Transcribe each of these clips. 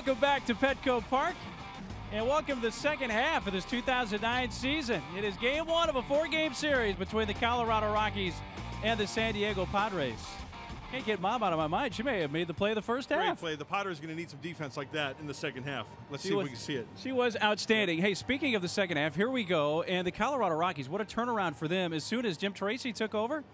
welcome back to Petco Park, and welcome to the second half of this 2009 season. It is game one of a four-game series between the Colorado Rockies and the San Diego Padres. Can't get Mom out of my mind. She may have made the play of the first half. Great play. The Padres are going to need some defense like that in the second half. Let's see if we can see it. She was outstanding. Hey, speaking of the second half, here we go. And the Colorado Rockies, what a turnaround for them. As soon as Jim Tracy took over,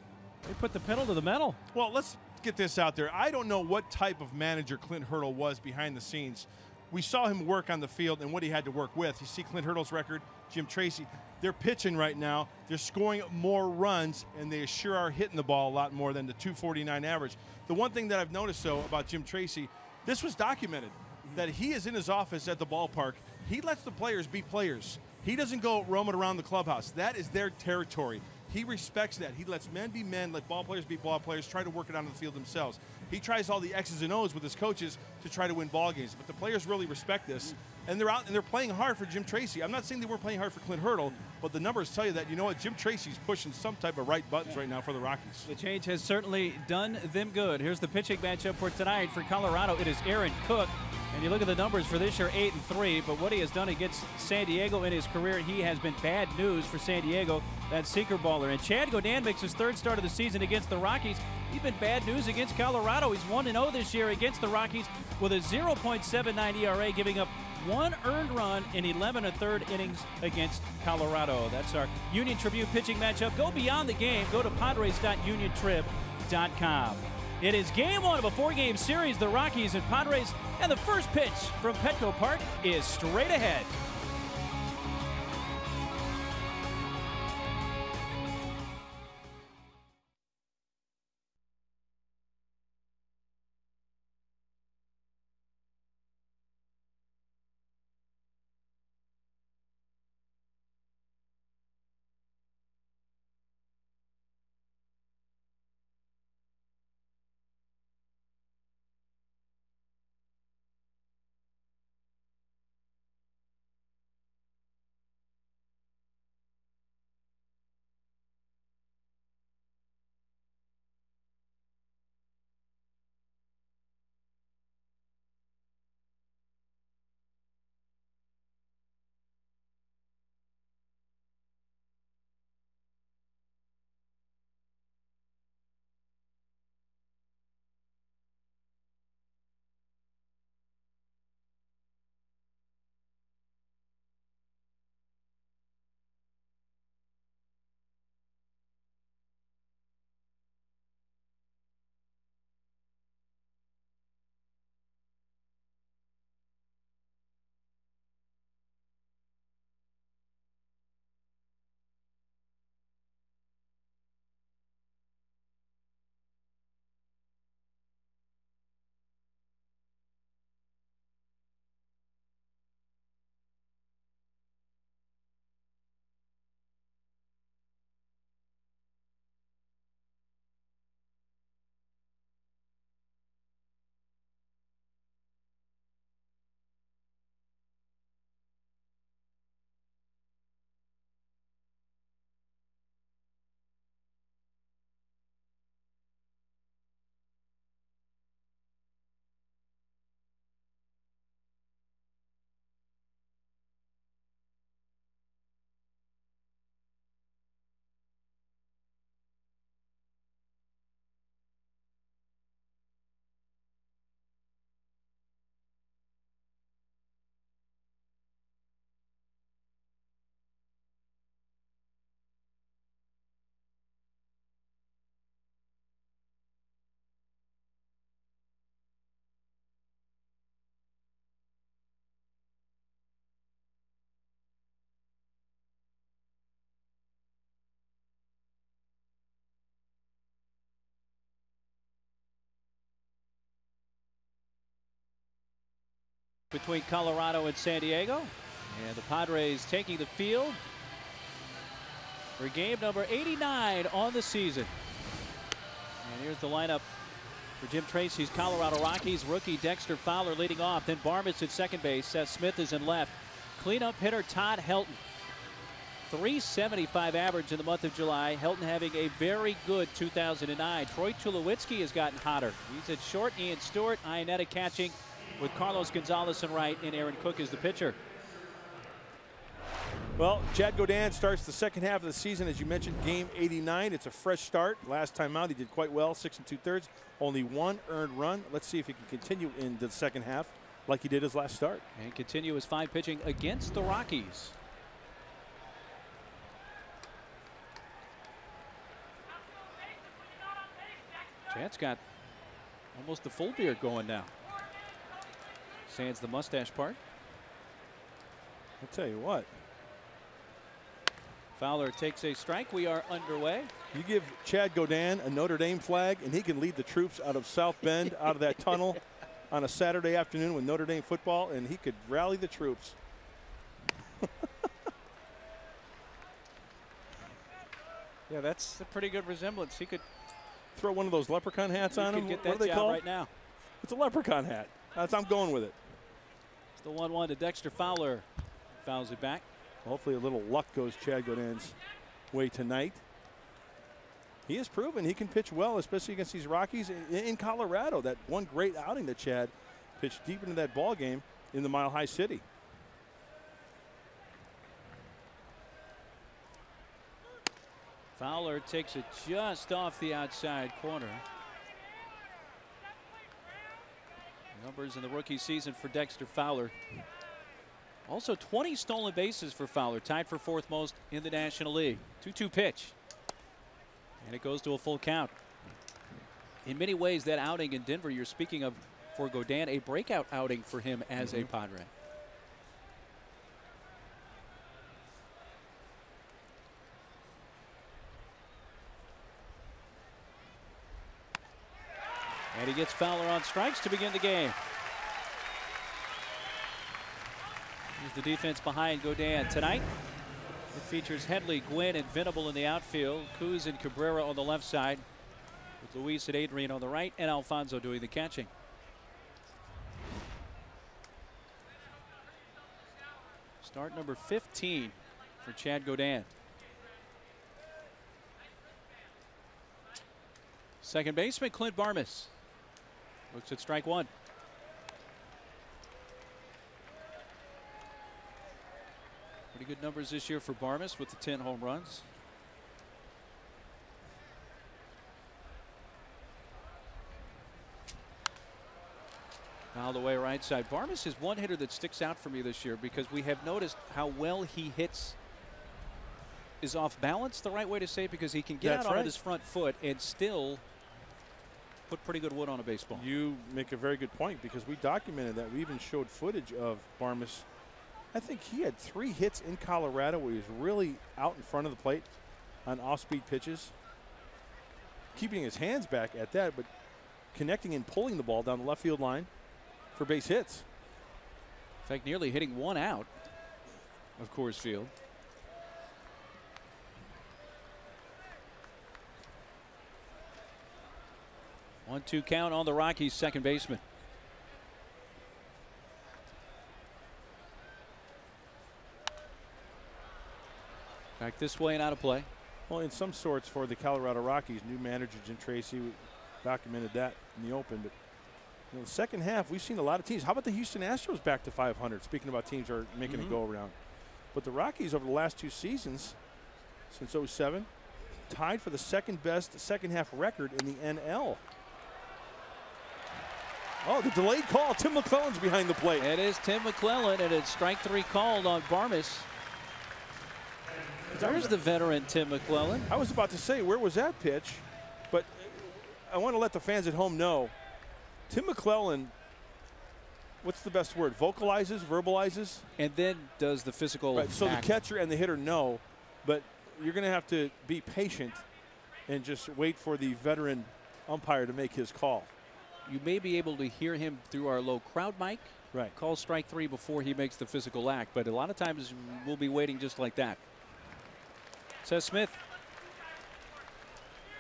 they put the pedal to the metal. Well, let's get this out there. I don't know what type of manager Clint Hurdle was behind the scenes. We saw him work on the field and what he had to work with. You see Clint Hurdle's record, Jim Tracy. They're pitching right now. They're scoring more runs, and they sure are hitting the ball a lot more than the 249 average. The one thing that I've noticed, though, about Jim Tracy, this was documented, that he is in his office at the ballpark. He lets the players be players. He doesn't go roaming around the clubhouse. That is their territory. He respects that. He lets men be men, let ball players be ball players, try to work it out on the field themselves. He tries all the X's and O's with his coaches to try to win ball games, but the players really respect this, and they're out and they're playing hard for Jim Tracy. I'm not saying they weren't playing hard for Clint Hurdle, but the numbers tell you that, you know what, Jim Tracy's pushing some type of right buttons right now for the Rockies. The change has certainly done them good. Here's the pitching matchup for tonight. For Colorado, it is Aaron Cook. And you look at the numbers for this year, 8-3, but what he has done against San Diego in his career, he has been bad news for San Diego, that sinker baller. And Chad Godin makes his third start of the season against the Rockies. He's been bad news against Colorado. He's 1-0 this year against the Rockies with a 0.79 ERA, giving up one earned run in 11 1/3 innings against Colorado. That's our Union Tribune pitching matchup. Go beyond the game. Go to Padres.uniontrib.com. It is game one of a four-game series, the Rockies and Padres, and the first pitch from Petco Park is straight ahead. Between Colorado and San Diego, and the Padres taking the field for game number 89 on the season. And here's the lineup for Jim Tracy's Colorado Rockies. Rookie Dexter Fowler leading off, then Barmes at second base. Seth Smith is in left. Cleanup hitter Todd Helton. 375 average in the month of July. Helton having a very good 2009. Troy Tulowitzki has gotten hotter. He's at short. Ian Stewart, Ionetta catching. with Carlos Gonzalez in right and Aaron Cook is the pitcher. Well, Chad Godin starts the second half of the season, as you mentioned, game 89. It's a fresh start. Last time out, he did quite well, 6 2/3, only 1 earned run. Let's see if he can continue in the second half like he did his last start. And continue his fine pitching against the Rockies. Chad's got almost the full beard going now. Sans the mustache part. I'll tell you what. Fowler takes a strike. We are underway. You give Chad Godin a Notre Dame flag, and he can lead the troops out of South Bend, out of that tunnel on a Saturday afternoon with Notre Dame football, and he could rally the troops. Yeah, that's a pretty good resemblance. He could throw one of those leprechaun hats on him. Get what that are they called right now? It's a leprechaun hat. I'm going with it. It's the 1-1 to Dexter Fowler. Fouls it back. Hopefully a little luck goes Chad Godin's way tonight. He has proven he can pitch well, especially against these Rockies in Colorado. That one great outing that Chad pitched deep into that ball game in the Mile High City. Fowler takes it just off the outside corner. Numbers in the rookie season for Dexter Fowler. Also 20 stolen bases for Fowler, tied for 4th most in the National League. 2-2 pitch. And it goes to a full count. In many ways, that outing in Denver you're speaking of for Godin, a breakout outing for him as a Padre. And he gets Fowler on strikes to begin the game. Here's the defense behind Godin tonight. It features Headley, Gwynn, and Venable in the outfield. Kuz and Cabrera on the left side, with Luis and Adrian on the right, and Alfonso doing the catching. Start number 15 for Chad Godin. Second baseman Clint Barmas looks at strike one. Pretty good numbers this year for Barmas with the 10 home runs. Fouled away right side. Barmas is one hitter that sticks out for me this year because we have noticed how well he hits. Is off balance the right way to say it? Because he can get out on his front foot and still put pretty good wood on a baseball. You make a very good point because we documented that. We even showed footage of Barmas. I think he had 3 hits in Colorado where he was really out in front of the plate on off-speed pitches. Keeping his hands back at that, but connecting and pulling the ball down the left field line for base hits. In fact, nearly hitting 1 out of Coors Field. One-two count on the Rockies' second baseman. Back this way and out of play. Well, in some sorts for the Colorado Rockies, new manager Jim Tracy documented that in the open. But in the second half, we've seen a lot of teams. How about the Houston Astros back to 500? Speaking about teams are making a go around. But the Rockies over the last 2 seasons, since 07, tied for the second best second half record in the NL. Oh, the delayed call. Tim McClellan's behind the plate. It is Tim McClellan, and it's strike 3 called on Barmas. There's the veteran Tim McClellan. I was about to say, where was that pitch? But I want to let the fans at home know, Tim McClellan, what's the best word? Vocalizes, verbalizes? And then does the physical Right, so act. the catcher and the hitter know, but you're going to have to be patient and just wait for the veteran umpire to make his call. You may be able to hear him through our low crowd mic. Right. Call strike 3 before he makes the physical act, but a lot of times we'll be waiting just like that. Seth Smith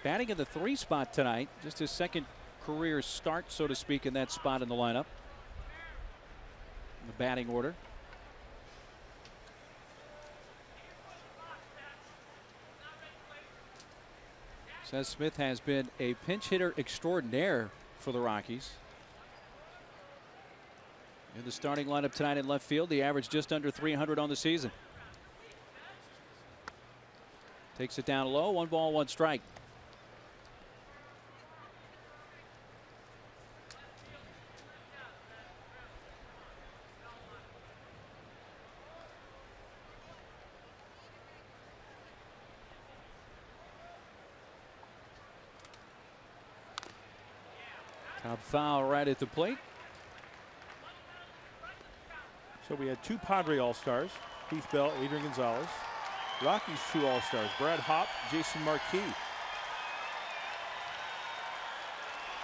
batting in the 3 spot tonight. Just his second career start, so to speak, in that spot in the lineup. In the batting order. Seth Smith has been a pinch hitter extraordinaire for the Rockies. In the starting lineup tonight in left field, the average just under 300 on the season. Takes it down low, 1 ball, 1 strike. Top foul right at the plate. So we had 2 Padre All-Stars, Heath Bell, Adrian Gonzalez. Rockies 2 All-Stars, Brad Hopp, Jason Marquis.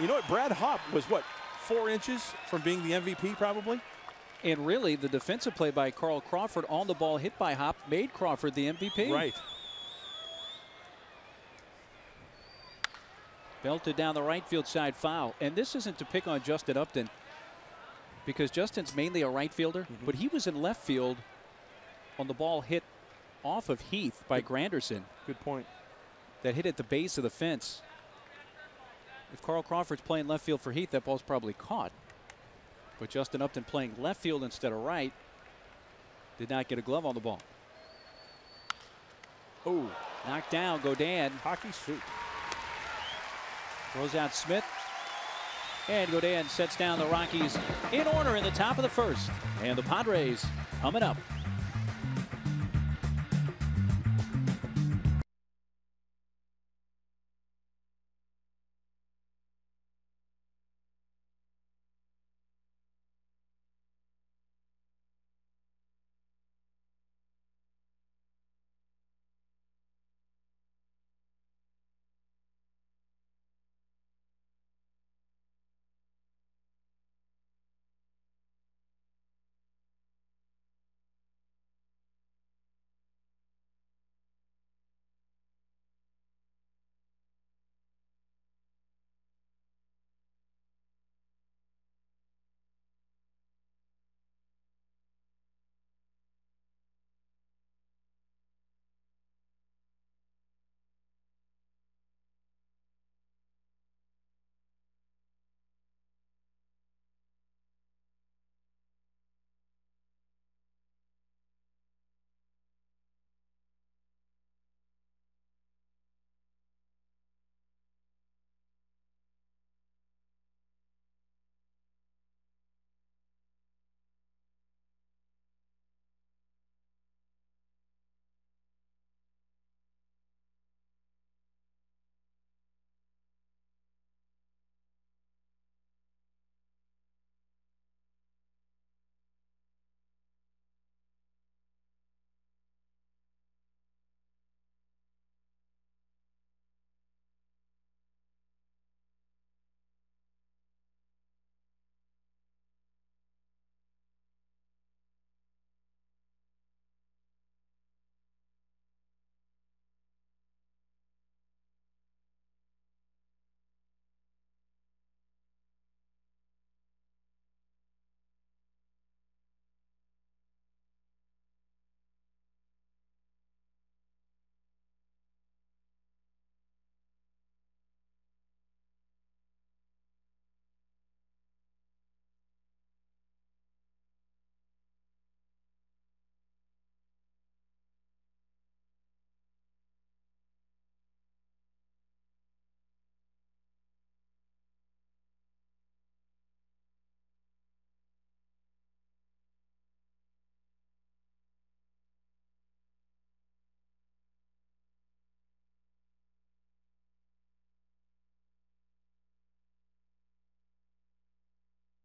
You know what, Brad Hopp was what, 4 inches from being the MVP probably? And really, the defensive play by Carl Crawford on the ball hit by Hopp made Crawford the MVP. Right. Belted down the right field side, foul. And this isn't to pick on Justin Upton, because Justin's mainly a right fielder, but he was in left field on the ball hit off of Heath by Granderson. Good point. That hit at the base of the fence. If Carl Crawford's playing left field for Heath, that ball's probably caught. But Justin Upton playing left field instead of right did not get a glove on the ball. Oh, knocked down, Godin. Hockey suit. Throws out Smith. And Godin sets down the Rockies in order in the top of the first. And the Padres coming up.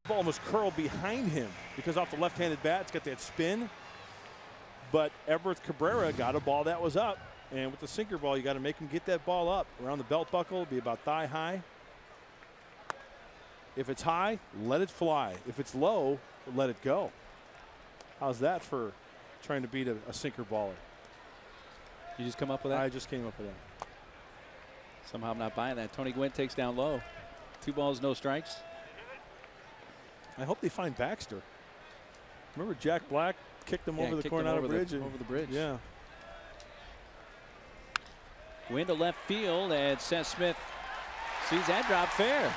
Ball almost curled behind him because off the left-handed bat, it's got that spin. But Everett Cabrera got a ball that was up. And with the sinker ball, you got to make him get that ball up around the belt buckle, be about thigh high. If it's high, let it fly. If it's low, let it go. How's that for trying to beat a sinker baller? You just come up with that? I just came up with that. Somehow I'm not buying that. Tony Gwynn takes down low. 2 balls, no strikes. I hope they find Baxter. Remember Jack Black kicked him over the Coronado Bridge? Over the bridge. Yeah. Gwynn to left field, and Seth Smith sees that drop fair.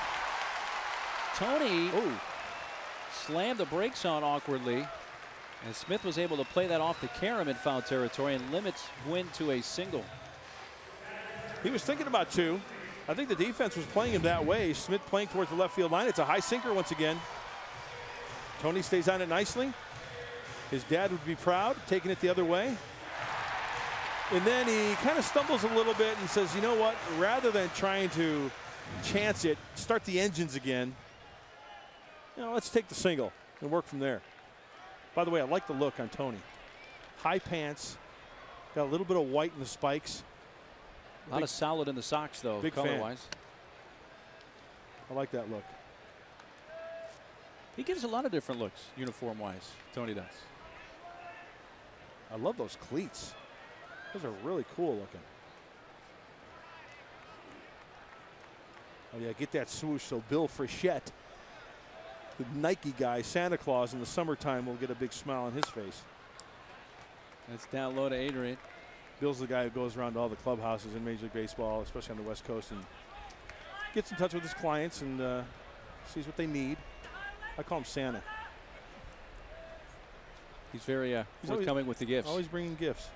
Tony slammed the brakes on awkwardly. And Smith was able to play that off to Karam in foul territory and limits Gwynn to a single. He was thinking about 2. I think the defense was playing him that way. Smith playing towards the left field line. It's a high sinker once again. Tony stays on it nicely. His dad would be proud, taking it the other way. And then he kind of stumbles a little bit and says, you know what, rather than trying to chance it, start the engines again, let's take the single and work from there. By the way, I like the look on Tony. High pants, got a little bit of white in the spikes. A lot of solid in the socks, though, color-wise. I like that look. He gives a lot of different looks, uniform-wise. Tony does. I love those cleats. Those are really cool looking. Oh, yeah, get that swoosh so Bill Frechette, the Nike guy, Santa Claus in the summertime, will get a big smile on his face. That's down low to Adrian. Bill's the guy who goes around to all the clubhouses in Major League Baseball, especially on the West Coast, and gets in touch with his clients and sees what they need. I call him Santa. He's very forthcoming with the gifts. Always bringing gifts.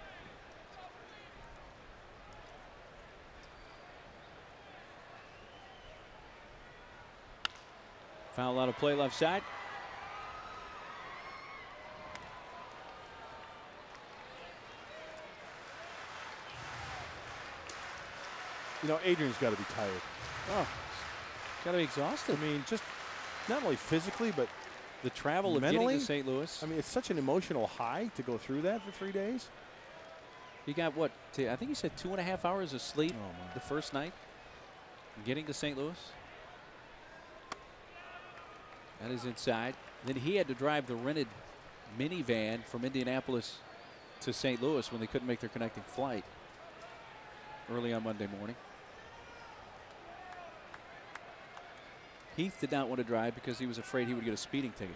Foul out of play left side. Adrian's got to be tired. Oh, got to be exhausted. I mean, just not only physically, but the travel mentally, of getting to St. Louis. I mean, it's such an emotional high to go through that for 3 days. He got what? I think he said 2.5 hours of sleep the first night. Getting to St. Louis. That is inside. Then he had to drive the rented minivan from Indianapolis to St. Louis when they couldn't make their connecting flight early on Monday morning. Heath did not want to drive because he was afraid he would get a speeding ticket.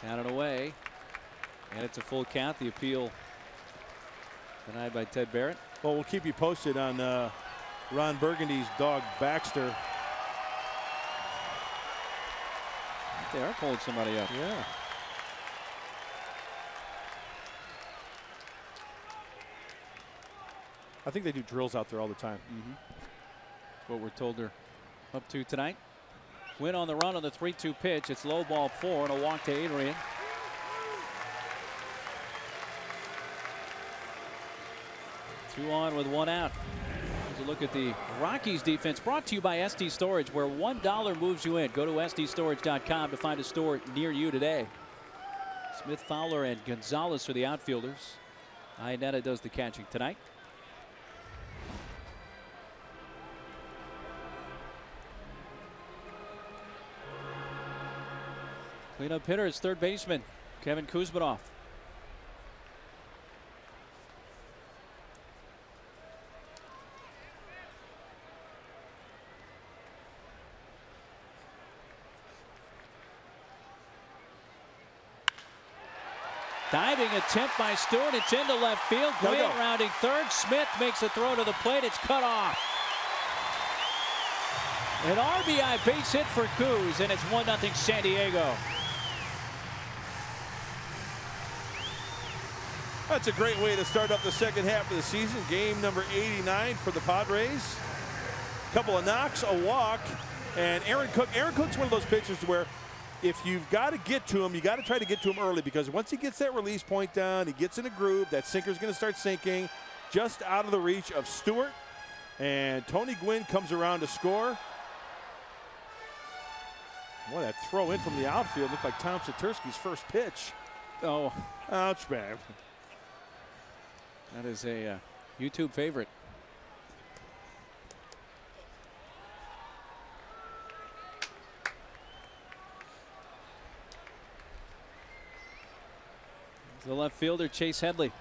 Down and away. And it's a full count. The appeal denied by Ted Barrett. Well, we'll keep you posted on Ron Burgundy's dog Baxter. They are pulling somebody up. Yeah. I think they do drills out there all the time. What we're told they're up to tonight. Win on the run on the 3-2 pitch. It's low ball 4 and a walk to Adrian. Two on with 1 out. Here's a look at the Rockies defense, brought to you by SD Storage, where $1 moves you in. Go to sdstorage.com to find a store near you today. Smith, Fowler, and Gonzalez are the outfielders. Iannetta does the catching tonight. Cleanup hitter is third baseman Kevin Kuzminoff. Diving attempt by Stewart. It's into left field. Gwynn rounding third. Smith makes a throw to the plate. It's cut off. An RBI base hit for Kuz, and it's 1-0 San Diego. That's a great way to start up the second half of the season. Game number 89 for the Padres. Couple of knocks, a walk, and Aaron Cook. Aaron Cook's one of those pitchers where if you've got to get to him, you got to try to get to him early, because once he gets that release point down, he gets in a groove, that sinker's going to start sinking just out of the reach of Stewart. And Tony Gwynn comes around to score. Boy, that throw in from the outfield looked like Tom Satursky's first pitch. Oh, ouch, man. That is a YouTube favorite. The left fielder, Chase Headley.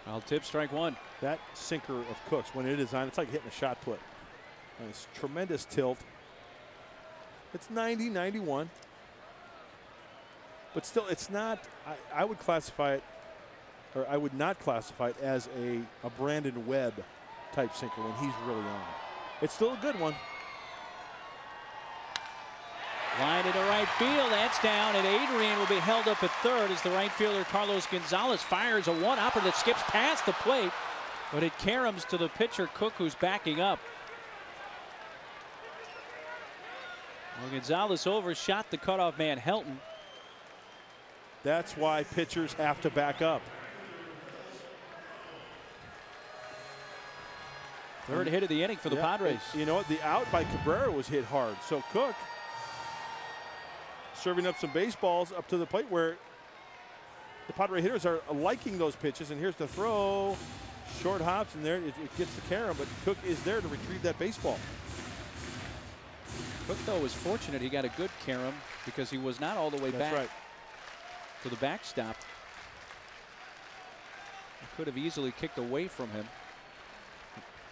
Foul tip, strike one. That sinker of Cook's, when it is on, it's like hitting a shot put. And it's tremendous tilt. It's 90, 91. But still, it's not, I would classify it, or I would not classify it as a Brandon Webb type sinker when he's really on. It's still a good one. Line into right field. That's down, and Adrian will be held up at third as the right fielder Carlos Gonzalez fires a one-hopper that skips past the plate, but it caroms to the pitcher Cook, who's backing up. Well, Gonzalez overshot the cutoff man Helton. That's why pitchers have to back up. Third hit of the inning for the Padres. You know what? The out by Cabrera was hit hard. So Cook serving up some baseballs up to the plate where the Padre hitters are liking those pitches. And here's the throw. Short hops, and there it gets the carom, but Cook is there to retrieve that baseball. Cook, though, was fortunate he got a good carom because he was not all the way back to the backstop. He could have easily kicked away from him,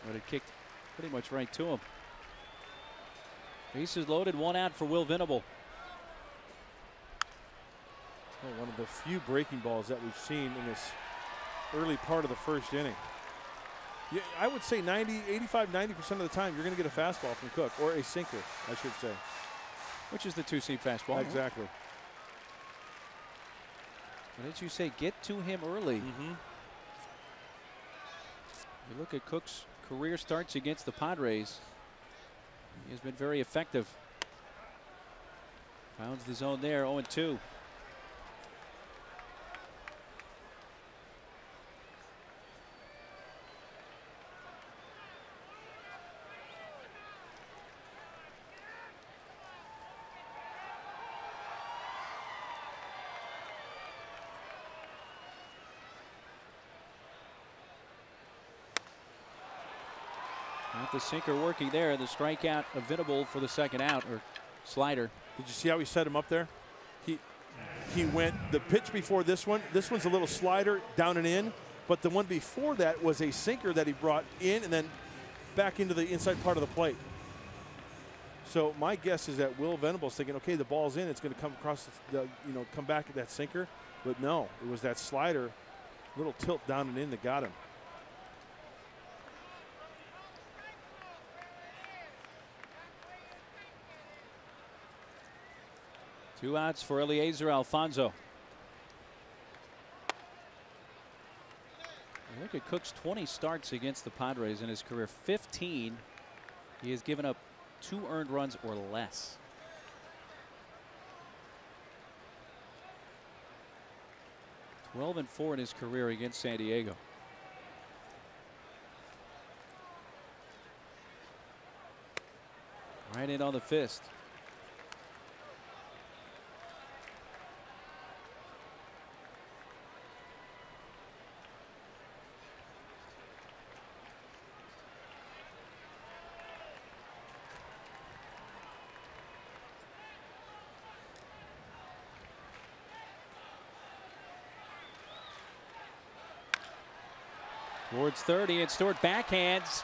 but it kicked pretty much right to him. Bases loaded, one out for Will Venable. Oh, one of the few breaking balls that we've seen in this early part of the first inning. Yeah, I would say 85–90% of the time you're going to get a fastball from Cook, or a sinker, I should say. Which is the two-seam fastball. Exactly. What did you say? Get to him early. Mm-hmm. You look at Cook's career starts against the Padres. He has been very effective. Founds the zone there, 0-2. Not the sinker working there. The strikeout of Venable for the second out, or slider. Did you see how he set him up there? He went the pitch before this one. This one's a little slider down and in, but the one before that was a sinker that he brought in and then back into the inside part of the plate. So my guess is that Will Venable's thinking, okay, the ball's in, it's going to come across the, come back at that sinker, but no, it was that slider, little tilt down and in that got him. Two outs for Eliezer Alfonso. Look at Cook's 20 starts against the Padres in his career. 15, he has given up 2 earned runs or less. (12-4) in his career against San Diego. Right in on the fist. Towards 30, and Stewart backhands,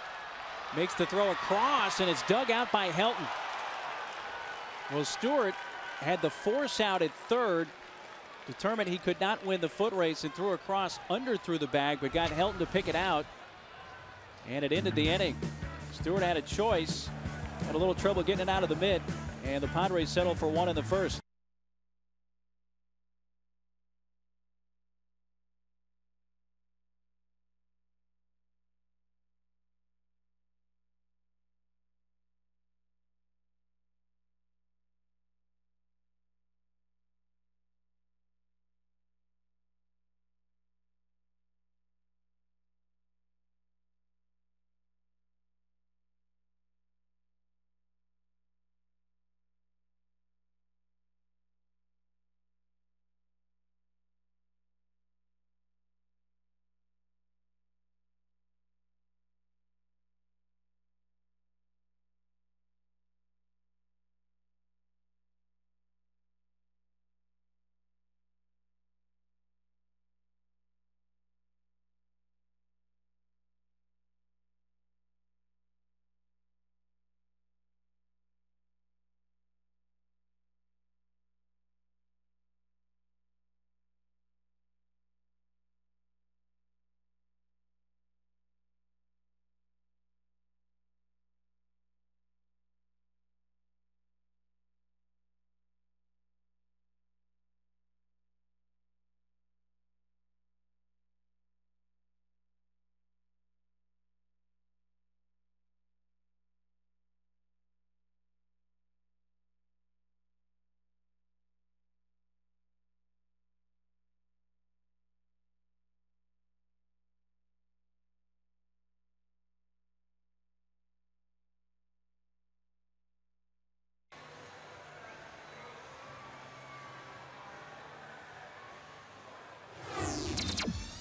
makes the throw across, and it's dug out by Helton. Well, Stewart had the force out at third, determined he could not win the foot race, and threw across, underthrew the bag, but got Helton to pick it out, and it ended the inning. Stewart had a choice, had a little trouble getting it out of the mid, and the Padres settled for 1 in the first.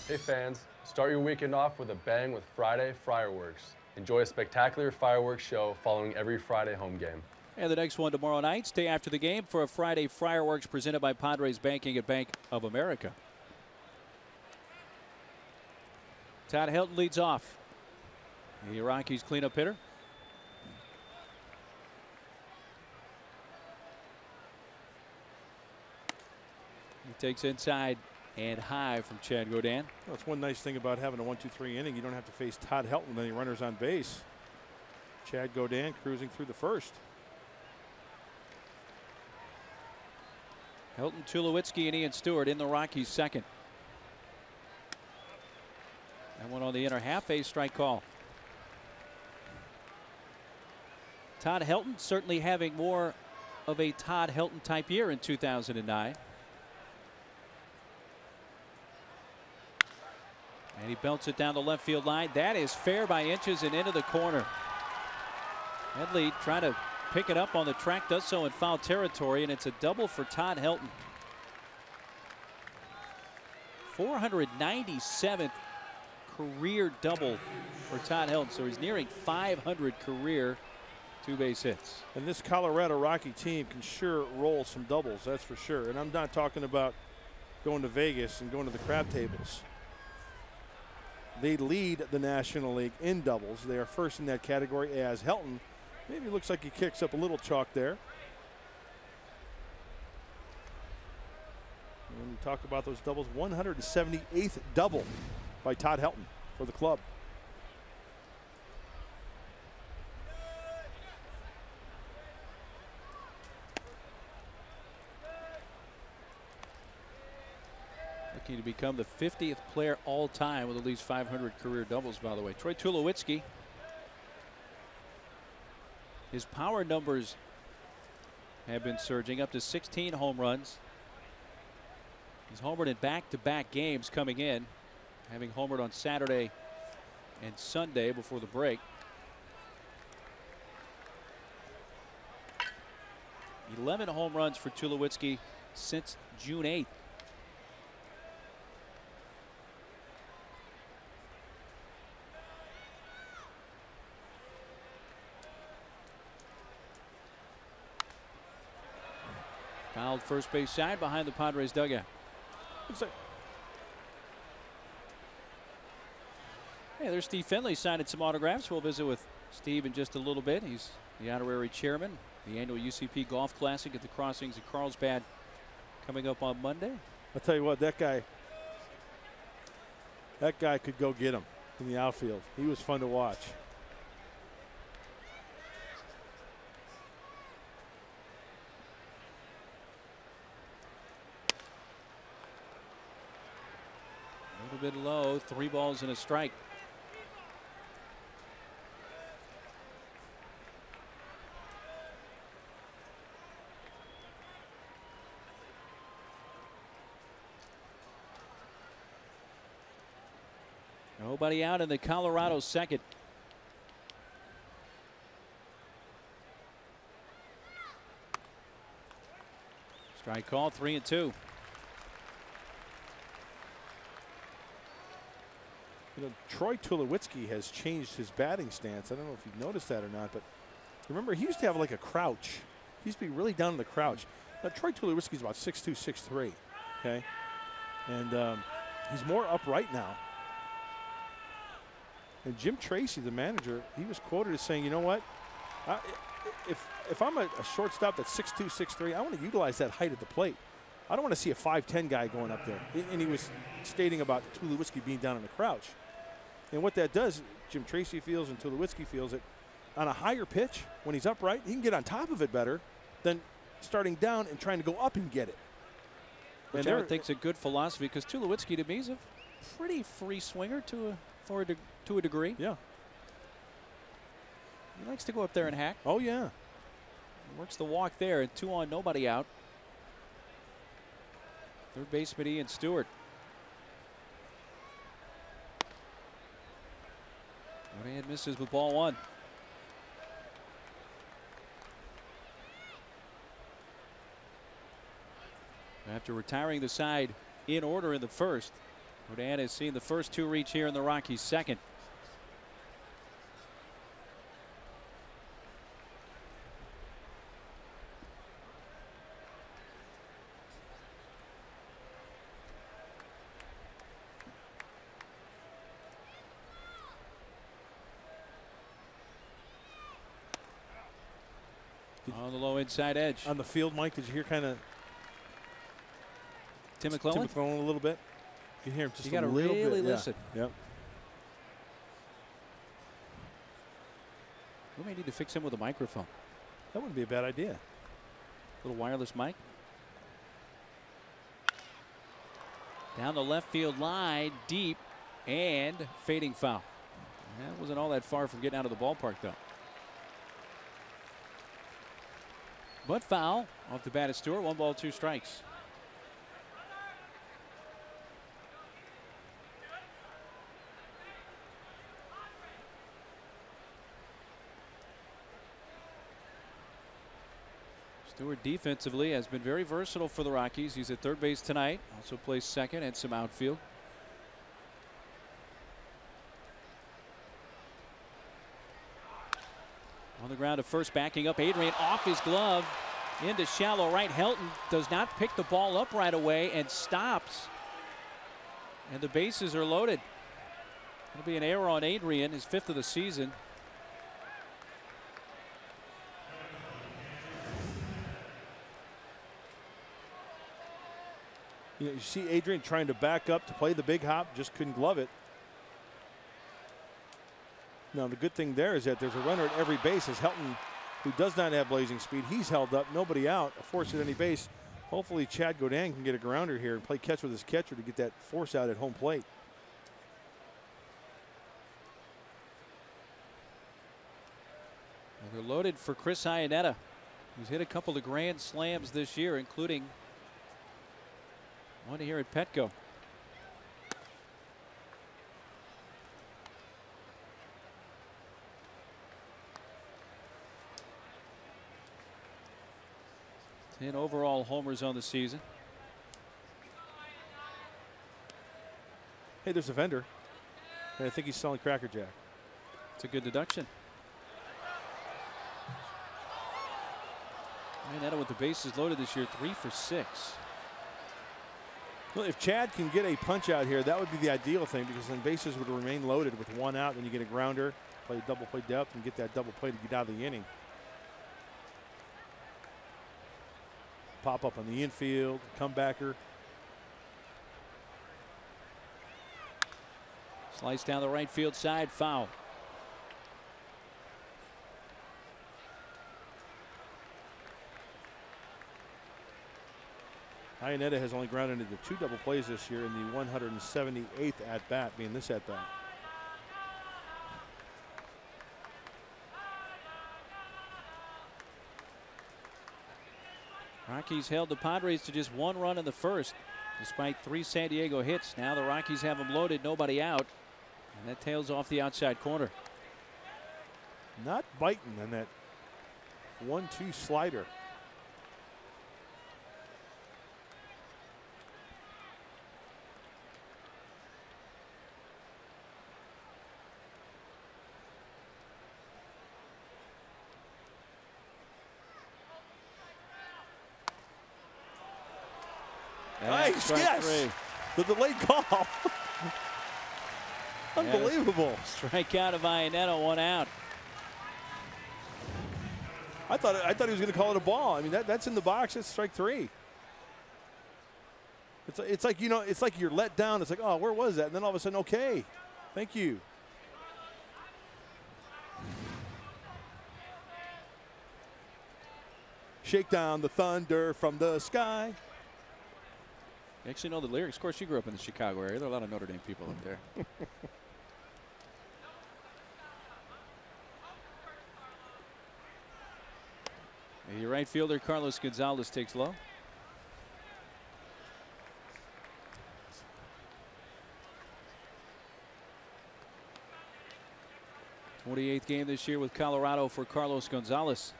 Hey fans, start your weekend off with a bang with Friday Fireworks. Enjoy a spectacular fireworks show following every Friday home game. And the next one tomorrow night, stay after the game for a Friday Fireworks presented by Padres Banking at Bank of America. Todd Helton leads off. The Rockies cleanup hitter. He takes inside and high from Chad Godin. Well, that's one nice thing about having a 1-2-3 inning. You don't have to face Todd Helton with any runners on base. Chad Godin cruising through the first. Helton, Tulowitzki, and Ian Stewart in the Rockies' second. That one on the inner half, a strike call. Todd Helton certainly having more of a Todd Helton type year in 2009. And he belts it down the left field line. That is fair by inches and into the corner. Headley trying to pick it up on the track, does so in foul territory, and it's a double for Todd Helton. 497th career double for Todd Helton, so he's nearing 500 career two-base hits. And this Colorado Rocky team can sure roll some doubles, that's for sure. And I'm not talking about going to Vegas and going to the crab tables. They lead the National League in doubles. They are first in that category, as Helton maybe looks like he kicks up a little chalk there. When we talk about those doubles, 178th double by Todd Helton for the club. Looking to become the 50th player all time with at least 500 career doubles, by the way. Troy Tulowitzki. His power numbers have been surging up to 16 home runs. He's homered in back-to-back games coming in, having homered on Saturday and Sunday before the break. 11 home runs for Tulowitzki since June 8th. Fouled first base side behind the Padres dugout. Hey, there's Steve Finley signing some autographs. We'll visit with Steve in just a little bit. He's the honorary chairman, the annual UCP Golf Classic at the Crossings at Carlsbad coming up on Monday. I'll tell you what, that guy could go get him in the outfield. He was fun to watch. A little bit low, 3 balls and a strike. Nobody out in the Colorado second. Strike call, 3-2. You know, Troy Tulowitzki has changed his batting stance. I don't know if you've noticed that or not, but remember, he used to have like a crouch. He used to be really down in the crouch. Now, Troy Tulowitzki is about 6'2", 6'3", okay? And he's more upright now. And Jim Tracy, the manager, he was quoted as saying, you know what, if I'm a shortstop that's 6'2", 6'3", I want to utilize that height at the plate. I don't want to see a 5'10" guy going up there. And he was stating about Tulowitzki being down in the crouch. And what that does, Jim Tracy feels and Tulowitzki feels it, on a higher pitch, when he's upright, he can get on top of it better than starting down and trying to go up and get it. Which I think is a good philosophy, because Tulowitzki, to me, is a pretty free swinger to a degree. Yeah. He likes to go up there and hack. Oh, yeah. Works the walk there, and 2 on, nobody out. Third baseman Ian Stewart. And misses with ball 1. After retiring the side in order in the first, Godin has seen the first two reach here in the Rockies' second. On the low inside edge. On the field, Mike, did you hear kind of Tim McClellan? Tim McClellan a little bit? You can hear him just you a gotta little bit. really listen. Yep. We may need to fix him with a microphone. That wouldn't be a bad idea. Little wireless mic. Down the left field line, deep, and fading foul. That wasn't all that far from getting out of the ballpark, though. But foul off the bat of Stewart. 1 ball, 2 strikes. Stewart defensively has been very versatile for the Rockies. He's at third base tonight. Also plays second and some outfield. On the ground at first, backing up. Adrian off his glove into shallow right. Helton does not pick the ball up right away and stops. And the bases are loaded. It'll be an error on Adrian, his 5th of the season. You see Adrian trying to back up to play the big hop, just couldn't glove it. Now the good thing there is that there's a runner at every base as Helton, who does not have blazing speed, he's held up, nobody out, a force at any base. Hopefully Chad Godin can get a grounder here and play catch with his catcher to get that force out at home plate. Well, they're loaded for Chris Iannetta, who's hit a couple of grand slams this year, including one here at Petco. Ten overall homers on the season. Hey, there's a vendor. And I think he's selling Cracker Jack. It's a good deduction. Iannetta with the bases loaded this year, 3 for 6. Well, if Chad can get a punch out here, that would be the ideal thing, because then bases would remain loaded with 1 out, and you get a grounder, play double play depth, and get that double play to get out of the inning. Pop up on the infield, comebacker. Slice down the right field side, foul. Iannetta has only grounded into 2 double plays this year in the 178th at bat, being this at bat. Rockies held the Padres to just 1 run in the first, despite 3 San Diego hits. Now the Rockies have them loaded, nobody out, and that tails off the outside corner. Not biting on that 1-2 slider. Nice, yes. The delayed call. Unbelievable. Strikeout of Iannetta, 1 out. I thought he was going to call it a ball. I mean, that's in the box. It's strike 3. It's like, you know, it's like you're let down. It's like, oh, where was that? And then all of a sudden, okay, thank you. Shake down the thunder from the sky. You actually know the lyrics. Of course, you grew up in the Chicago area. There are a lot of Notre Dame people up there. Your right fielder, Carlos Gonzalez, takes low. '28th game this year with Colorado for Carlos Gonzalez.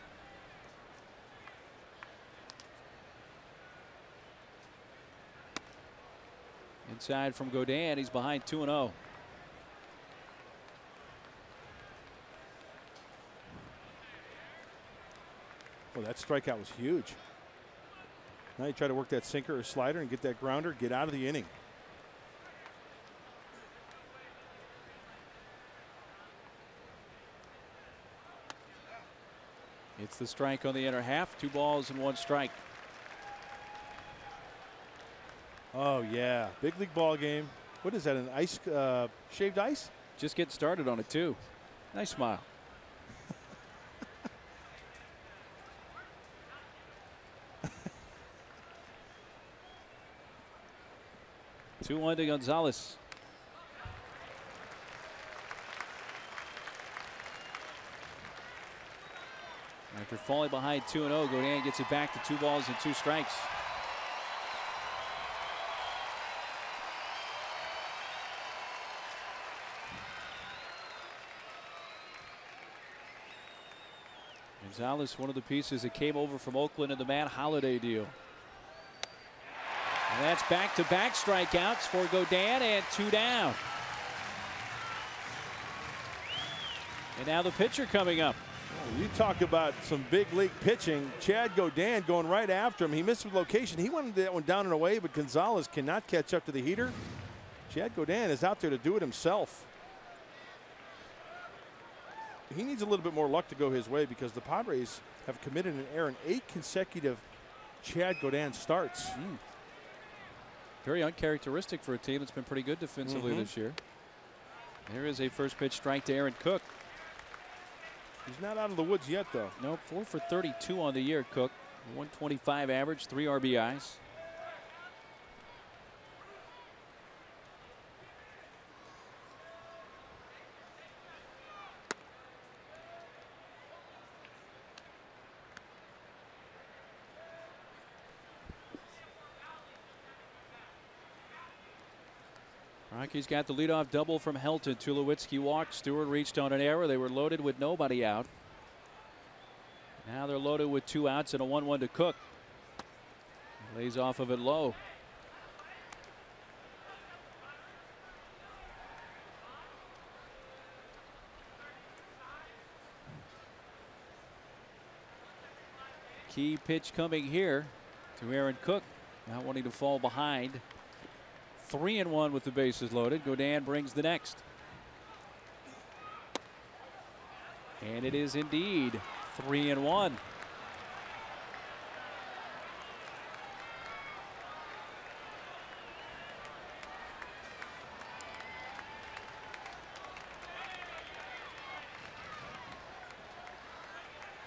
Inside from Godin. He's behind 2-0. Well, that strikeout was huge. Now you try to work that sinker or slider and get that grounder, get out of the inning. It's the strike on the inner half. 2 balls and 1 strike. Oh, yeah. Big league ball game. What is that, an ice, shaved ice? Just getting started on it, too. Nice smile. 2-1 to Gonzalez. After falling behind 2-0, Godin gets it back to 2 balls and 2 strikes. Gonzalez, one of the pieces that came over from Oakland in the Matt Holliday deal. And that's back-to-back strikeouts for Godin, and 2 down. And now the pitcher coming up. Oh, you talk about some big league pitching. Chad Godin going right after him. He missed the location. He wanted that one down and away, but Gonzalez cannot catch up to the heater. Chad Godin is out there to do it himself. He needs a little bit more luck to go his way because the Padres have committed an error in 8 consecutive Chad Godin starts. Very uncharacteristic for a team that's been pretty good defensively this year. There is a first pitch strike to Aaron Cook. He's not out of the woods yet, though. Nope, 4 for 32 on the year, Cook. 125 average, 3 RBIs. Rockies got the leadoff double from Helton. Tulowitzki walked. Stewart reached on an error. They were loaded with nobody out. Now they're loaded with 2 outs and a 1-1 to Cook. Lays off of it low. Key pitch coming here to Aaron Cook. Not wanting to fall behind. 3-1 with the bases loaded. Godin brings the next. And it is indeed 3-1.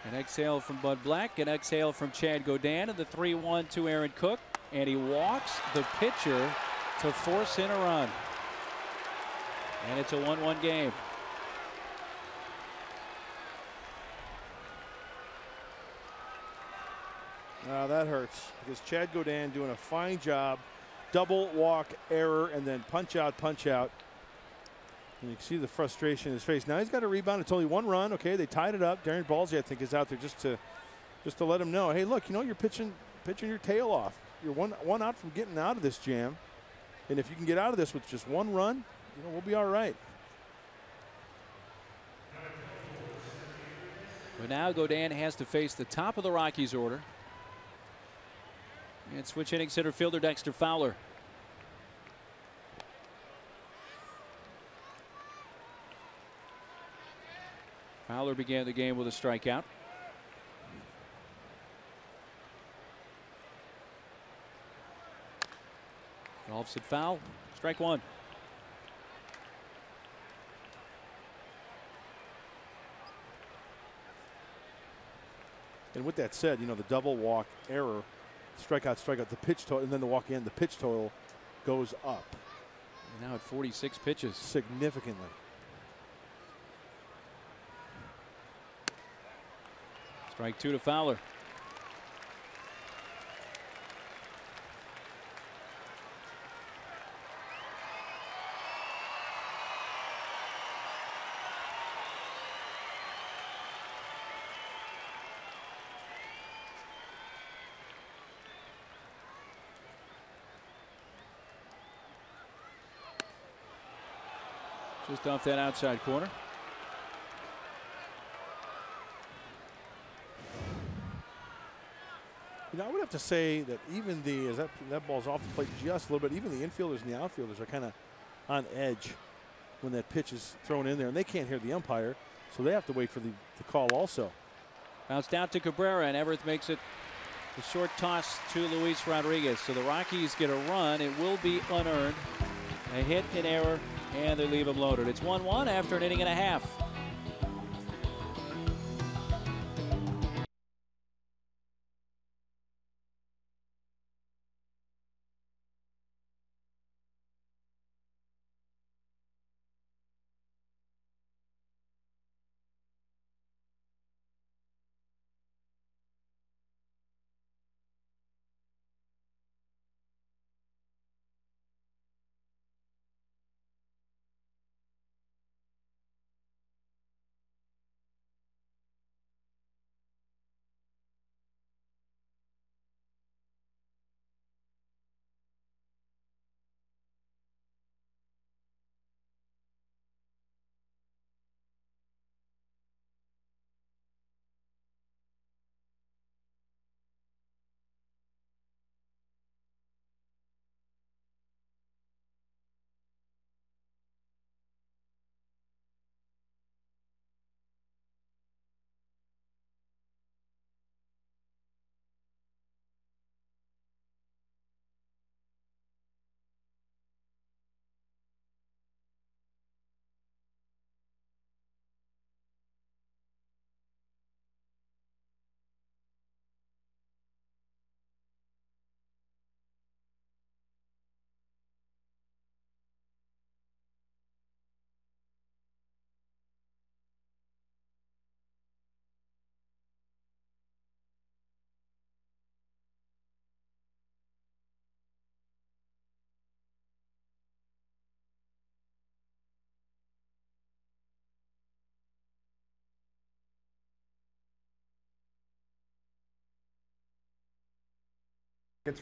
An exhale from Bud Black, an exhale from Chad Godin, and the 3-1 to Aaron Cook. And he walks the pitcher to force in a run. And it's a 1-1 game. That hurts because Chad Godin doing a fine job. Double walk error and then punch out, punch out. And you can see the frustration in his face. Now he's got a rebound. It's only 1 run. Okay, they tied it up. Darren Ballsy, I think, is out there just to let him know, hey, look, you know, you're pitching your tail off. You're one out from getting out of this jam. And if you can get out of this with just 1 run, you know, we'll be all right. But now Godin has to face the top of the Rockies order. And switch hitting center fielder Dexter Fowler. Fowler began the game with a strikeout. Golfs it foul. Strike 1. And with that said, you know, the double walk error, strikeout, the pitch total, and then the walk in, the pitch total goes up. And now at 46 pitches. Significantly. Strike 2 to Fowler. Just off that outside corner. You know, I would have to say that even as that ball's off the plate just a little bit, even the infielders and the outfielders are kind of on edge when that pitch is thrown in there, and they can't hear the umpire, so they have to wait for the call also. Bounced out to Cabrera, and Everett makes it a short toss to Luis Rodriguez. So the Rockies get a run. It will be unearned. A hit, an error, and they leave him loaded. It's 1-1 after an inning and a half.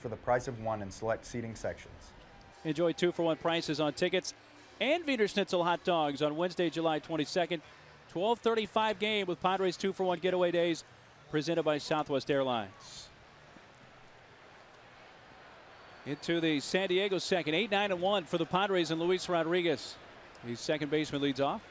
For the price of one in select seating sections. Enjoy 2-for-1 prices on tickets and Wiener Schnitzel hot dogs on Wednesday, July 22nd. 12:35 game with Padres 2-for-1 getaway days presented by Southwest Airlines. Into the San Diego second. 8-9-1 for the Padres and Luis Rodriguez. The second baseman leads off.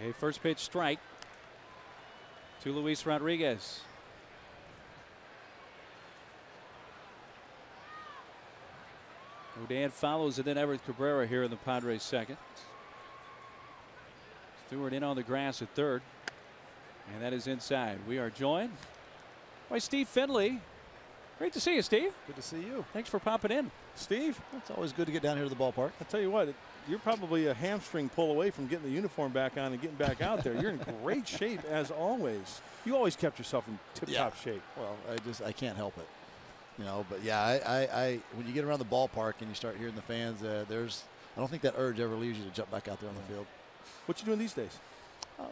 A first pitch strike to Luis Rodriguez. O'Dan follows, and then Everett Cabrera here in the Padres second. Stewart in on the grass at third, and that is inside. We are joined by Steve Finley. Great to see you, Steve. Good to see you. Thanks for popping in. Steve, it's always good to get down here to the ballpark. I'll tell you what, you're probably a hamstring pull away from getting the uniform back on and getting back out there. You're in great shape as always. You always kept yourself in tip-top shape. Well, I can't help it, you know. But yeah, I when you get around the ballpark and you start hearing the fans, I don't think that urge ever leaves you to jump back out there on the field. What you doing these days?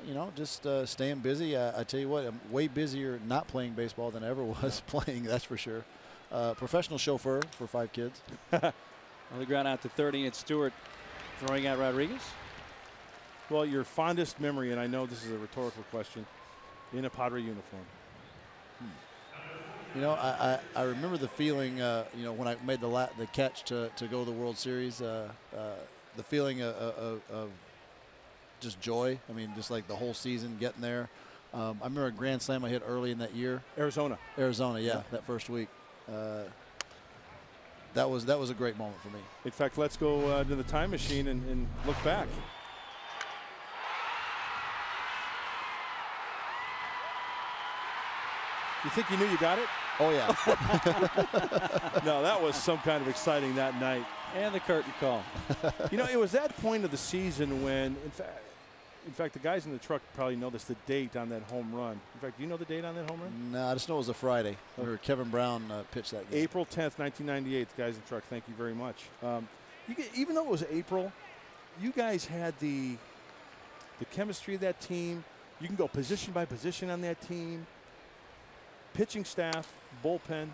You know, just staying busy. I tell you what, I'm way busier not playing baseball than I ever was playing. That's for sure. Professional chauffeur for 5 kids. On the ground out to 30, and Stewart throwing out Rodriguez. Well, your fondest memory, and I know this is a rhetorical question, in a Padre uniform. You know, I remember the feeling, you know, when I made the catch to go to the World Series, the feeling of just joy. I mean, just like the whole season getting there. I remember a grand slam I hit early in that year. Arizona, yeah, that first week. That was a great moment for me. In fact, let's go to the time machine and look back. You think you knew you got it? Oh, yeah. No, that was some kind of exciting that night. And the curtain call. You know, it was that point of the season when, in fact, the guys in the truck probably noticed the date on that home run. In fact, do you know the date on that home run? No, I just know it was a Friday. Remember Kevin Brown pitched that game. April 10th, 1998. The guys in the truck, thank you very much. Even though it was April, you guys had the chemistry of that team. You can go position by position on that team. Pitching staff, bullpen.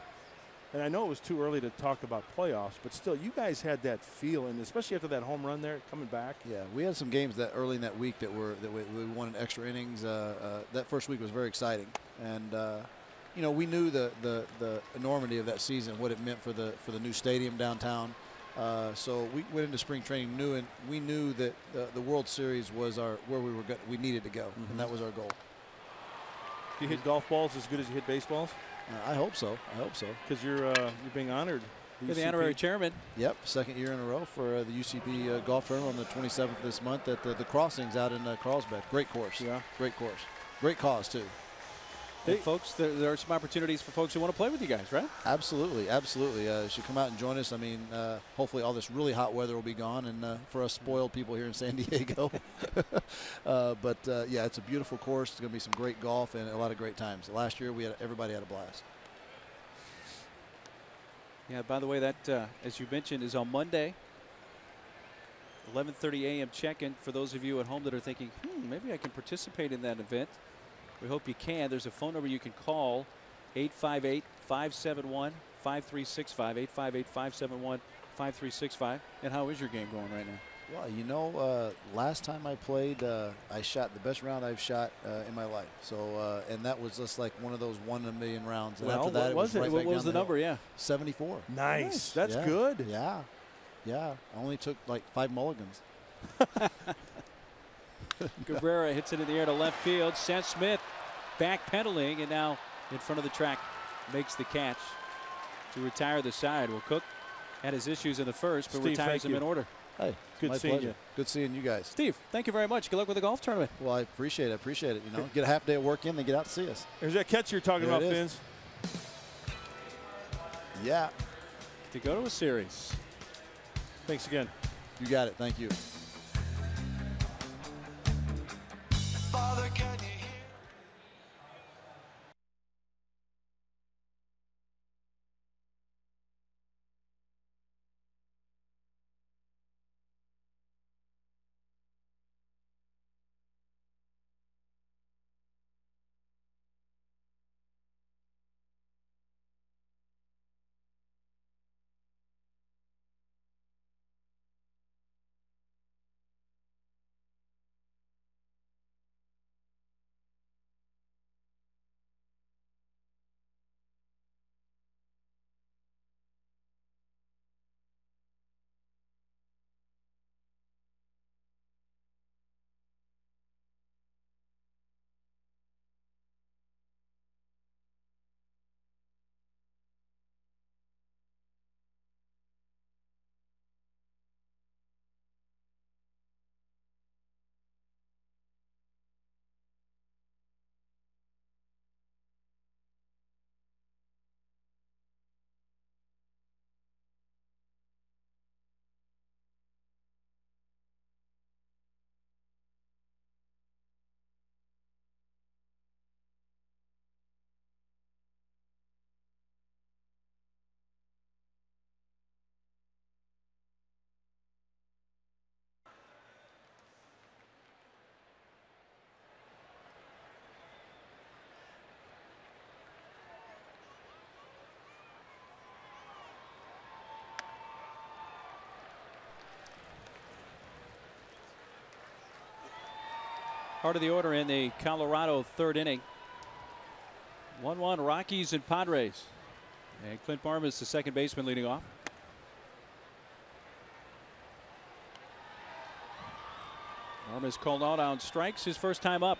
And I know it was too early to talk about playoffs, but still, you guys had that feel, and especially after that home run there, coming back. Yeah, we had some games that early in that week that we won in extra innings. That first week was very exciting, and you know, we knew the enormity of that season, what it meant for the new stadium downtown. So we went into spring training we knew that the World Series was where we needed to go, and that was our goal. Do you hit golf balls as good as you hit baseballs? I hope so. I hope so. Because you're being honored. You're the honorary chairman. Yep, second year in a row for the UCP golf tournament on the 27th of this month at the Crossings out in Carlsbad. Great course. Yeah. Great course. Great cause, too. Hey, folks, there are some opportunities for folks who want to play with you guys, right? Absolutely, absolutely. You should come out and join us. I mean, hopefully all this really hot weather will be gone, and for us spoiled people here in San Diego. But yeah, it's a beautiful course. It's going to be some great golf and a lot of great times. Last year, everybody had a blast. Yeah, by the way, that, as you mentioned, is on Monday. 11:30 a.m. check-in for those of you at home that are thinking, maybe I can participate in that event. We hope you can. There's a phone number you can call, 858-571-5365, 858-571-5365. And how is your game going right now? Well, you know, last time I played, I shot the best round I've shot in my life. So, and that was just like one of those 1 in a million rounds. And well, after that, what was it? Right What was the number? Yeah, 74. Nice. That's yeah. good. Yeah, yeah. I only took like 5 mulligans. Cabrera hits it in the air to left field. Seth Smith backpedaling and now in front of the track makes the catch to retire the side. Well, Cook had his issues in the first, but Steve, retires them in order. Hey, Good seeing pleasure. you. Good seeing you guys. Steve, thank you very much. Good luck with the golf tournament. Well, I appreciate it. You know, get a half day of work in, then get out to see us. There's that catch you're talking There about, it is. Fins. Yeah. To go to a series. Thanks again. You got it. Thank you. Father, can you hear? Part of the order in the Colorado third inning. 1-1 Rockies and Padres. And Clint Barmas, the second baseman, leading off. Barmas called out on strikes his first time up.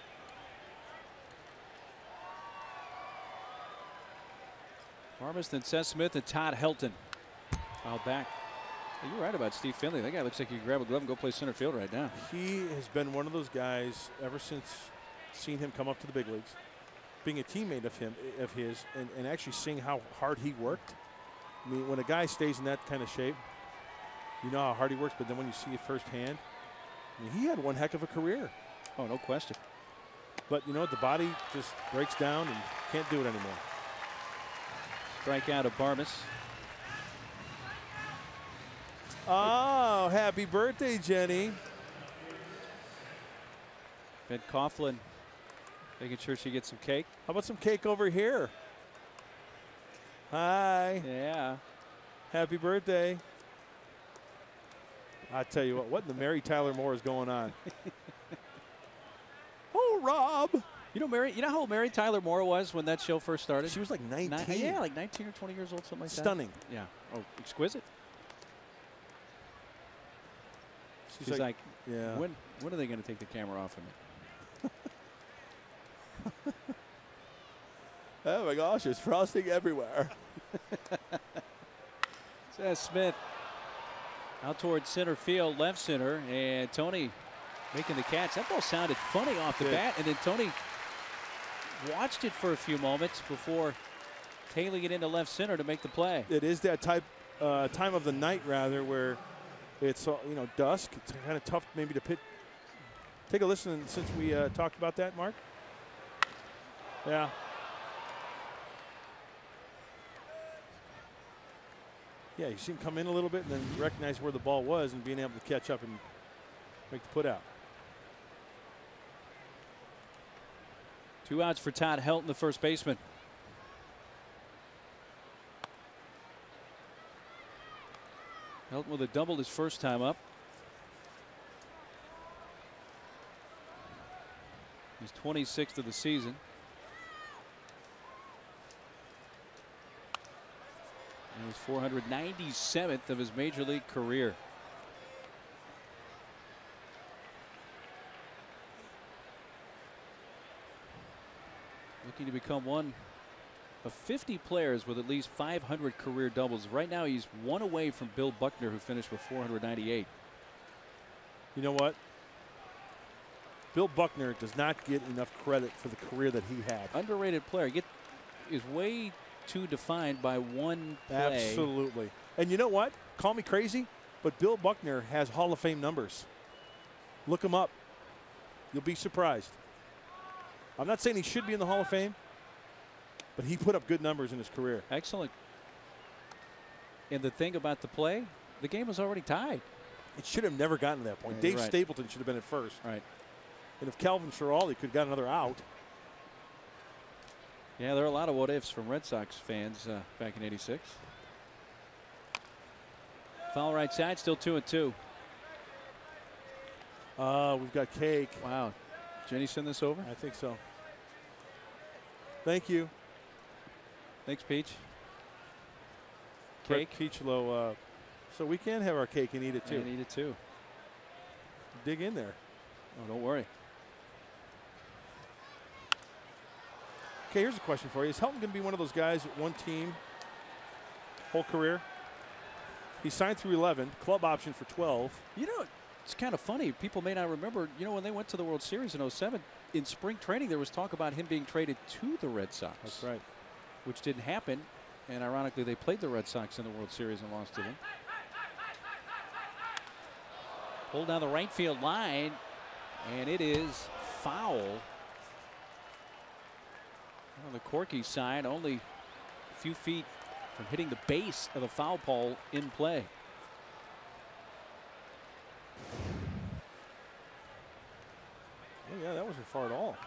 Barmas, then Seth Smith and Todd Helton. Fouled back. You're right about Steve Finley. That guy looks like he could grab a glove and go play center field right now. He has been one of those guys ever since seeing him come up to the big leagues, being a teammate of his, and actually seeing how hard he worked. I mean, when a guy stays in that kind of shape, you know how hard he works, but then when you see it firsthand, I mean, he had one heck of a career. Oh, no question. But, you know, the body just breaks down and can't do it anymore. Strikeout of Barmas. Oh, happy birthday, Jenny. Ben Coughlin Making sure she gets some cake. How about some cake over here? Hi. Yeah. Happy birthday. I tell you what in the Mary Tyler Moore is going on? Oh, Rob. You know how old Mary Tyler Moore was when that show first started? She was like 19. Yeah, like 19 or 20 years old, something like that. Stunning. Yeah. Oh, exquisite. She's like, yeah. when are they going to take the camera off of me? Oh my gosh, there's frosting everywhere. Seth Smith out towards center field, left center, and Tony making the catch. That ball sounded funny off the bat, and then Tony watched it for a few moments before tailing it into left center to make the play. It is that time of the night, rather, where it's dusk. It's kind of tough maybe to pitch. Take a listen since we talked about that, Mark. Yeah. Yeah, you see him come in a little bit and then recognize where the ball was and being able to catch up and make the put out. 2 outs for Todd Helton, the first baseman. Helton with a double his first time up. He's 26th of the season. And he's 497th of his major league career. Looking to become one of 50 players with at least 500 career doubles. Right now he's one away from Bill Buckner, who finished with 498. You know what? Bill Buckner does not get enough credit for the career that he had. Underrated player. Is way too defined by one play. Absolutely. And you know what? Call me crazy, but Bill Buckner has Hall of Fame numbers. Look him up. You'll be surprised. I'm not saying he should be in the Hall of Fame, but he put up good numbers in his career. Excellent. And the thing about the play, the game was already tied. It should have never gotten to that point. Yeah, Dave right. Stapleton should have been at first. Right. And if Calvin Schiraldi could have got another out. Yeah, there are a lot of what ifs from Red Sox fans back in '86. Foul right side, still 2-2. We've got cake. Wow. Jenny send this over? I think so. Thank you. Thanks, Peach. Cake. Cake. Peachlow. So we can have our cake and eat it too. And eat it too. Dig in there. Oh, don't worry. Okay, here's a question for you. Is Helton going to be one of those guys at one team whole career? He signed through 11, club option for 12. You know, it's kind of funny. People may not remember, when they went to the World Series in '07, in spring training, there was talk about him being traded to the Red Sox. That's right. Which didn't happen. And ironically, they played the Red Sox in the World Series and lost to them. Pulled down the right field line, and it is foul. On the Corky side, only a few feet from hitting the base of the foul pole in play. Oh, yeah, that wasn't far at all.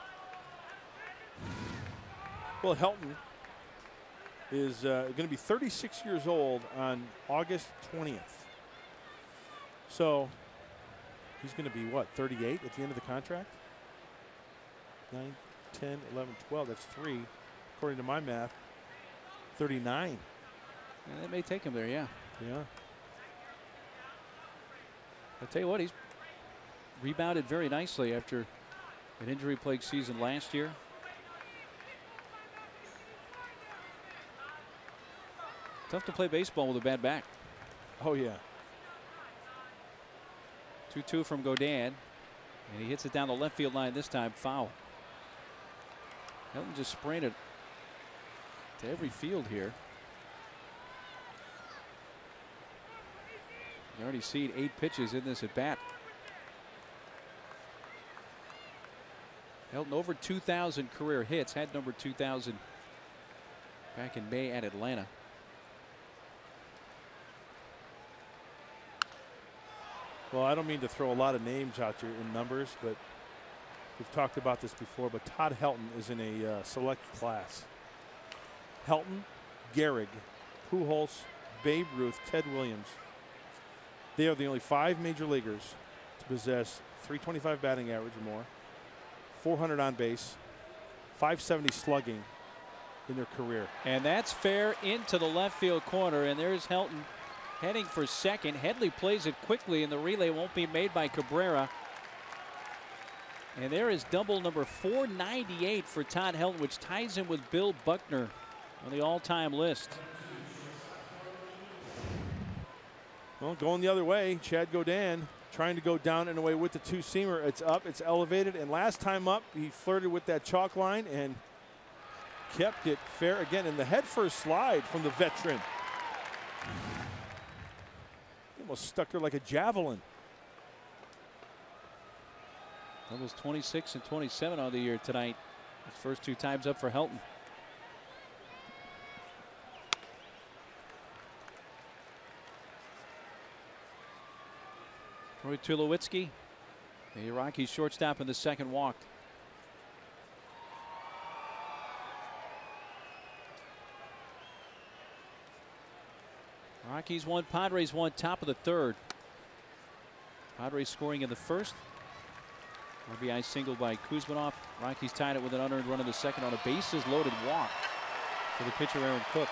Well, Helton is going to be 36 years old on August 20th. So he's going to be, what, 38 at the end of the contract? 9, 10, 11, 12. That's 3, according to my math. 39. And that may take him there, yeah. Yeah. I'll tell you what, he's rebounded very nicely after an injury-plagued season last year. Tough to play baseball with a bad back. Oh, yeah. 2-2 from Godin, and he hits it down the left field line this time, foul. Helton just spraying it to every field here. You already seen 8 pitches in this at bat. Helton over 2,000 career hits, had number 2,000 back in May at Atlanta. Well, I don't mean to throw a lot of names out there in numbers, but We've talked about this before, but Todd Helton is in a select class. Helton, Gehrig, Pujols, Babe Ruth, Ted Williams. They are the only 5 major leaguers to possess .325 batting average or more, 400 on base, .570 slugging in their career. And that's fair into the left field corner, and there's Helton heading for second. Headley plays it quickly, and the relay won't be made by Cabrera. And there is double number 498 for Todd Helton, which ties him with Bill Buckner on the all-time list. Well, going the other way, Chad Godin trying to go down and away with the two-seamer. It's up, it's elevated, and last time up, he flirted with that chalk line and kept it fair again in the head-first slide from the veteran. He almost stuck there like a javelin. Doubles 26 and 27 on the year tonight. His first 2 times up for Helton. Troy Tulowitzki, the Rockies shortstop in the second, walked. Rockies 1, Padres 1, top of the 3rd. Padres scoring in the first. RBI single by Kuzminov. Rockies tied it with an unearned run in the second on a bases loaded walk for the pitcher Aaron Cook.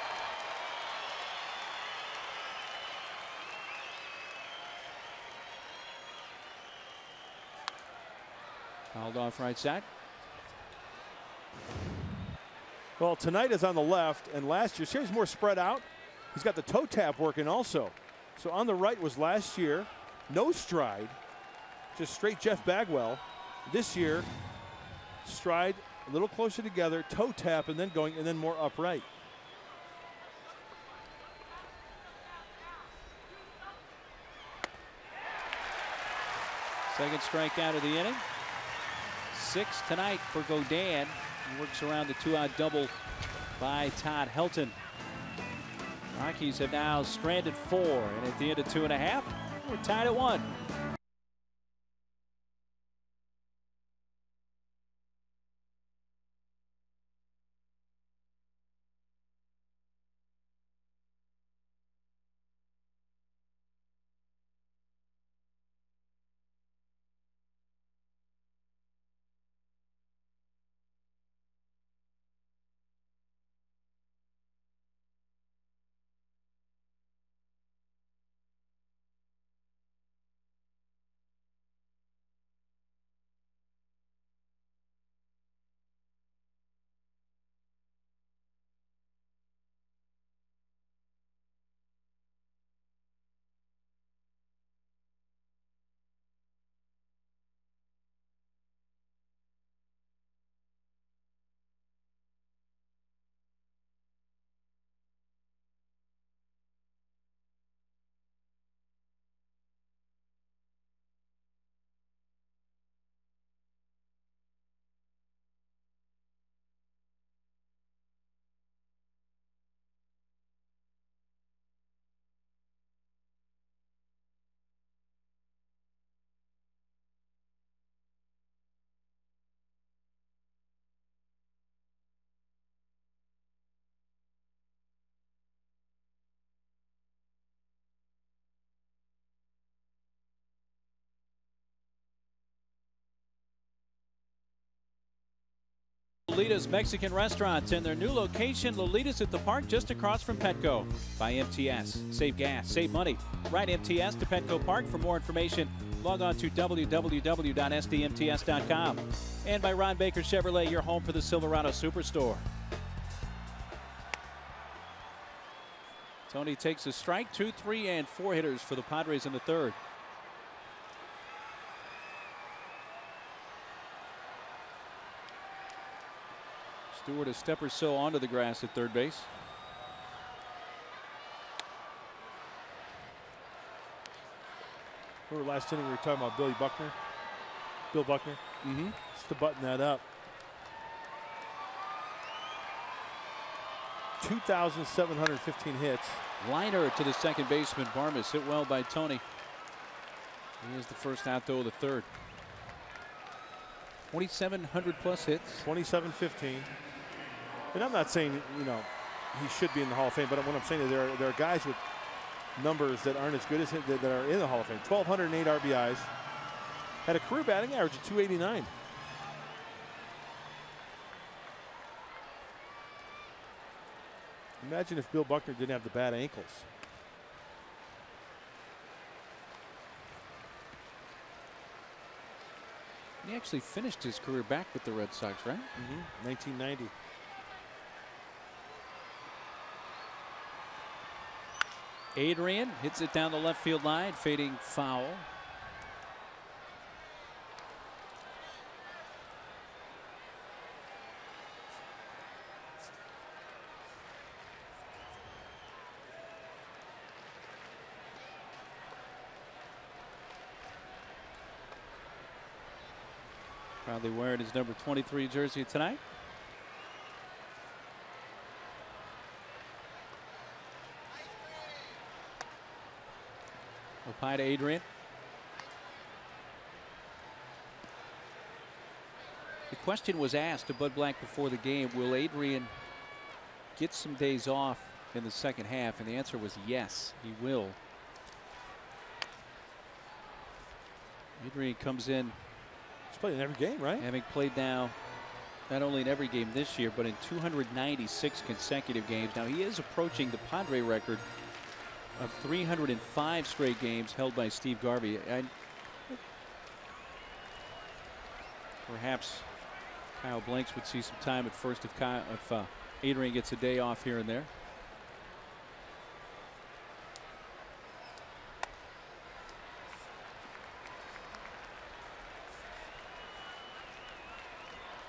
Fouled off right side. Well, tonight is on the left, and last year, here's more spread out. He's got the toe tap working also. So on the right was last year, no stride, just straight Jeff Bagwell. This year, stride a little closer together, toe tap, and then going, and then more upright. Second strikeout of the inning. 6 tonight for Godin. He works around the 2-out double by Todd Helton. Rockies have now stranded 4, and at the end of 2.5, we're tied at 1. Lolita's Mexican restaurants and their new location, Lolita's at the Park, just across from Petco. By MTS. Save gas, save money. Ride MTS to Petco Park. For more information, log on to www.sdmts.com. And by Ron Baker Chevrolet, your home for the Silverado Superstore. Tony takes a strike. 2, 3, and 4 hitters for the Padres in the 3rd. Stewart a step or so onto the grass at 3rd base. Remember last inning we were talking about Bill Buckner? Just to button that up. 2,715 hits. Liner to the second baseman. Barmes hit well by Tony. He is the first out though of the 3rd. 2,700 plus hits. 27-15. And I'm not saying, you know, he should be in the Hall of Fame, but what I'm saying is there are guys with numbers that aren't as good as him that are in the Hall of Fame. 1,208 RBIs. Had a career batting average of 289. Imagine if Bill Buckner didn't have the bad ankles. He actually finished his career back with the Red Sox, right? 1990. Adrian hits it down the left field line, fading foul. Proudly wearing his number 23 jersey tonight. Opie to Adrian. The question was asked to Bud Black before the game, will Adrian get some days off in the second half? And the answer was yes, he will. Adrian comes in. He's played in every game, right? Having played now not only in every game this year, but in 296 consecutive games. Now he is approaching the Padre record of 305 straight games held by Steve Garvey. Perhaps Kyle Blanks would see some time at first if Adrian gets a day off here and there.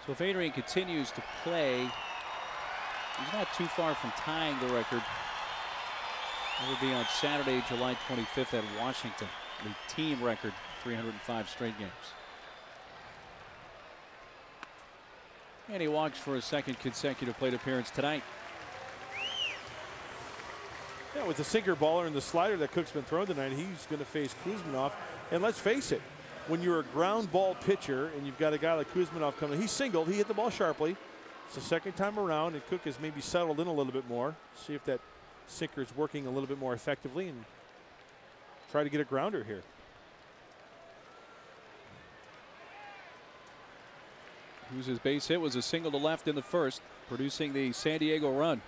So if Adrian continues to play, he's not too far from tying the record. That would be on Saturday, July 25th at Washington. The team record, 305 straight games. And he walks for a second consecutive plate appearance tonight. Yeah, with the sinker baller and the slider that Cook's been throwing tonight, he's going to face Kuzminov. And let's face it, when you're a ground ball pitcher and you've got a guy like Kuzminov coming, he singled, he hit the ball sharply. It's the second time around, and Cook has maybe settled in a little bit more. See if that sinker is working a little bit more effectively and try to get a grounder here. Whose base hit was a single to left in the first, producing the San Diego run.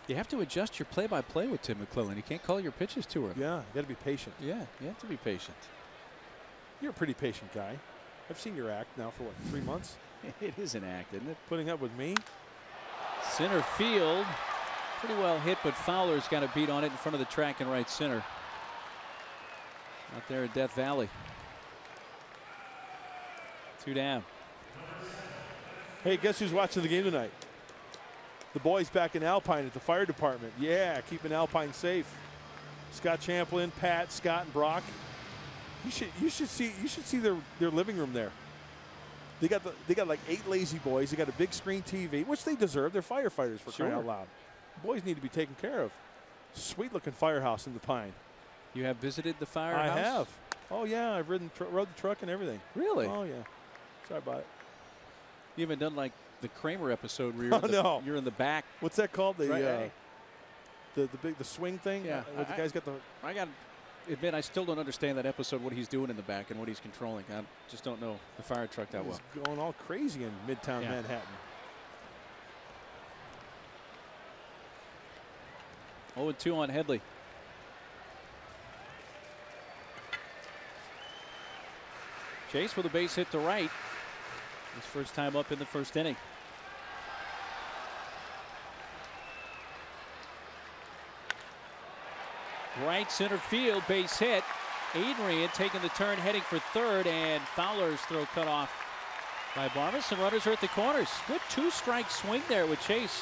You have to adjust your play-by-play with Tim McClellan. You can't call your pitches to him. Yeah, you got to be patient. Yeah, you have to be patient. You're a pretty patient guy. I've seen your act now for what, 3 months? It is an act, isn't it? Putting up with me. Center field, pretty well hit, but Fowler's got a beat on it in front of the track in right center. Out there in Death Valley. 2 down. Hey, guess who's watching the game tonight? The boys back in Alpine at the fire department. Yeah, keeping Alpine safe. Scott Champlin, Pat, Scott, and Brock. You should see their living room there. They got like 8 lazy boys. They got a big screen TV, which they deserve. They're firefighters for crying out loud. Boys need to be taken care of. Sweet looking firehouse in the Pine. You have visited the firehouse? I have. Oh yeah, I've rode the truck and everything. Really? Oh yeah. Sorry about it. You haven't done like the Kramer episode where you're in the back. What's that called? Right, the swing thing? Yeah. Where the guy's got the. I got to admit, I still don't understand that episode, what he's doing in the back and what he's controlling. I just don't know the fire truck that well. He's going all crazy in Midtown Manhattan. 0-2 on Headley. Chase with a base hit to right. His first time up in the first inning. Right center field, base hit. Adrian taking the turn, heading for third, and Fowler's throw cut off by Barmas, and runners are at the corners. Good 2-strike swing there with Chase.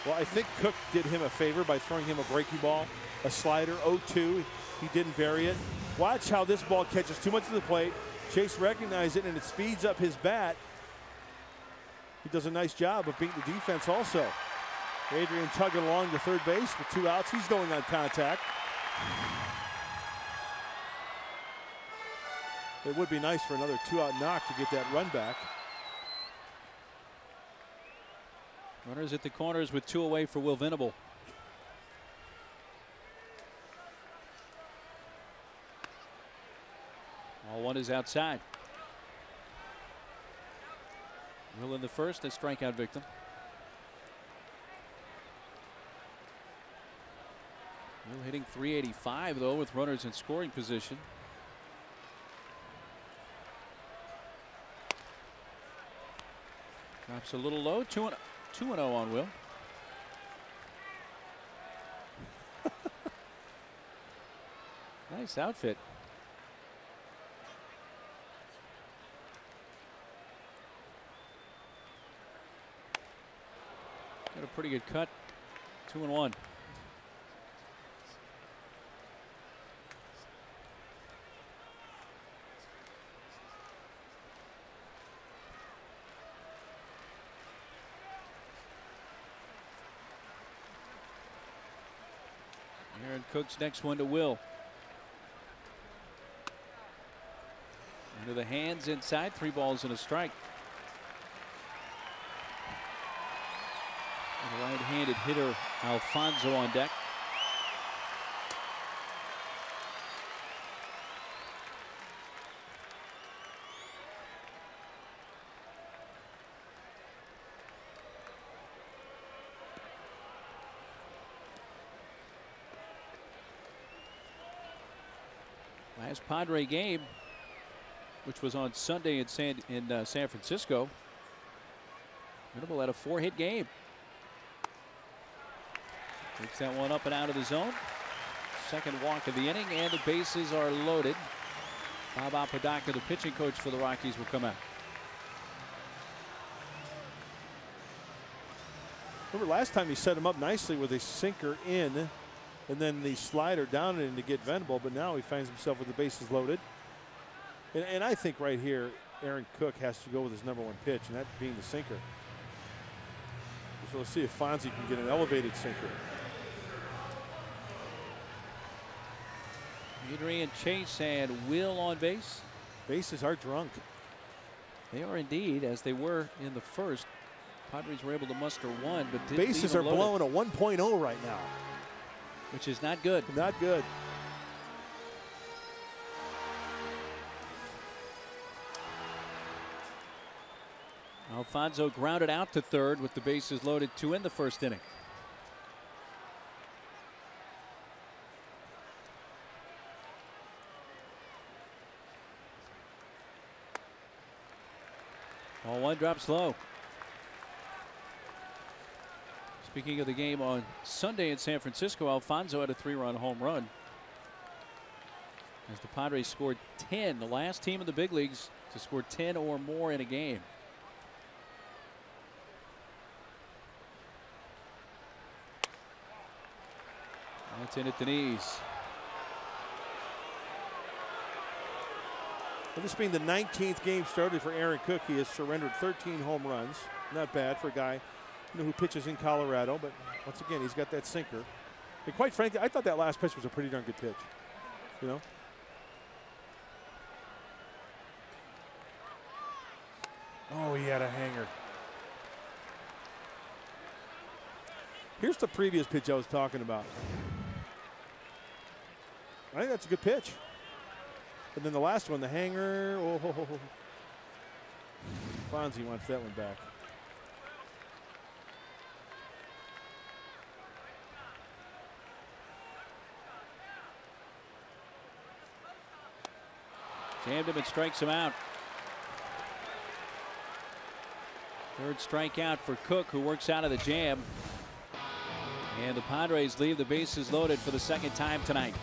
Well, I think Cook did him a favor by throwing him a breaking ball, a slider, 0-2. He didn't bury it. Watch how this ball catches too much of the plate. Chase recognized it, and it speeds up his bat. He does a nice job of beating the defense also. Adrian chugging along to third base with 2 outs. He's going on contact. It would be nice for another 2-out knock to get that run back. Runners at the corners with 2 away for Will Venable. All one is outside. Will in the first, a strikeout victim. Will hitting .385 though with runners in scoring position. Drops a little low. 2-0 on Will. Nice outfit. Got a pretty good cut. 2-1. Aaron Cook's next one to Will. Into the hands inside. 3 balls and a strike. And the right-handed hitter Alfonso on deck. Last Padre game, which was on Sunday in San Francisco, Venable had a 4-hit game. Takes that one up and out of the zone. Second walk of the inning, and the bases are loaded. Bob Apodaca, the pitching coach for the Rockies, will come out. Remember last time he set him up nicely with a sinker in and then the slider down and in to get Venable, but now he finds himself with the bases loaded. And I think right here, Aaron Cook has to go with his #1 pitch, and that being the sinker. So let's see if Fonzie can get an elevated sinker. Adrian Chase and Will on base. Bases are drunk. They are indeed, as they were in the first. Padres were able to muster one, but didn't bases are blowing a 1.0 right now, which is not good. Not good. Alfonso grounded out to third with the bases loaded, 2 in the first inning. Ball 1 drops low. Speaking of the game on Sunday in San Francisco, Alfonso had a 3-run home run as the Padres scored 10, the last team in the big leagues to score 10 or more in a game. That's in at the knees. Well, this being the 19th game started for Aaron Cook, he has surrendered 13 home runs. Not bad for a guy who pitches in Colorado, but once again, he's got that sinker. And quite frankly, I thought that last pitch was a pretty darn good pitch. You know? Oh, he had a hanger. Here's the previous pitch I was talking about. I think that's a good pitch. And then the last one, the hanger. Oh, Fonzie wants that one back. Jammed him and strikes him out. Third strikeout for Cook, who works out of the jam. And the Padres leave the bases loaded for the second time tonight.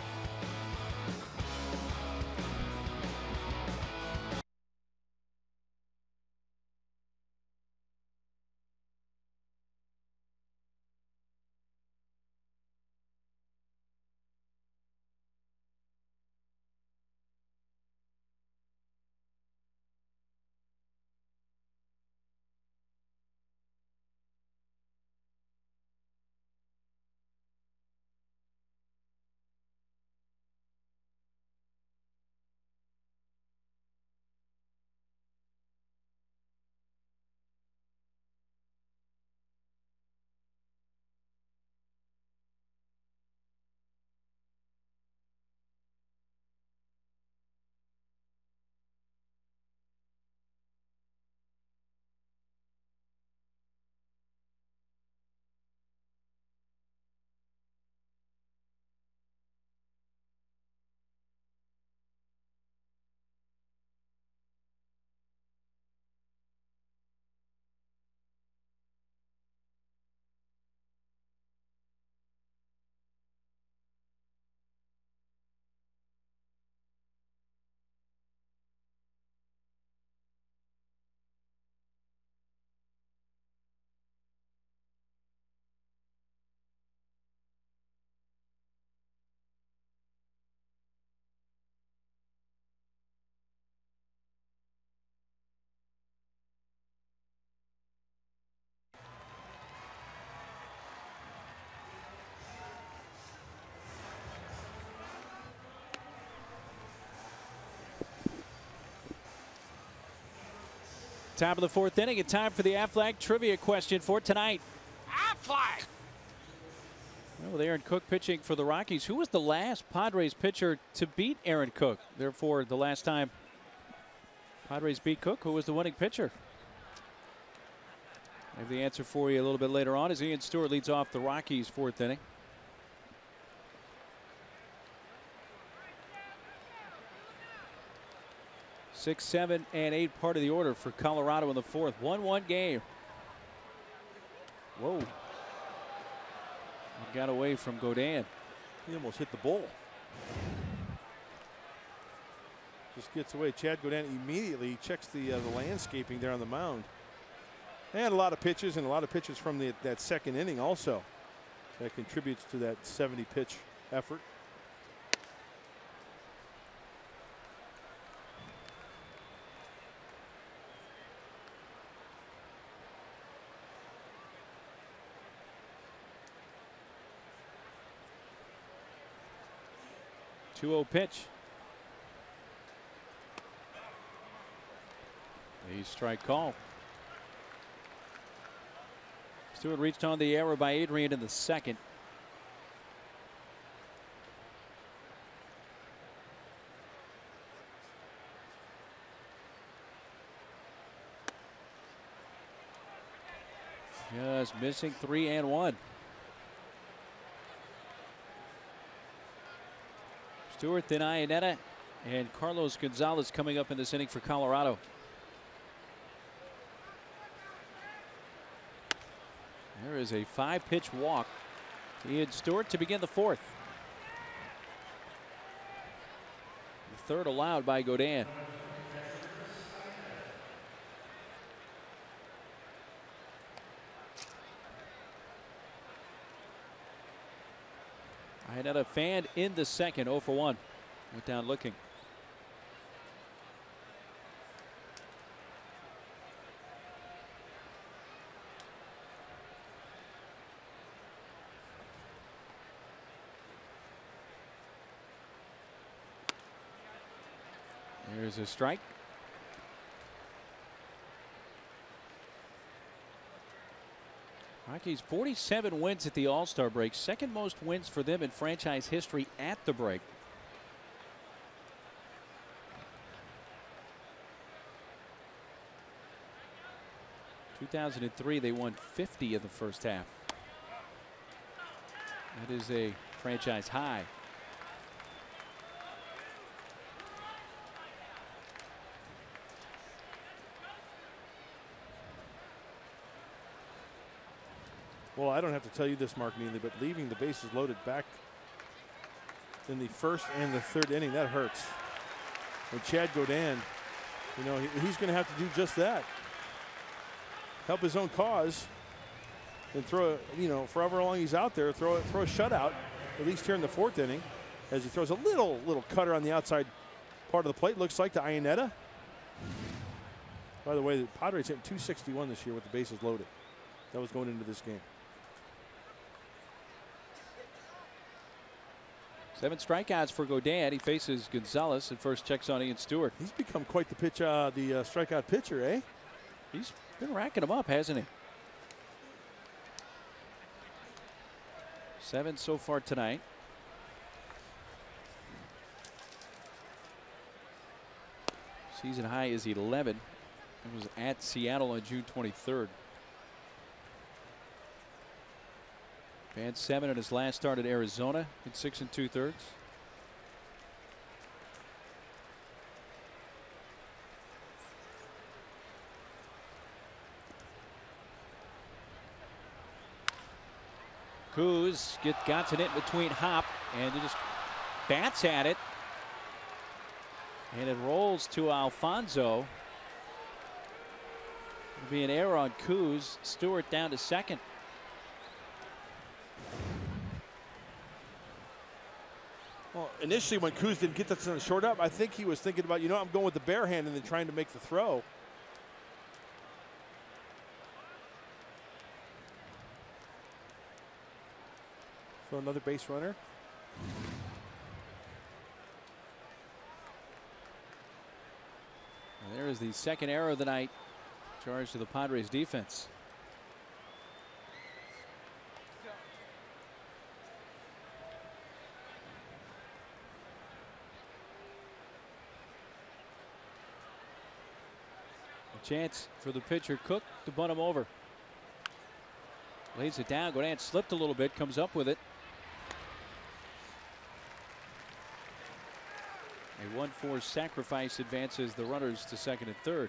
Top of the fourth inning, and time for the Aflac trivia question for tonight. Aflac! Well, with Aaron Cook pitching for the Rockies, who was the last Padres pitcher to beat Aaron Cook? Therefore, the last time Padres beat Cook, who was the winning pitcher? I have the answer for you a little bit later on as Ian Stewart leads off the Rockies' fourth inning. Six, 7, and 8 part of the order for Colorado in the fourth. 1-1 game. Whoa. Got away from Godin. He almost hit the bull. Just gets away. Chad Godin immediately checks the landscaping there on the mound. And a lot of pitches, and a lot of pitches from that second inning also. That contributes to that 70 pitch effort. Two-0 pitch. A strike call. Stewart reached on the error by Adrian in the second. Just missing 3-1. Stewart, then Iannetta, and Carlos Gonzalez coming up in this inning for Colorado. There is a 5-pitch walk to Ian Stewart to begin the fourth. The third allowed by Godin. Iannetta fanned in the second, 0 for 1. Went down looking. There's a strike. Rockies 47 wins at the All-Star break, second most wins for them in franchise history at the break. In 2003, they won 50 in the first half. That is a franchise high. Well, I don't have to tell you this, Mark Neely, but leaving the bases loaded back in the first and the third inning, that hurts. And Chad Godin, you know, he's going to have to do just that. Help his own cause and throw, you know, for however long he's out there, throw a shutout, at least here in the fourth inning, as he throws a little cutter on the outside part of the plate, looks like, to Iannetta. By the way, the Padres hit 261 this year with the bases loaded. That was going into this game. 7 strikeouts for Godin. He faces Gonzalez and first checks on Ian Stewart. He's become quite the strikeout pitcher, eh? He's been racking them up, hasn't he? 7 so far tonight. Season high is 11. It was at Seattle on June 23rd. And 7 in his last start at Arizona in 6 2/3. Kuz got it in between Hop, and he just bats at it. And it rolls to Alfonso. It'll be an error on Kuz. Stewart down to second. Well, initially when Kuz didn't get that on the short up, I think he was thinking about, you know, I'm going with the bare hand and then trying to make the throw. So another base runner. And there is the second error of the night Charge to the Padres defense. A chance for the pitcher Cook to bunt him over. Lays it down. Godin slipped a little bit, comes up with it. A 1-4 sacrifice advances the runners to second and third.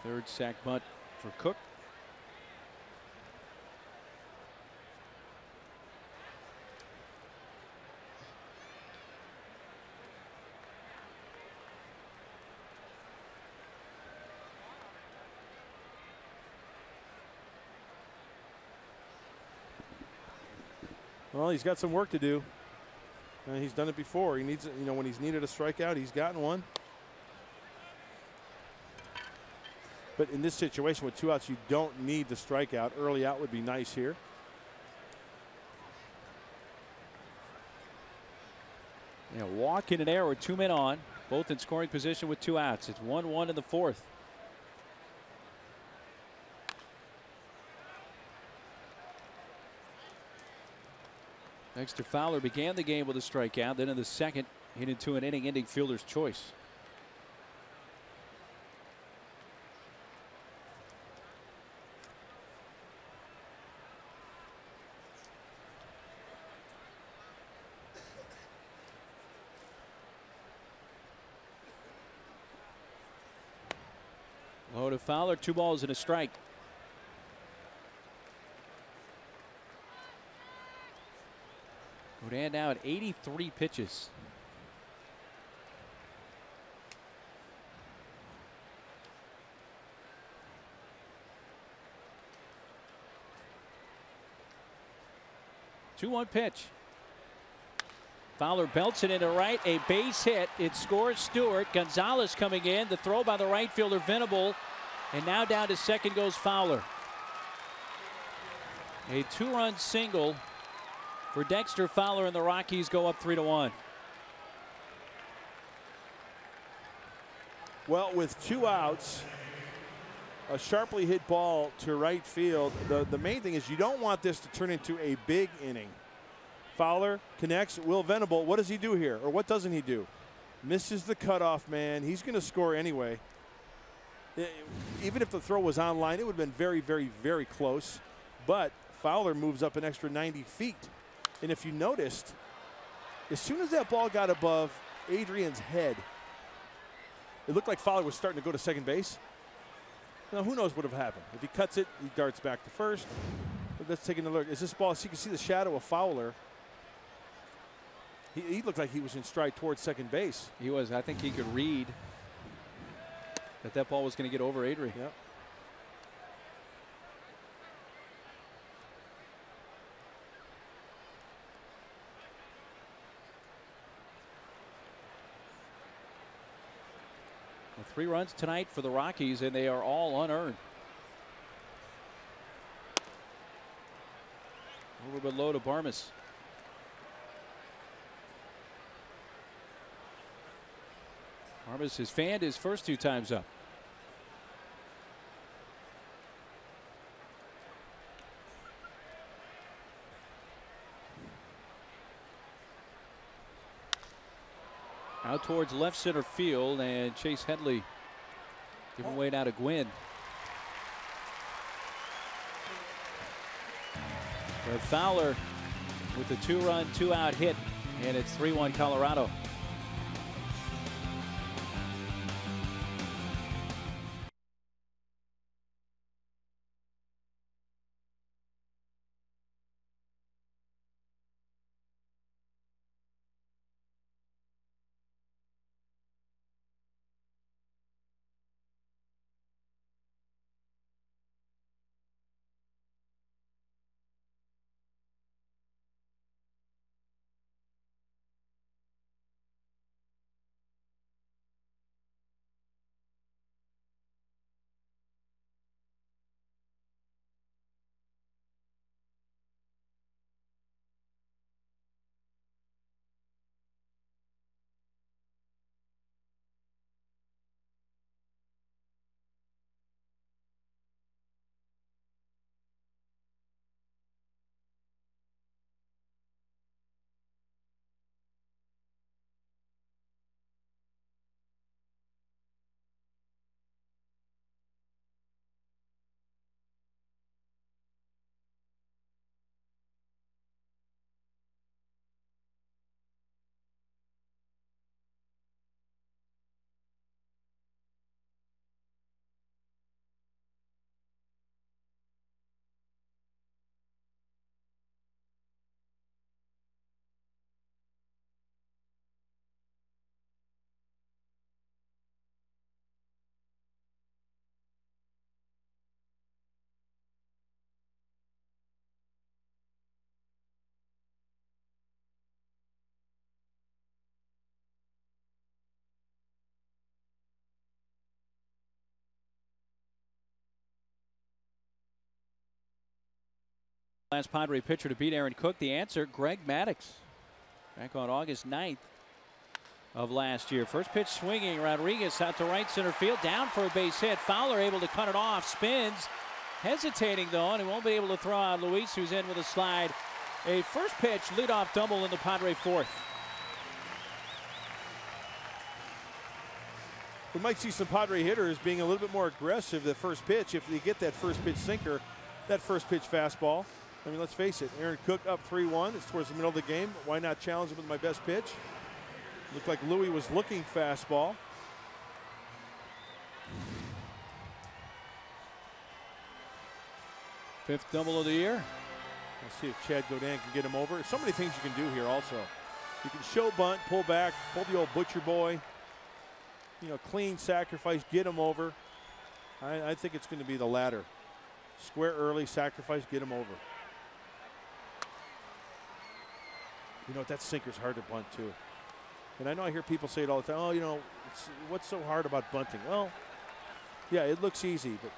Third sac bunt for Cook. Well, he's got some work to do. He's done it before. He needs, you know, when he's needed a strikeout, he's gotten one. But in this situation with 2 outs, you don't need the strikeout. Early out would be nice here. Yeah, walk in an error with 2 men on, both in scoring position with 2 outs. It's 1-1 in the fourth. Dexter Fowler began the game with a strikeout, then in the second hit into an inning-ending fielder's choice. Low to Fowler, 2 balls and a strike. Godin now at 83 pitches. Two-one pitch. Fowler belts it into right, a base hit. It scores Stewart. Gonzalez coming in. The throw by the right fielder, Venable. And now down to second goes Fowler. A 2-run single for Dexter Fowler, and the Rockies go up 3-1. Well, with 2 outs, a sharply hit ball to right field. The main thing is you don't want this to turn into a big inning. Fowler connects. Will Venable, what does he do here? Or what doesn't he do? Misses the cutoff man. He's going to score anyway. Even if the throw was on line, it would have been very, very, very close. But Fowler moves up an extra 90 feet. And if you noticed, as soon as that ball got above Adrian's head, it looked like Fowler was starting to go to second base. Now, who knows what would have happened? If he cuts it, he darts back to first. But let's take another look. Is this ball, so you can see the shadow of Fowler. He looked like he was in stride towards second base. He was. I think he could read that ball was going to get over Adrian. Yep. Well, 3 runs tonight for the Rockies, and they are all unearned. A little bit low to Barmes. Barmes has fanned his first 2 times up. Out towards left center field, and Chase Headley giving way now to Gwynn. But Fowler with the 2-run, 2-out hit, and it's 3-1 Colorado. Last Padre pitcher to beat Aaron Cook. The answer, Greg Maddux. Back on August 9th of last year. First pitch swinging. Rodriguez out to right center field. Down for a base hit. Fowler able to cut it off. Spins. Hesitating though, and he won't be able to throw out Luis, who's in with a slide. A first pitch leadoff double in the Padre fourth. We might see some Padre hitters being a little bit more aggressive the first pitch if they get that first pitch sinker, that first pitch fastball. I mean, let's face it, Aaron Cook up 3-1. It's towards the middle of the game. Why not challenge him with my best pitch? Looked like Louis was looking fastball. Fifth double of the year. Let's see if Chad Godin can get him over. So many things you can do here also. You can show bunt, pull back, pull the old butcher boy. You know, clean sacrifice, get him over. I think it's going to be the latter. Square early, sacrifice, get him over. You know, that sinker's hard to bunt too. And I know I hear people say it all the time. Oh, you know, what's so hard about bunting? Well, yeah, it looks easy, but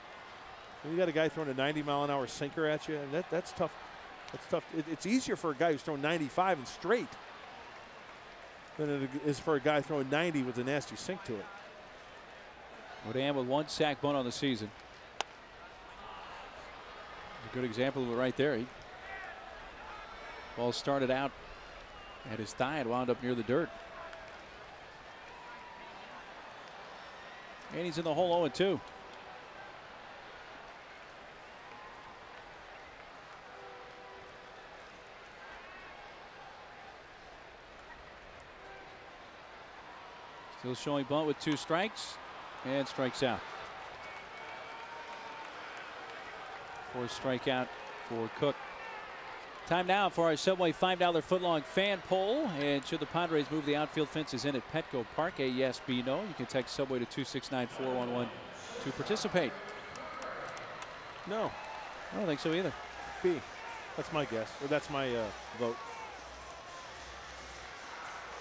when you got a guy throwing a 90-mile-an-hour sinker at you, and that's tough. That's tough. It's easier for a guy who's throwing 95 and straight than it is for a guy throwing 90 with a nasty sink to it. Godin with 1 sack bunt on the season. A good example of it right there. Ball started out at his thigh and wound up near the dirt. And he's in the hole 0-2. Still showing bunt with 2 strikes and strikes out. 4th strikeout for Cook. Time now for our Subway $5 footlong fan poll. And should the Padres move the outfield fences in at Petco Park? A yes, B no. You can text Subway to 269-411 to participate. No. I don't think so either. B. That's my guess. Or that's my vote.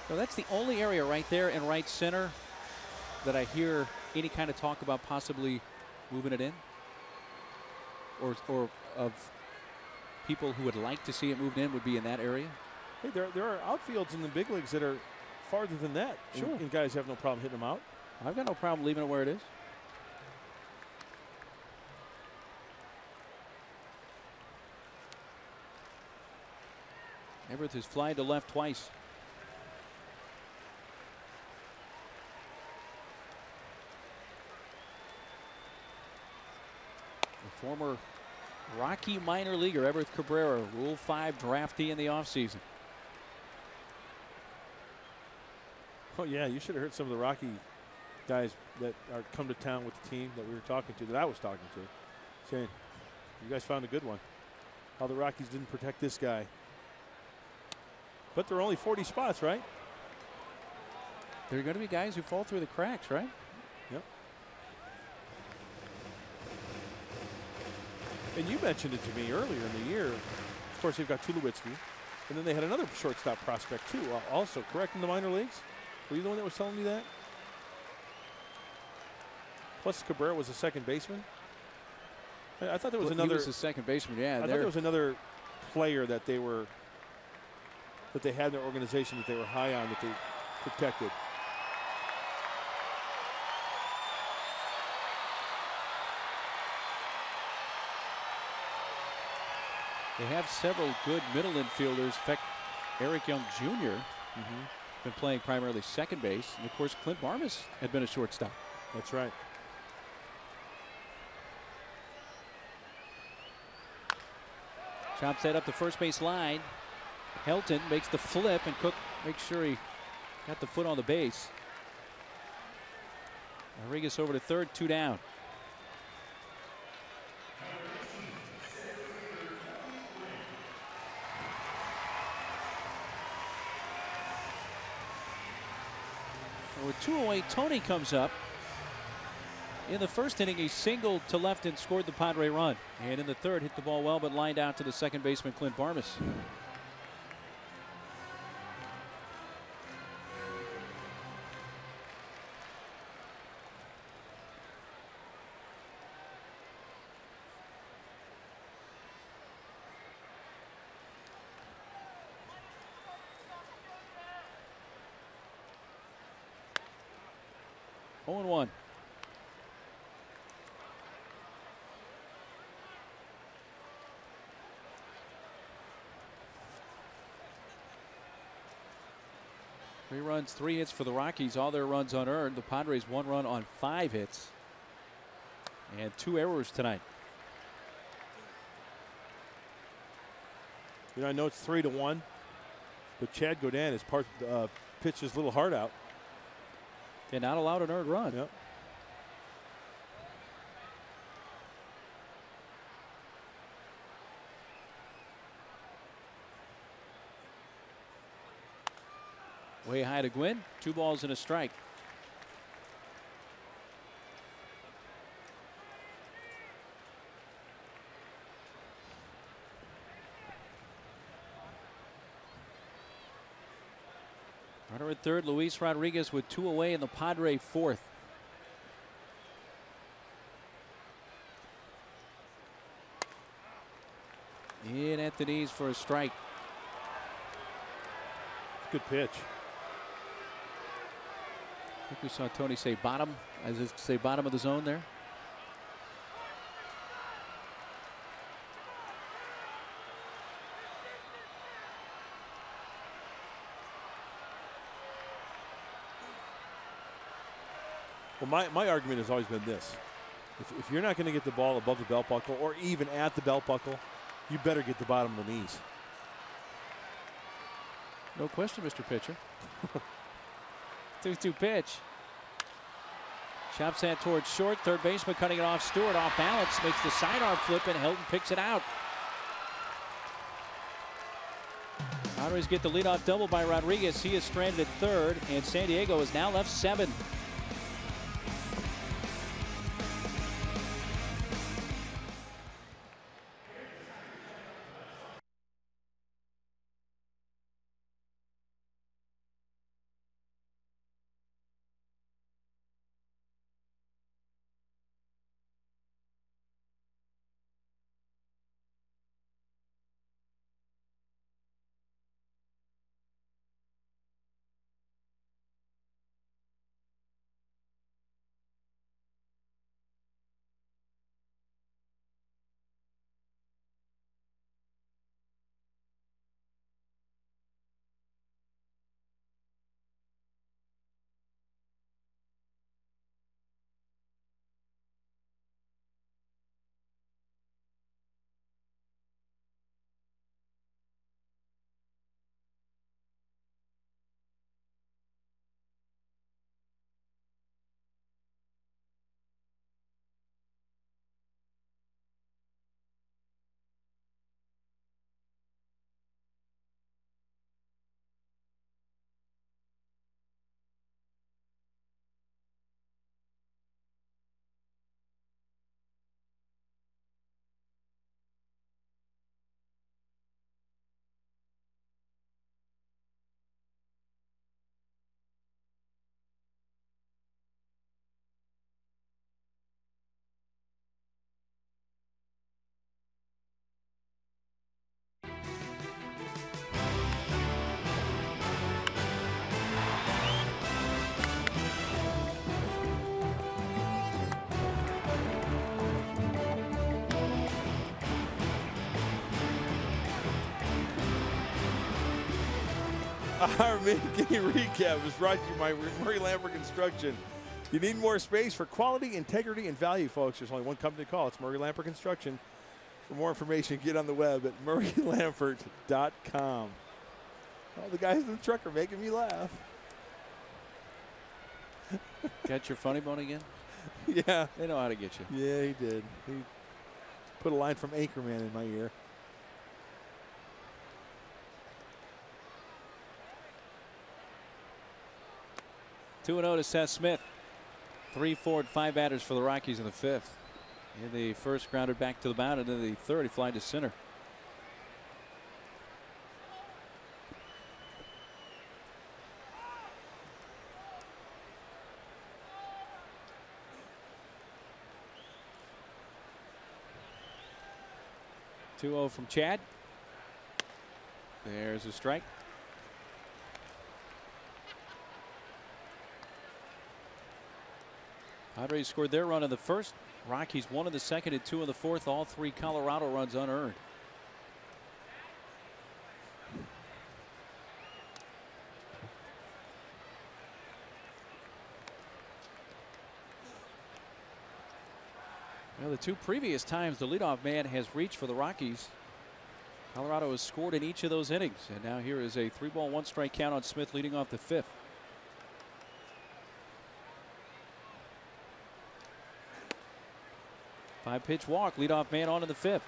So that's the only area right there in right center that I hear any kind of talk about possibly moving it in. Or of people who would like to see it moved in would be in that area. Hey, there are outfields in the big leagues that are farther than that. Sure. And guys have no problem hitting them out. I've got no problem leaving it where it is. Everett has flied to left twice. The former Rocky minor leaguer Everett Cabrera, Rule 5 draftee in the offseason. Oh yeah, you should have heard some of the Rocky guys that are come to town with the team that we were talking to, that I was talking to, saying, you guys found a good one. How the Rockies didn't protect this guy. But there are only 40 spots, right? There are going to be guys who fall through the cracks, right? Yep. And you mentioned it to me earlier in the year. Of course, they've got Tulowitzki. And then they had another shortstop prospect, too, also, correct, in the minor leagues? Were you the one that was telling me that? Plus, Cabrera was a second baseman. I thought there was another. He was a second baseman, yeah. I thought there was another player that they were, that they had in their organization that they were high on, that they protected. They have several good middle infielders. In fact, Eric Young Jr. Been playing primarily second base. And of course, Clint Barmas had been a shortstop. That's right. Chops that up the first base line. Helton makes the flip, and Cook makes sure he got the foot on the base. Rodriguez over to third, 2 down. With 2 away, Tony comes up. In the first inning, he singled to left and scored the Padre run. And in the third, hit the ball well, but lined out to the second baseman, Clint Barmas. 0-1. Three runs, 3 hits for the Rockies. All their runs unearned. The Padres 1 run on 5 hits. And 2 errors tonight. You know, I know it's 3-1, but Chad Godin has pitched his little heart out. And not allowed an earned run. Yep. Way high to Gwynn. 2 balls and a strike. Runner at third, Luis Rodriguez with 2 away in the Padre 4th. In at the knees for a strike. Good pitch. I think we saw Tony say bottom, as if to say bottom of the zone there. Well, my argument has always been this. If you're not going to get the ball above the belt buckle or even at the belt buckle, you better get the bottom of the knees. No question, Mr. Pitcher. 2-2 pitch. Chops that towards short. Third baseman cutting it off. Stewart off balance. Makes the sidearm flip, and Hilton picks it out. Padres get the leadoff double by Rodriguez. He is stranded at third, and San Diego is now left 7. Our mini-game recap is brought to you by Murray Lambert Construction. You need more space for quality, integrity, and value, folks. There's only one company to call. It's Murray Lambert Construction. For more information, get on the web at murraylambert.com. Oh, the guys in the truck are making me laugh. Got your funny bone again? Yeah. They know how to get you. Yeah, he did. He put a line from Anchorman in my ear. Two 2-0 to Seth Smith. 3 forward, 5 batters for the Rockies in the 5th. In the first, grounded back to the mound, and in the third, he flied to center. Two-0 from Chad. There's a strike. Padres scored their run in the first. Rockies 1 in the second and 2 in the fourth. All 3 Colorado runs unearned. Well, the 2 previous times the leadoff man has reached for the Rockies, Colorado has scored in each of those innings. And now here is a 3-ball 1-strike count on Smith leading off the 5th. Five-pitch walk, leadoff man on in the 5th.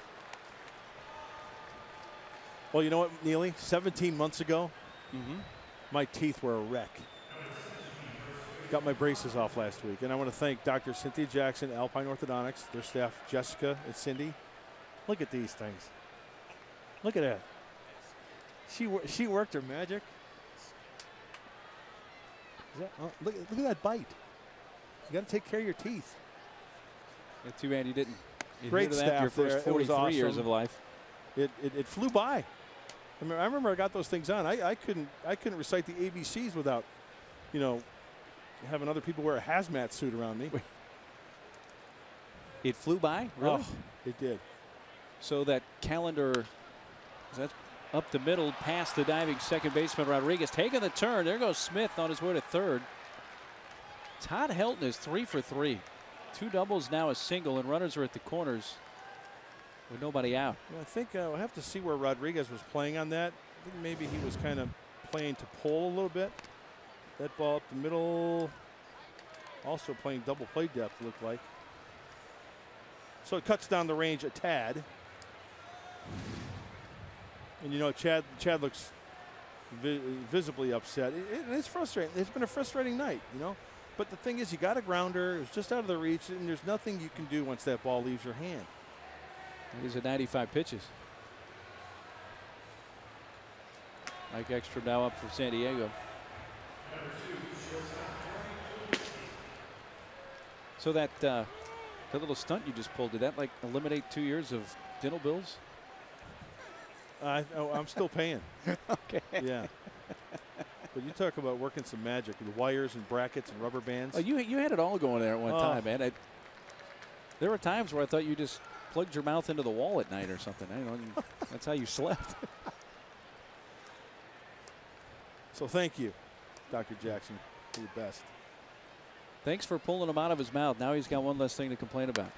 Well, you know what, Neely? 17 months ago, my teeth were a wreck. Got my braces off last week, and I want to thank Dr. Cynthia Jackson, Alpine Orthodontics, their staff, Jessica and Cindy. Look at these things. Look at that. She worked her magic. Look at that bite. You got to take care of your teeth. Yeah, too bad you didn't. Great staff your first there. 43 years of life. It flew by. I remember I got those things on. I couldn't recite the ABCs without, you know, having other people wear a hazmat suit around me. It flew by? Really? Oh, it did. So that calendar, that's up the middle past the diving second baseman Rodriguez. Taking the turn. There goes Smith on his way to third. Todd Helton is 3 for 3. 2 doubles, now a single, and runners are at the corners with nobody out. Well, I think we'll have to see where Rodriguez was playing on that. I think maybe he was kind of playing to pull a little bit. That ball up the middle, also playing double play depth, looked like. So it cuts down the range a tad. And you know, Chad looks visibly upset. It's frustrating. It's been a frustrating night, you know. But the thing is, you got a grounder. It's just out of the reach, and there's nothing you can do once that ball leaves your hand. These are 95 pitches. Mike Ekstrom now up for San Diego. So that little stunt you just pulled, did that like eliminate 2 years of dental bills? I'm still paying. Okay. Yeah. But you talk about working some magic with wires and brackets and rubber bands. Oh, you had it all going there at one time, man. There were times where I thought you just plugged your mouth into the wall at night or something. I don't know, that's how you slept. So thank you, Dr. Jackson. You're the best. Thanks for pulling him out of his mouth. Now he's got one less thing to complain about.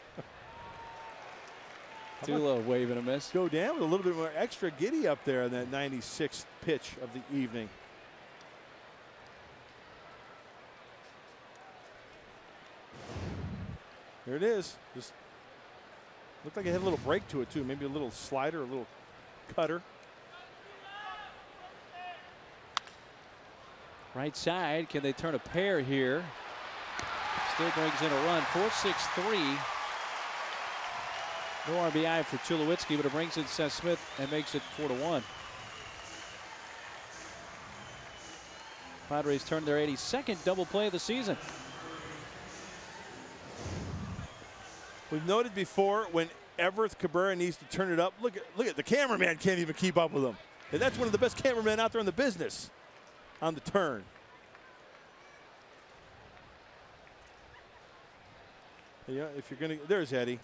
Tulo wave and a miss. Go down with a little bit more extra giddy up there on that 96th pitch of the evening. There it is. Just looked like it had a little break to it too. Maybe a little slider, a little cutter. Right side. Can they turn a pair here? Still brings in a run. 4-6-3. No RBI for Tulowitzki, but it brings in Seth Smith and makes it 4-1. Padres turned their 82nd double play of the season. We've noted before when Everett Cabrera needs to turn it up. Look at the cameraman can't even keep up with him. And that's one of the best cameramen out there in the business on the turn. Yeah, if you're gonna, there's Eddie.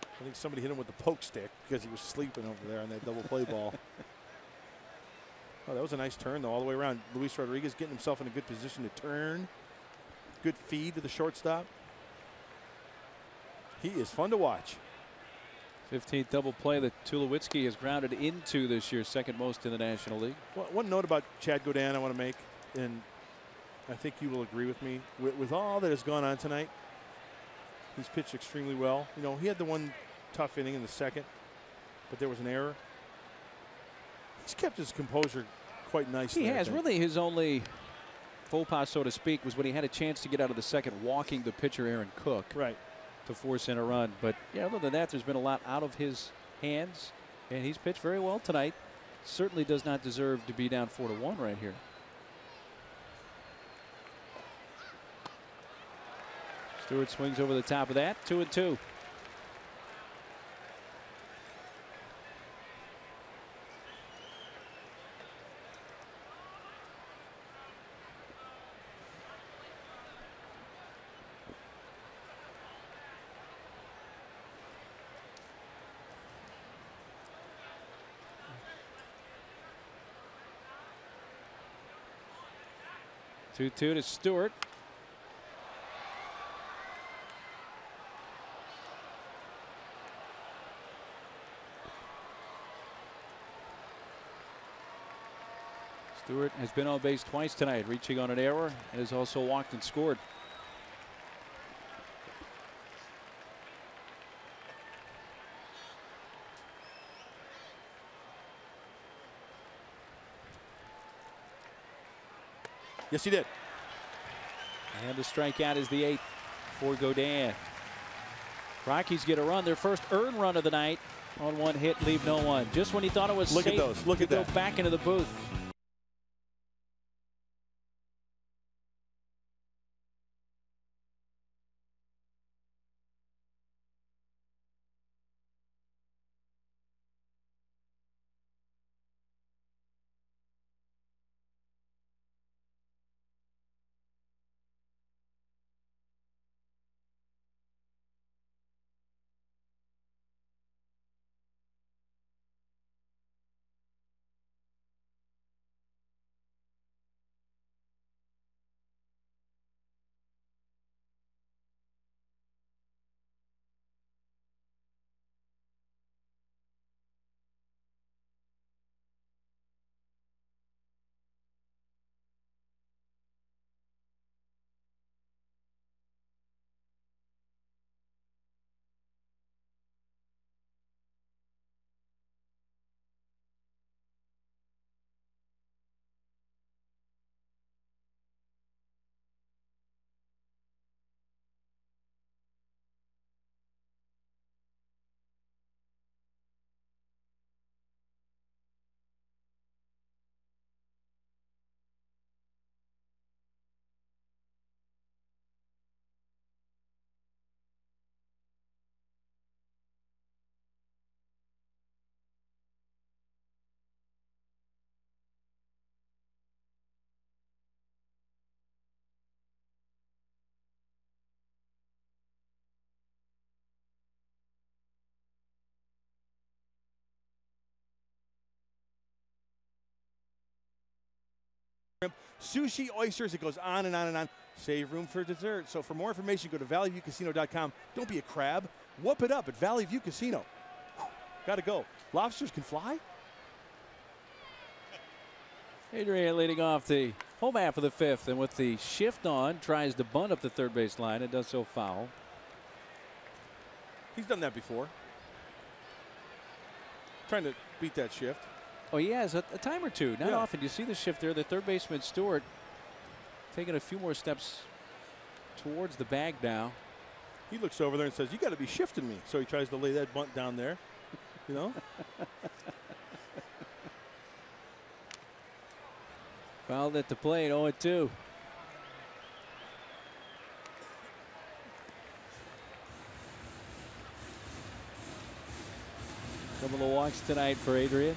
I think somebody hit him with the poke stick because he was sleeping over there on that double play ball. Oh, that was a nice turn, though, all the way around. Luis Rodriguez getting himself in a good position to turn. Good feed to the shortstop. He is fun to watch. 15th double play that Tulowitzki has grounded into this year, second most in the National League. Well, one note about Chad Godin I want to make, and I think you will agree with me. With all that has gone on tonight, he's pitched extremely well. You know, he had the one tough inning in the second, but there was an error. He's kept his composure quite nicely. He has. Really his only faux pas, so to speak, was when he had a chance to get out of the second walking the pitcher Aaron Cook. Right. To force in a run. But yeah, other than that, there's been a lot out of his hands, and he's pitched very well tonight. Certainly does not deserve to be down 4-1 right here. Stewart swings over the top of that. 2-2. 2-2 to Stewart. Stewart has been on base twice tonight, reaching on an error, and has also walked and scored. Yes, he did. And the strikeout is the 8th for Godin. Rockies get a run, their first earned run of the night on one hit, leave no one. Just when he thought it was Look safe at those. Look to at go that. back into the booth. Sushi, oysters, it goes on and on and on. Save room for dessert. So for more information, go to valleyviewcasino.com. Don't be a crab. Whoop it up at Valley View Casino. Got to go. Lobsters can fly? Adrian leading off the home half of the 5th, and with the shift on, tries to bunt up the third base line and does so foul. He's done that before. Trying to beat that shift. Oh, he has a time or two. Not Yeah. often you see the shift there. The third baseman Stewart taking a few more steps towards the bag now. He looks over there and says, "You got to be shifting me." So he tries to lay that bunt down there. You know? Fouled at the plate, 0-2. Some of the walks tonight for Adrian.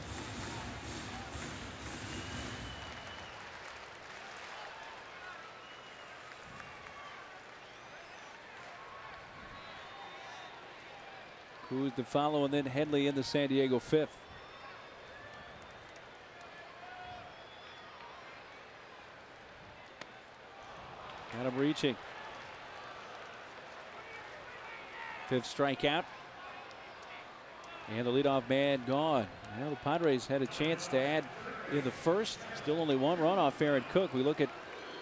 Cruz to follow, and then Headley in the San Diego 5th. Got him reaching. 5th strikeout. And the leadoff man gone. Well, the Padres had a chance to add in the first. Still only one run off Aaron Cook. We look at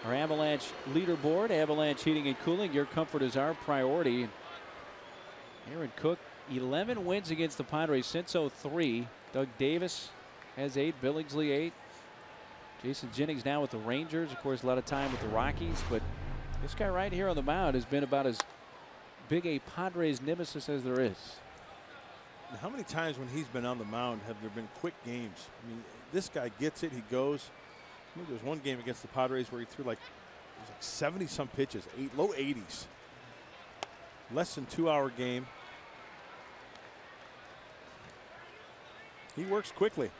our Avalanche leaderboard. Avalanche Heating and Cooling. Your comfort is our priority. Aaron Cook, 11 wins against the Padres since 03. Doug Davis has 8. Billingsley 8. Jason Jennings now with the Rangers. Of course, a lot of time with the Rockies. But this guy right here on the mound has been about as big a Padres nemesis as there is. How many times when he's been on the mound have there been quick games? I mean, this guy gets it. He goes. I mean, there was one game against the Padres where he threw like 70-some pitches, low 80s. Less than 2-hour game. He works quickly.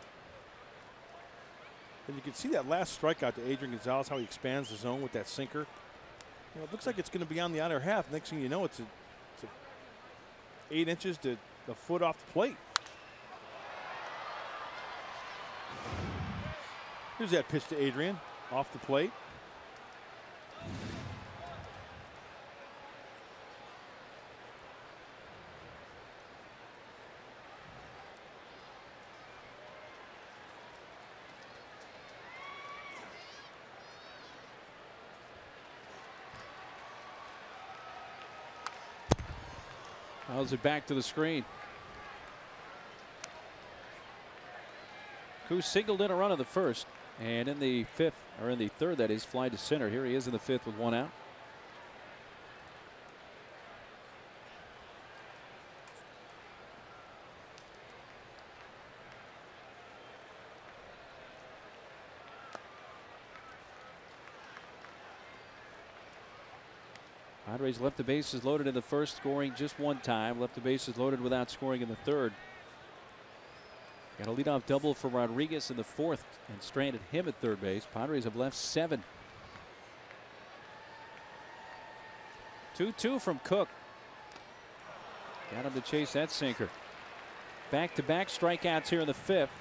And you can see that last strikeout to Adrian Gonzalez, how he expands the zone with that sinker. You know, it looks like it's going to be on the outer half. Next thing you know, it's 8 inches to a foot off the plate. Here's that pitch to Adrian off the plate. Fouls it back to the screen. Cruz singled in a run in the first, and in the fifth, or in the third, that is, fly to center. Here he is in the fifth with 1 out. Padres left the bases loaded in the first, scoring just 1 time. Left the bases loaded without scoring in the third. Got a leadoff double for Rodriguez in the fourth and stranded him at third base. Padres have left 7. 2-2 from Cook. Got him to chase that sinker. Back-to-back strikeouts here in the fifth.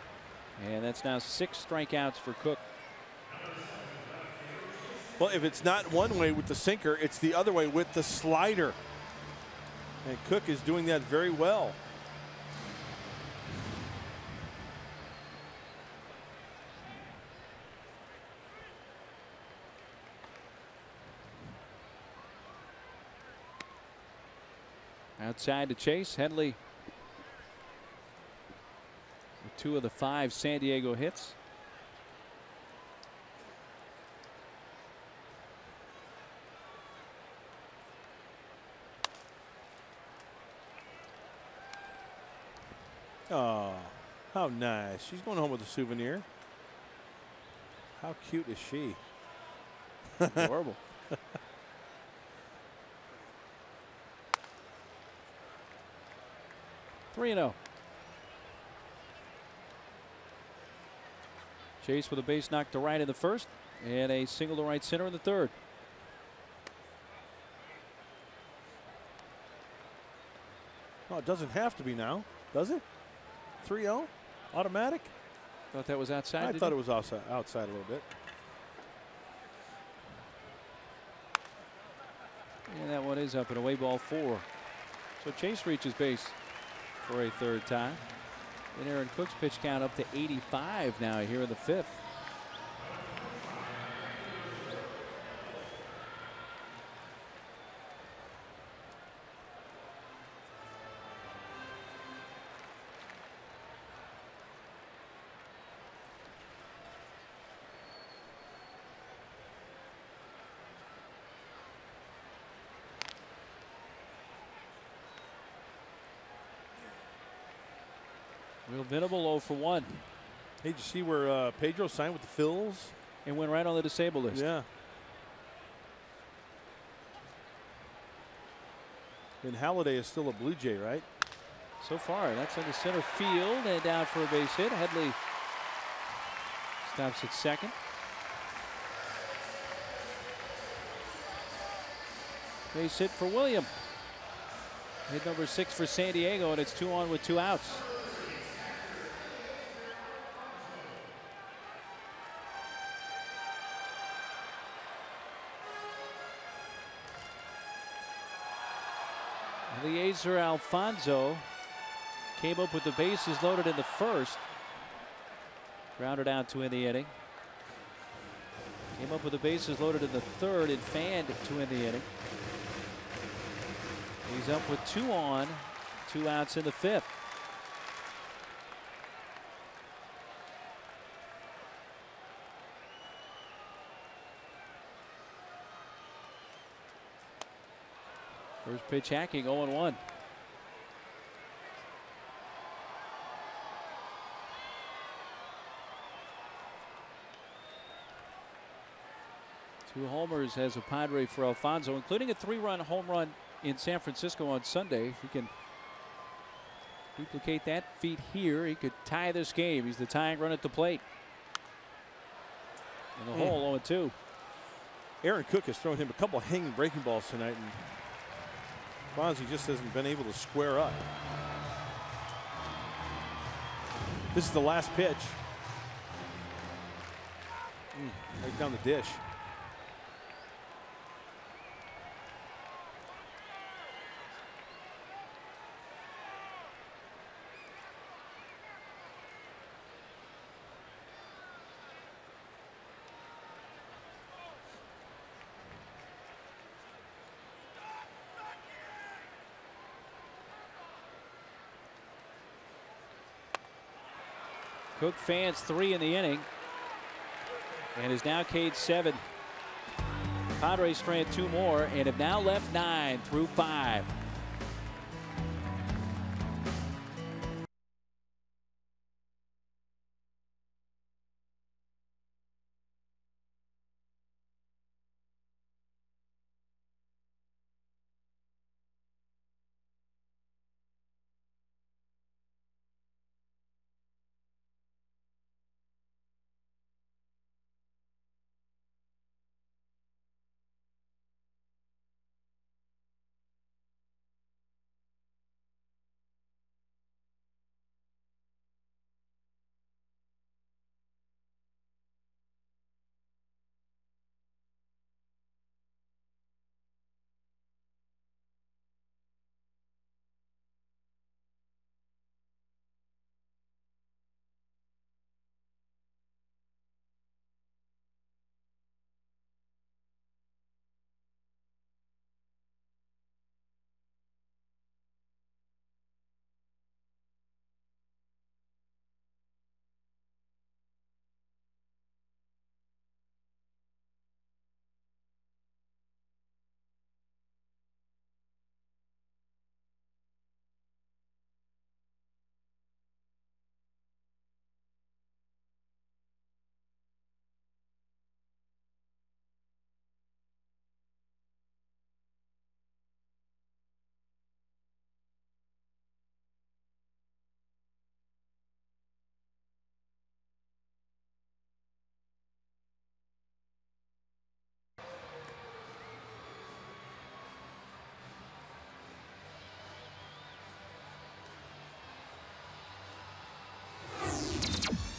And that's now 6 strikeouts for Cook. Well, if it's not one way with the sinker, it's the other way with the slider. And Cook is doing that very well. Outside to chase. Headley with 2 of the 5 San Diego hits. Oh, how nice. She's going home with a souvenir. How cute is she? Adorable. 3-0. Chase with a base knock to right in the first and a single to right center in the third. Oh, it doesn't have to be now, does it? 3-0? Automatic? Thought that was outside. I thought it was outside a little bit. And that one is up and away, ball 4. So Chase reaches base for a third time. And Aaron Cook's pitch count up to 85 now here in the fifth. Real Venable 0 for 1. Hey, did you see where Pedro signed with the Phils? And went right on the disabled list. Yeah. And Halladay is still a Blue Jay, right? So far, that's in the center field and down for a base hit. Headley stops at second. Base hit for William. Hit number 6 for San Diego, and it's 2 on with 2 outs. Eliezer Alfonso came up with the bases loaded in the first. Grounded out to end the inning. Came up with the bases loaded in the third and fanned to end the inning. He's up with 2 on, 2 outs in the fifth. First pitch hacking, 0-1. Two homers as a Padre for Alfonso, including a 3-run home run in San Francisco on Sunday. If he can duplicate that feat here, he could tie this game. He's the tying run at the plate. In the hole, 0-2. Aaron Cook has thrown him a couple hanging breaking balls tonight, and Fonzie just hasn't been able to square up. This is the last pitch. Right down the dish. Cook fans 3 in the inning and is now Cade 7. Padres strand 2 more and have now left 9 through 5.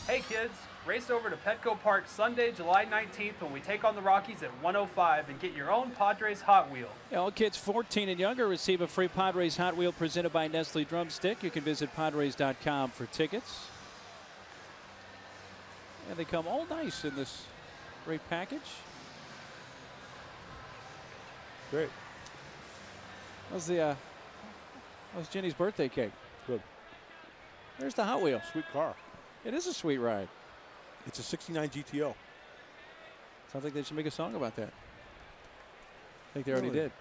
Hey kids, race over to Petco Park Sunday, July 19th when we take on the Rockies at 1:05 and get your own Padres Hot Wheel. All kids 14 and younger receive a free Padres Hot Wheel presented by Nestle Drumstick. You can visit Padres.com for tickets. And they come all nice in this great package. Great. How's Jenny's birthday cake? Good. There's the Hot Wheel. Sweet car. It is a sweet ride. It's a 69 GTO. Sounds like they should make a song about that. I think they already Really? did.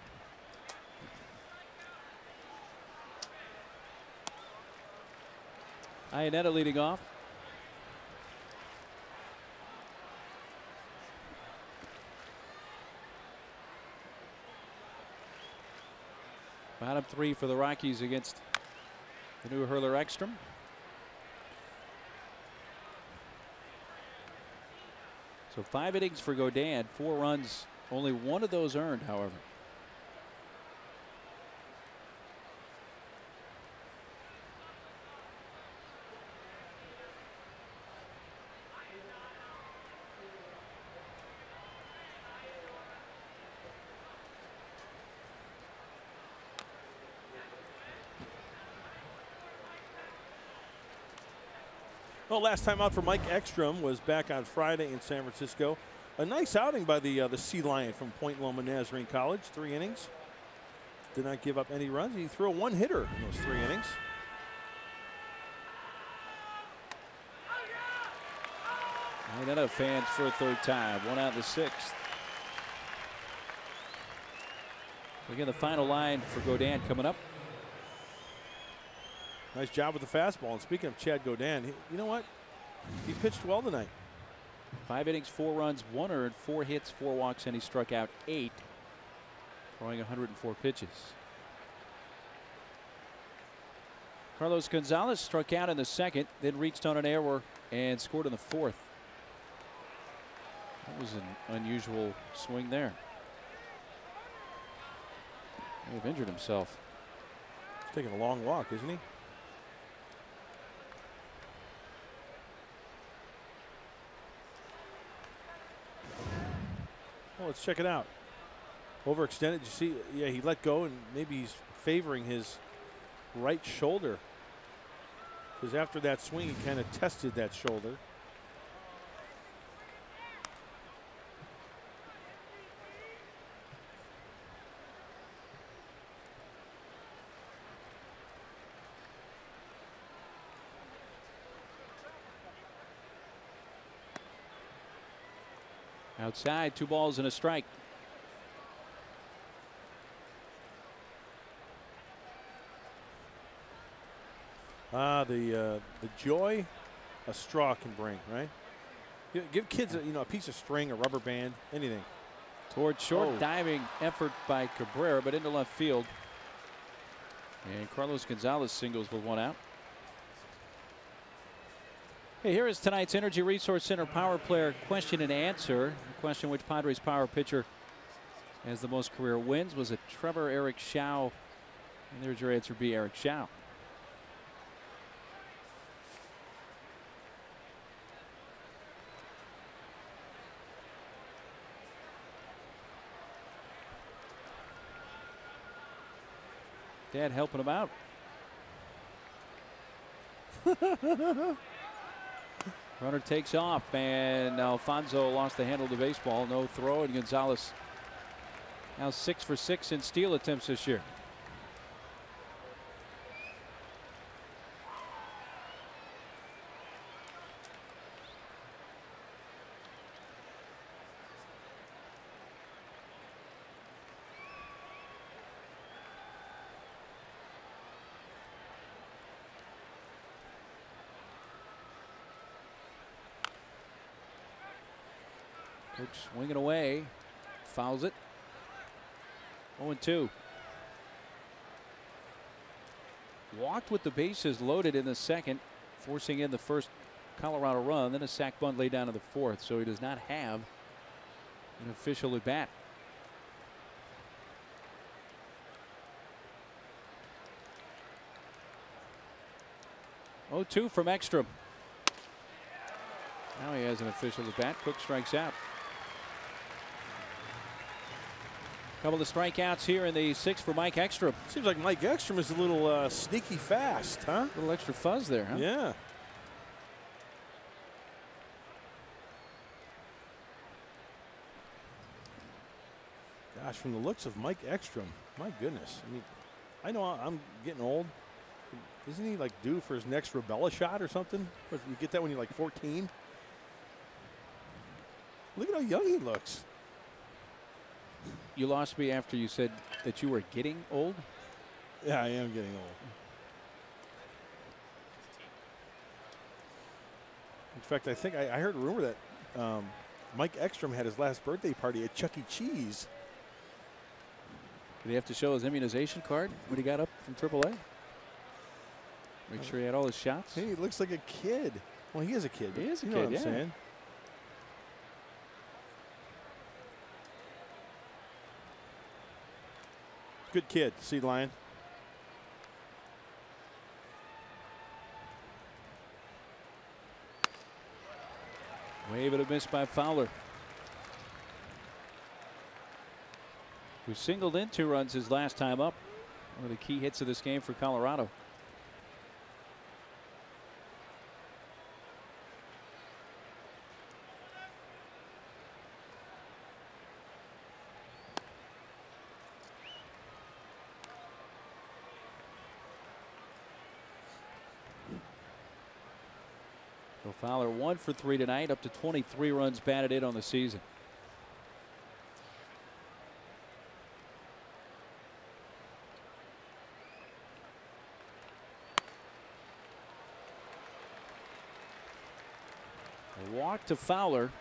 Iannetta leading off. Bottom 3 for the Rockies against the new hurler Ekstrom. So 5 innings for Godin, 4 runs, only 1 of those earned, however. Well, last time out for Mike Ekstrom was back on Friday in San Francisco. A nice outing by the Sea Lion from Point Loma Nazarene College. 3 innings. Did not give up any runs. He threw a 1-hitter in those 3 innings. Iannetta fans for a 3rd time. 1 out in the 6th. Again, the final line for Godin coming up. Nice job with the fastball. And speaking of Chad Godin, you know what? He pitched well tonight. 5 innings, 4 runs, 1 earned, 4 hits, 4 walks, and he struck out 8, throwing 104 pitches. Carlos Gonzalez struck out in the 2nd, then reached on an error and scored in the 4th. That was an unusual swing there. May have injured himself. He's taking a long walk, isn't he? Well, let's check it out. Overextended. You see, yeah, he let go, and maybe he's favoring his right shoulder. Because after that swing, he kind of tested that shoulder. Outside, 2 balls and a strike. The joy a straw can bring, right? Give kids a piece of string, a rubber band, anything. Toward short diving effort by Cabrera, but into left field. And Carlos Gonzalez singles with 1 out. Hey, here is tonight's Energy Resource Center Power Player question and answer. The question: which Padres power pitcher has the most career wins? Was it Trevor, Eric Schau? And there's your answer B, Eric Schau. Dad helping him out. Runner takes off, and Alfonso lost the handle of the baseball. No throw, and Gonzalez now 6 for 6 in steal attempts this year. Coach swinging away, fouls it. 0-2. Walked with the bases loaded in the second, forcing in the first Colorado run, then a sac bunt laid down in the fourth, so he does not have an official at bat. Oh, 2 from Ekstrom. Now he has an official at bat. Cook strikes out. Couple of strikeouts here in the 6th for Mike Ekstrom. Seems like Mike Ekstrom is a little sneaky fast, huh? A little extra fuzz there, huh? Yeah. Gosh, from the looks of Mike Ekstrom, my goodness. I mean, I know I'm getting old. Isn't he like due for his next rubella shot or something? Or you get that when you're like 14? Look at how young he looks. You lost me after you said that you were getting old? Yeah, I am getting old. In fact, I think I heard a rumor that Mike Ekstrom had his last birthday party at Chuck E. Cheese. Did he have to show his immunization card when he got up from AAA? Make sure he had all his shots? Hey, he looks like a kid. Well, he is a kid. He is a you kid, know what I'm yeah. saying? Good kid, Seed Lion. Wave and a miss by Fowler, who singled in 2 runs his last time up. One of the key hits of this game for Colorado. So Fowler 1 for 3 tonight, up to 23 runs batted in on the season. A walk to Fowler.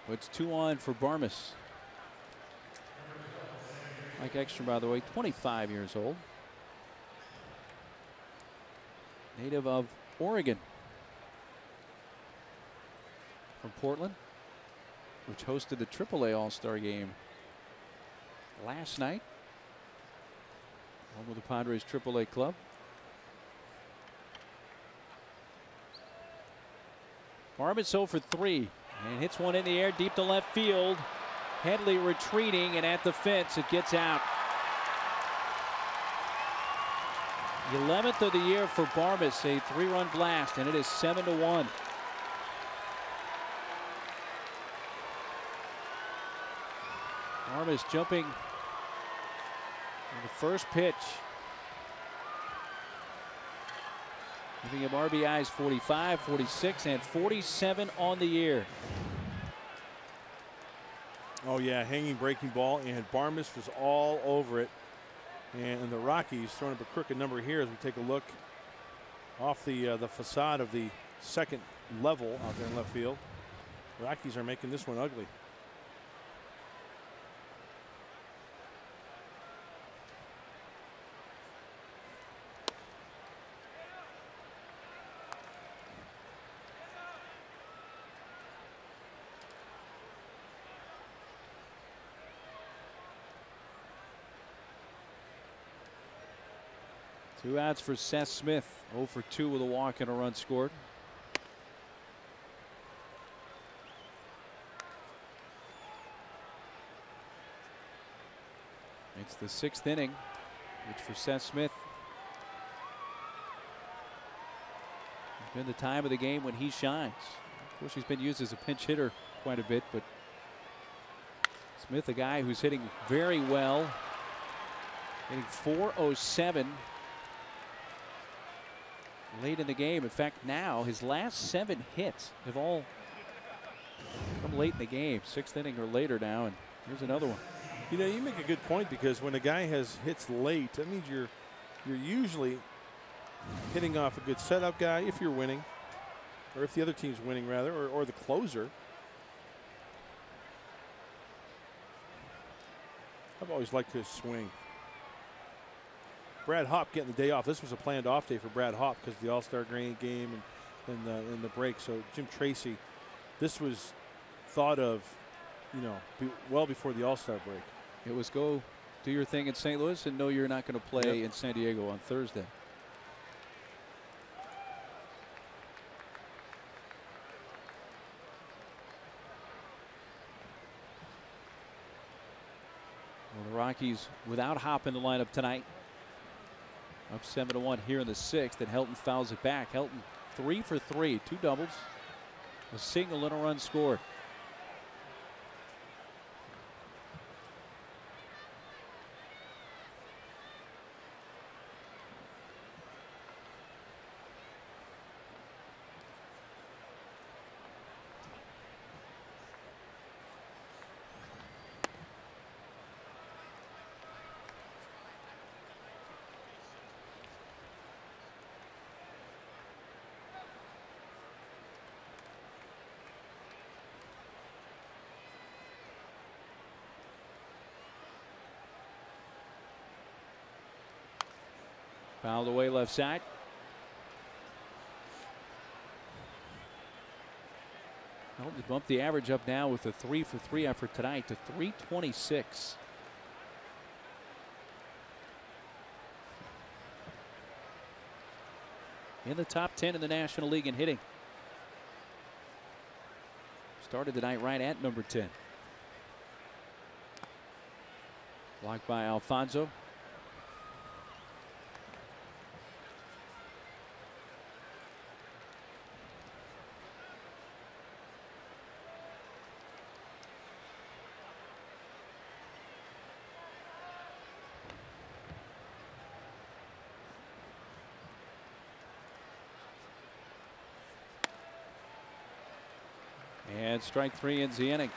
It's 2 on for Barmes. Mike Ekstrom, by the way, 25 years old. Native of Oregon. From Portland, which hosted the AAA All-Star game last night. Home of the Padres AAA club. Barmes 0 for 3 and hits one in the air deep to left field. Headley retreating, and at the fence it gets out. 11th of the year for Barmes, a 3-run blast, and it is 7-1. Barmes jumping on the first pitch, giving him RBIs 45, 46, and 47 on the year. Oh, yeah, hanging breaking ball, and Barmis was all over it. And the Rockies throwing up a crooked number here as we take a look off the facade of the second level out there in left field. Rockies are making this one ugly. Two outs for Seth Smith. 0 for 2 with a walk and a run scored. It's the 6th inning, which for Seth Smith has been the time of the game when he shines. Of course, he's been used as a pinch hitter quite a bit, but Smith, a guy who's hitting very well, hitting .407 late in the game. In fact, now his last 7 hits have all come late in the game, 6th inning or later now, and here's another one. You know, you make a good point, because when a guy has hits late, that means you're usually hitting off a good setup guy if you're winning, or if the other team's winning rather, or the closer. I've always liked his swing. Brad Hopp getting the day off. This was a planned off day for Brad Hopp because of the All-Star game and the break. So Jim Tracy, this was thought of, you know, well before the All-Star break. It was go do your thing in St. Louis and know you're not going to play in San Diego on Thursday. Well, the Rockies without Hopp in the lineup tonight. Up 7-1 here in the 6th, and Helton fouls it back. Helton 3 for 3, 2 doubles, a single and a run scored. Fouled away left side. Well, they bumped the average up now with a 3 for 3 effort tonight to 326. In the top 10 in the National League in hitting. Started tonight right at number 10. Blocked by Alfonso. And strike 3 ends the inning.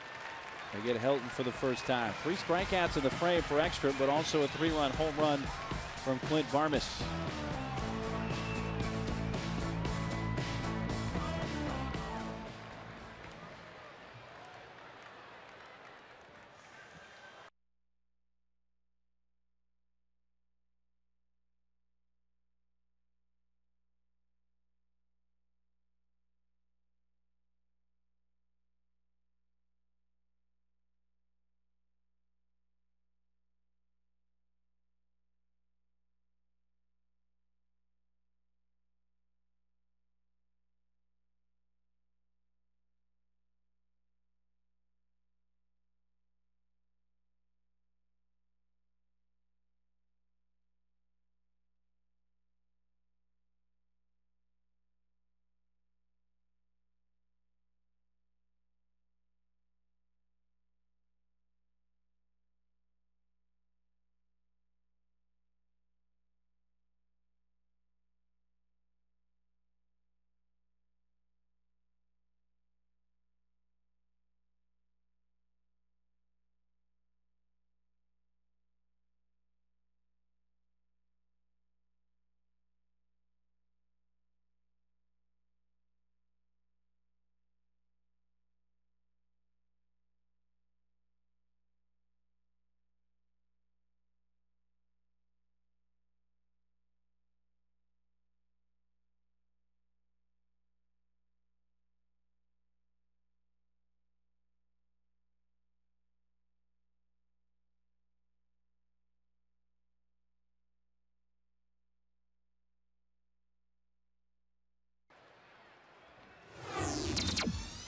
They get Helton for the first time. 3 strikeouts in the frame for extra, but also a 3-run home run from Clint Barmis.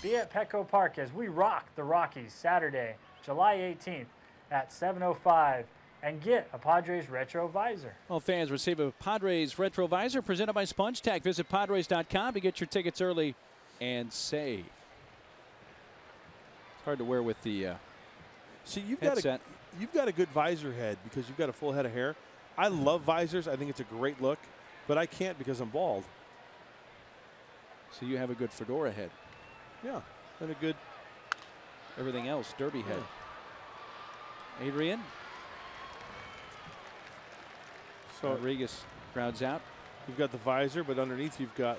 See you at Petco Park as we rock the Rockies Saturday, July 18th at 7:05 and get a Padres Retro Visor. Well, fans receive a Padres Retro Visor presented by Sponge Tack. Visit Padres.com to get your tickets early and save. It's hard to wear with the See, you've headset. got a good visor head because you've got a full head of hair. I love visors. I think it's a great look, but I can't because I'm bald. So you have a good fedora head. Yeah, and a good everything else, derby head. Adrian. So Rodriguez crowds out. You've got the visor, but underneath you've got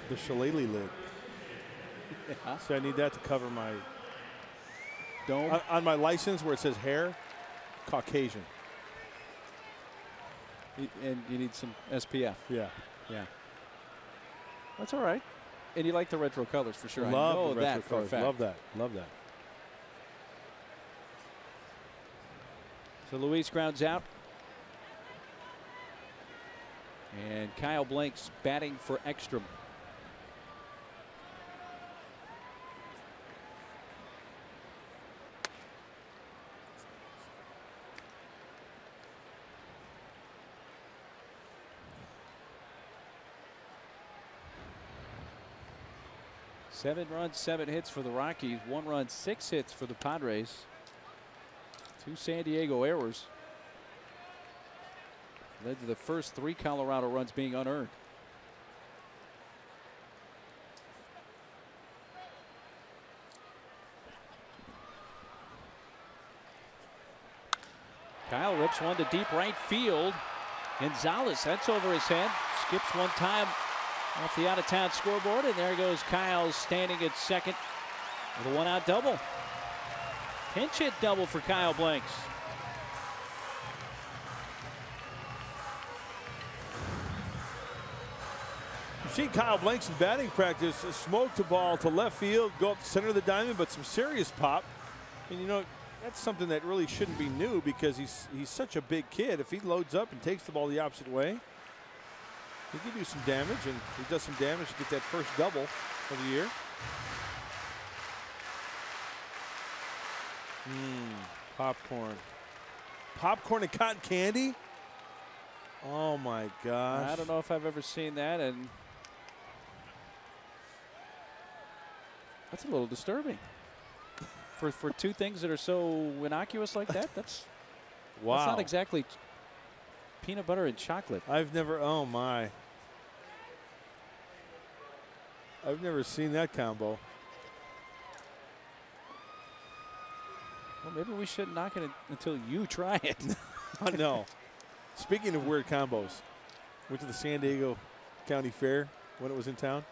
the shillelagh lid. Yeah. So I need that to cover my dome. On my license where it says hair, Caucasian. And you need some SPF. Yeah. Yeah. That's all right. And you like the retro colors for sure. Love I know the that retro for a colors. fact. Love that. Love that. So Luis grounds out. And Kyle Blank's batting for Ekstrom. Seven runs, 7 hits for the Rockies. 1 run, 6 hits for the Padres. 2 San Diego errors. Led to the first 3 Colorado runs being unearned. Kyle rips one to deep right field. Gonzalez, that's over his head. Skips one time off the out-of-town scoreboard, and there goes Kyle standing at second with a 1-out double. Pinch hit double for Kyle Blanks. You've seen Kyle Blanks in batting practice smoke the ball to left field, go up the center of the diamond, but some serious pop. And you know, that's something that really shouldn't be new because he's such a big kid. If he loads up and takes the ball the opposite way, he can do some damage, and he does some damage to get that first double of the year. Popcorn. Popcorn and cotton candy? Oh my gosh. I don't know if I've ever seen that, and that's a little disturbing. For 2 things that are so innocuous like that, that's wow. That's not exactly peanut butter and chocolate. I've never, oh my. I've never seen that combo. Well, maybe we shouldn't knock it until you try it. No. Speaking of weird combos, went to the San Diego County Fair when it was in town.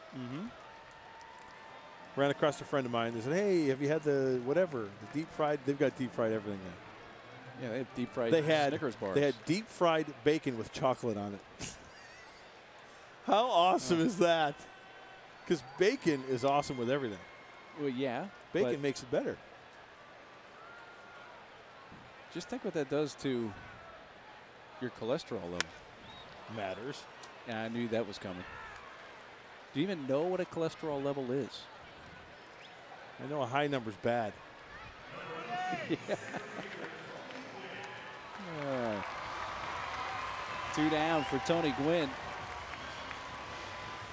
Ran across a friend of mine. They said, "Hey, have you had the whatever, the deep fried?" They've got deep fried everything there. Yeah, they have deep fried Snickers bars. They had deep fried bacon with chocolate on it. How awesome is that? Because bacon is awesome with everything. Well, yeah. Bacon makes it better. Just think what that does to your cholesterol level. Matters. Yeah, I knew that was coming. Do you even know what a cholesterol level is? I know a high number's bad. Yeah. 2 down for Tony Gwynn.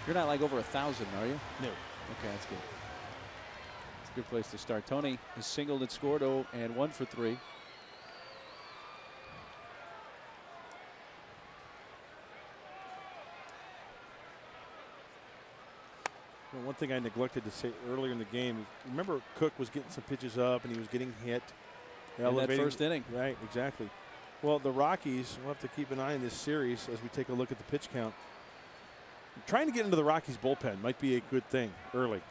You're not like over 1,000, are you? No. Okay, that's good. It's a good place to start. Tony has singled and scored and 1 for 3. Well, one thing I neglected to say earlier in the game, remember Cook was getting some pitches up and he was getting hit. In that first inning. Right, exactly. Well, the Rockies, we'll have to keep an eye on this series as we take a look at the pitch count. Trying to get into the Rockies bullpen might be a good thing early.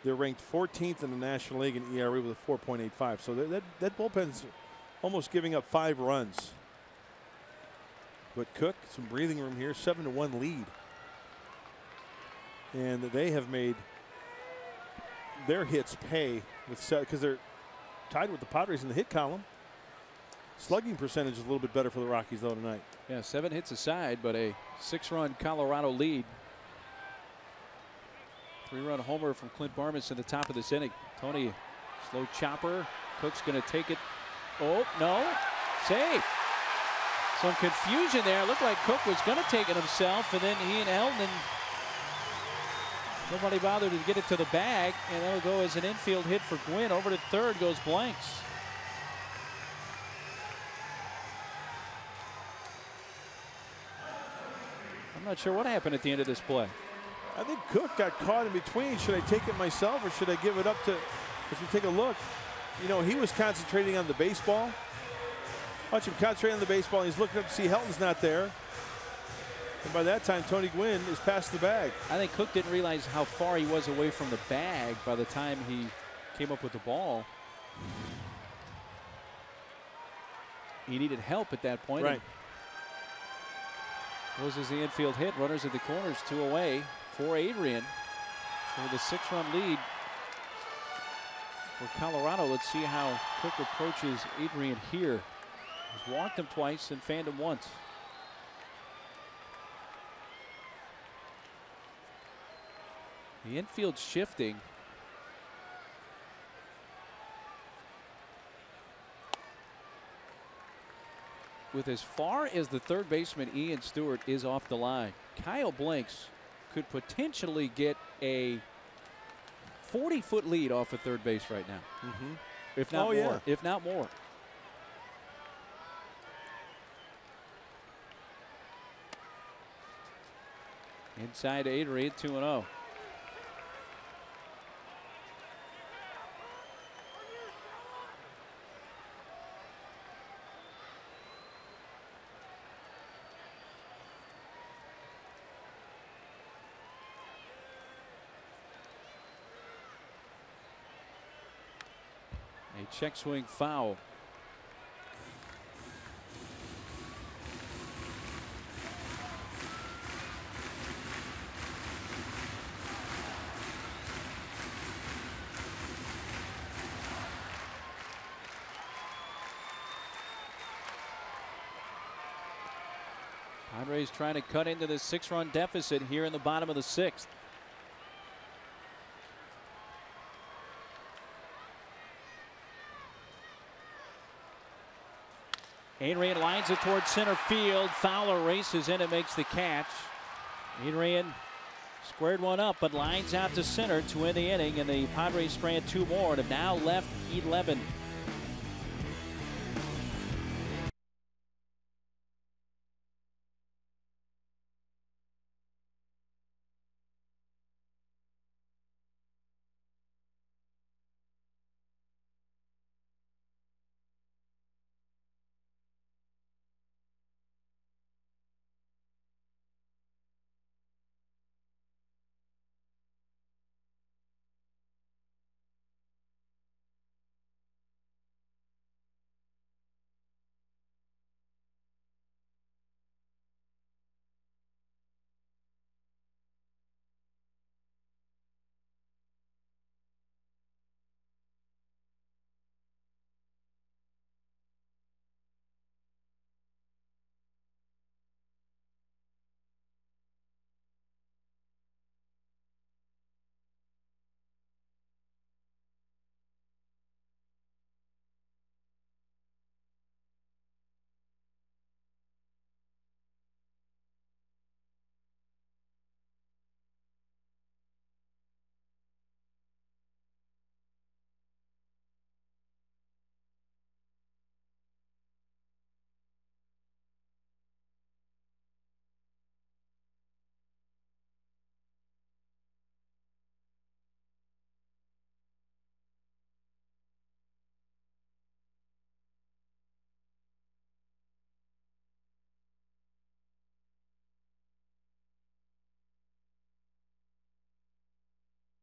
They're ranked 14th in the National League in ERA with a 4.85. So that bullpen's almost giving up 5 runs. But Cook, some breathing room here, 7-1 lead. And they have made their hits pay with because they're tied with the Padres in the hit column. Slugging percentage is a little bit better for the Rockies though tonight. Yeah, 7 hits aside, but a 6-run Colorado lead. Three-run homer from Clint Barmas in the top of this inning. Tony, slow chopper. Cook's going to take it. Oh, no. Safe. Some confusion there. It looked like Cook was going to take it himself, and then he and Eldon, nobody bothered to get it to the bag, and that'll go as an infield hit for Gwynn. Over to third goes Blanks. I'm not sure what happened at the end of this play. I think Cook got caught in between. Should I take it myself or should I give it up to, if you take a look, you know, he was concentrating on the baseball. Watch him concentrate on the baseball. He's looking up to see Helton's not there. And by that time, Tony Gwynn is past the bag. I think Cook didn't realize how far he was away from the bag by the time he came up with the ball. He needed help at that point. Right. Goes as the infield hit. Runners at the corners, 2 away for Adrian. So with a 6-run lead for Colorado, let's see how Cook approaches Adrian here. He's walked him twice and fanned him once. The infield shifting. With as far as the third baseman Ian Stewart is off the line, Kyle Blanks could potentially get a 40-foot lead off of third base right now. If not more. Yeah. If not more. Inside Adrian, 2-0. A check swing foul. Padres trying to cut into this 6-run deficit here in the bottom of the 6th. Adrian lines it towards center field. Fowler races in and makes the catch. Adrian squared one up, but lines out to center to end the inning, and the Padres strand 2 more and have now left 11.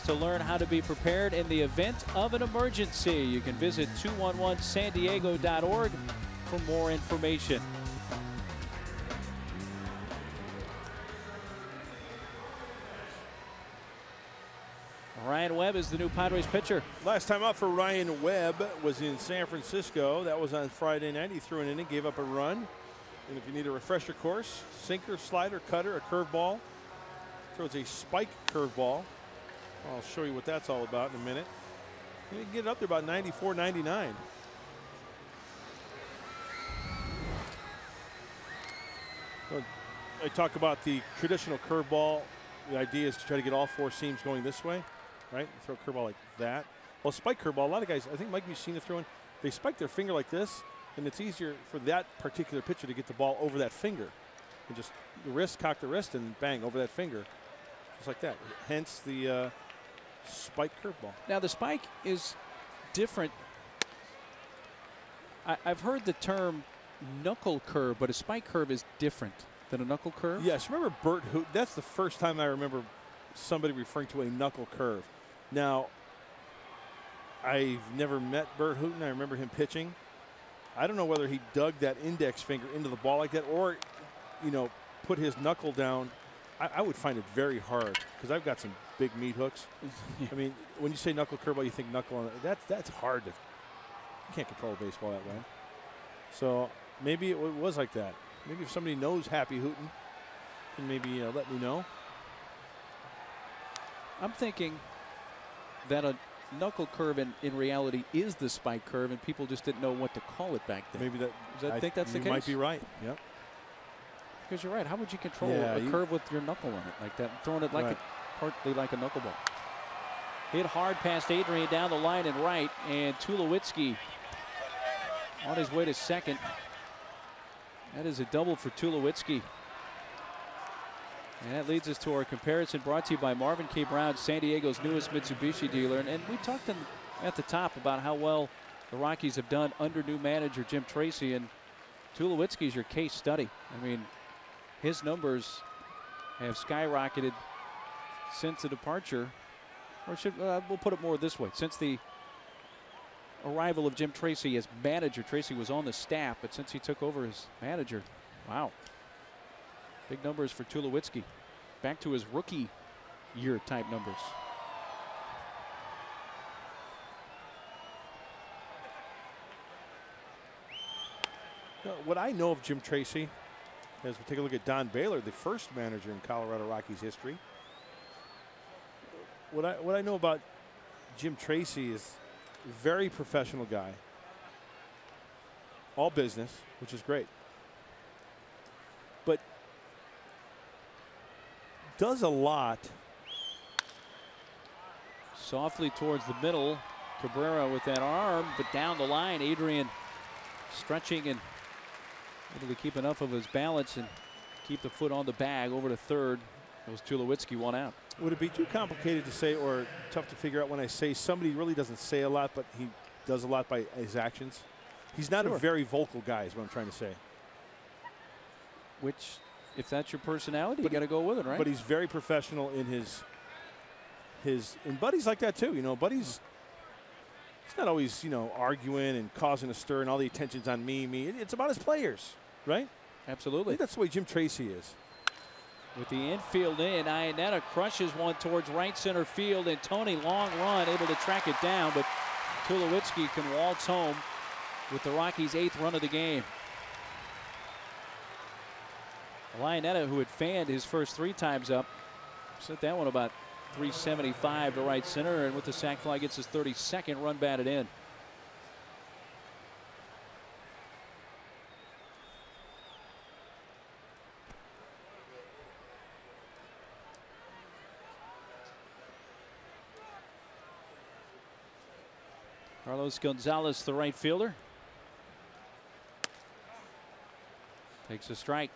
To learn how to be prepared in the event of an emergency, you can visit 211sandiego.org for more information. Ryan Webb is the new Padres pitcher. Last time up for Ryan Webb was in San Francisco. That was on Friday night. He threw an inning, gave up a run. And if you need a refresher course, sinker, slider, cutter, a curveball. Throws a spike curveball. I'll show you what that's all about in a minute. You can get it up there about 94, 99. I talk about the traditional curveball. The idea is to try to get all four seams going this way, right? You throw a curveball like that. Well, spike curveball, a lot of guys, I think Mike Mussina throwing, they spike their finger like this, and it's easier for that particular pitcher to get the ball over that finger. And just the wrist, cock the wrist, and bang, over that finger. Just like that. Hence the spike curveball. Now, the spike is different. I've heard the term knuckle curve, but a spike curve is different than a knuckle curve? Yes, remember Bert Hooton? That's the first time I remember somebody referring to a knuckle curve. Now, I've never met Bert Hooton. I remember him pitching. I don't know whether he dug that index finger into the ball like that or, you know, put his knuckle down. I would find it very hard because I've got some big meat hooks. I mean, when you say knuckle curveball, you think knuckle on it. That's hard to. You can't control a baseball that way. So maybe it was like that. Maybe if somebody knows Happy Hooton, can maybe let me know. I'm thinking that a knuckle curve in reality is the spike curve, and people just didn't know what to call it back then. Maybe that. I think that's the case. You might be right. Yep. Because you're right. How would you control a curve with your knuckle in it like that, throwing it like partly like a knuckleball? Hit hard past Adrian down the line and right, and Tulowitzki on his way to second. That is a double for Tulowitzki. And that leads us to our comparison brought to you by Marvin K. Brown, San Diego's newest Mitsubishi dealer. And we talked at the top about how well the Rockies have done under new manager Jim Tracy. And Tulowitzki is your case study. I mean, his numbers have skyrocketed since the departure. Or we'll put it more this way. Since the arrival of Jim Tracy as manager. Tracy was on the staff, but since he took over as manager, wow. Big numbers for Tulowitzki. Back to his rookie year type numbers. What I know of Jim Tracy, as we take a look at Don Baylor, the first manager in Colorado Rockies history. What I know about Jim Tracy is very professional guy. All business, which is great. But does a lot. Softly towards the middle. Cabrera with that arm, but down the line, Adrian stretching and able to keep enough of his balance and keep the foot on the bag over to third. It was Tulowitzki, one out. Would it be too complicated to say or tough to figure out when I say somebody really doesn't say a lot, but he does a lot by his actions? He's not a very vocal guy is what I'm trying to say. Which, if that's your personality, you got to go with it, right? But he's very professional in his and Buddy's like that too. You know, Buddy's he's not always, you know, arguing and causing a stir and all the attention's on me. It's about his players, right? Absolutely. I think that's the way Jim Tracy is. With the infield in, Iannetta crushes one towards right center field, and Tony, long run, able to track it down, but Tulowitzki can waltz home with the Rockies' 8th run of the game. Iannetta, who had fanned his first 3 times up, sent that one about 375 to right center, and with the sac fly gets his 32nd run batted in. Carlos Gonzalez, the right fielder. Takes a strike.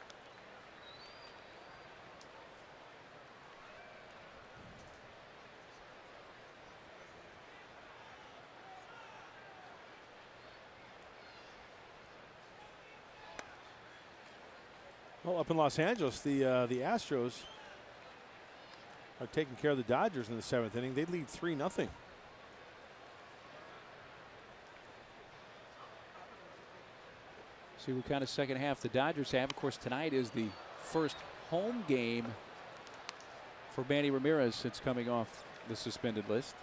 Well, up in Los Angeles, the Astros are taking care of the Dodgers in the 7th inning. They lead 3-0. See what kind of second half the Dodgers have. Of course, tonight is the first home game for Manny Ramirez since coming off the suspended list.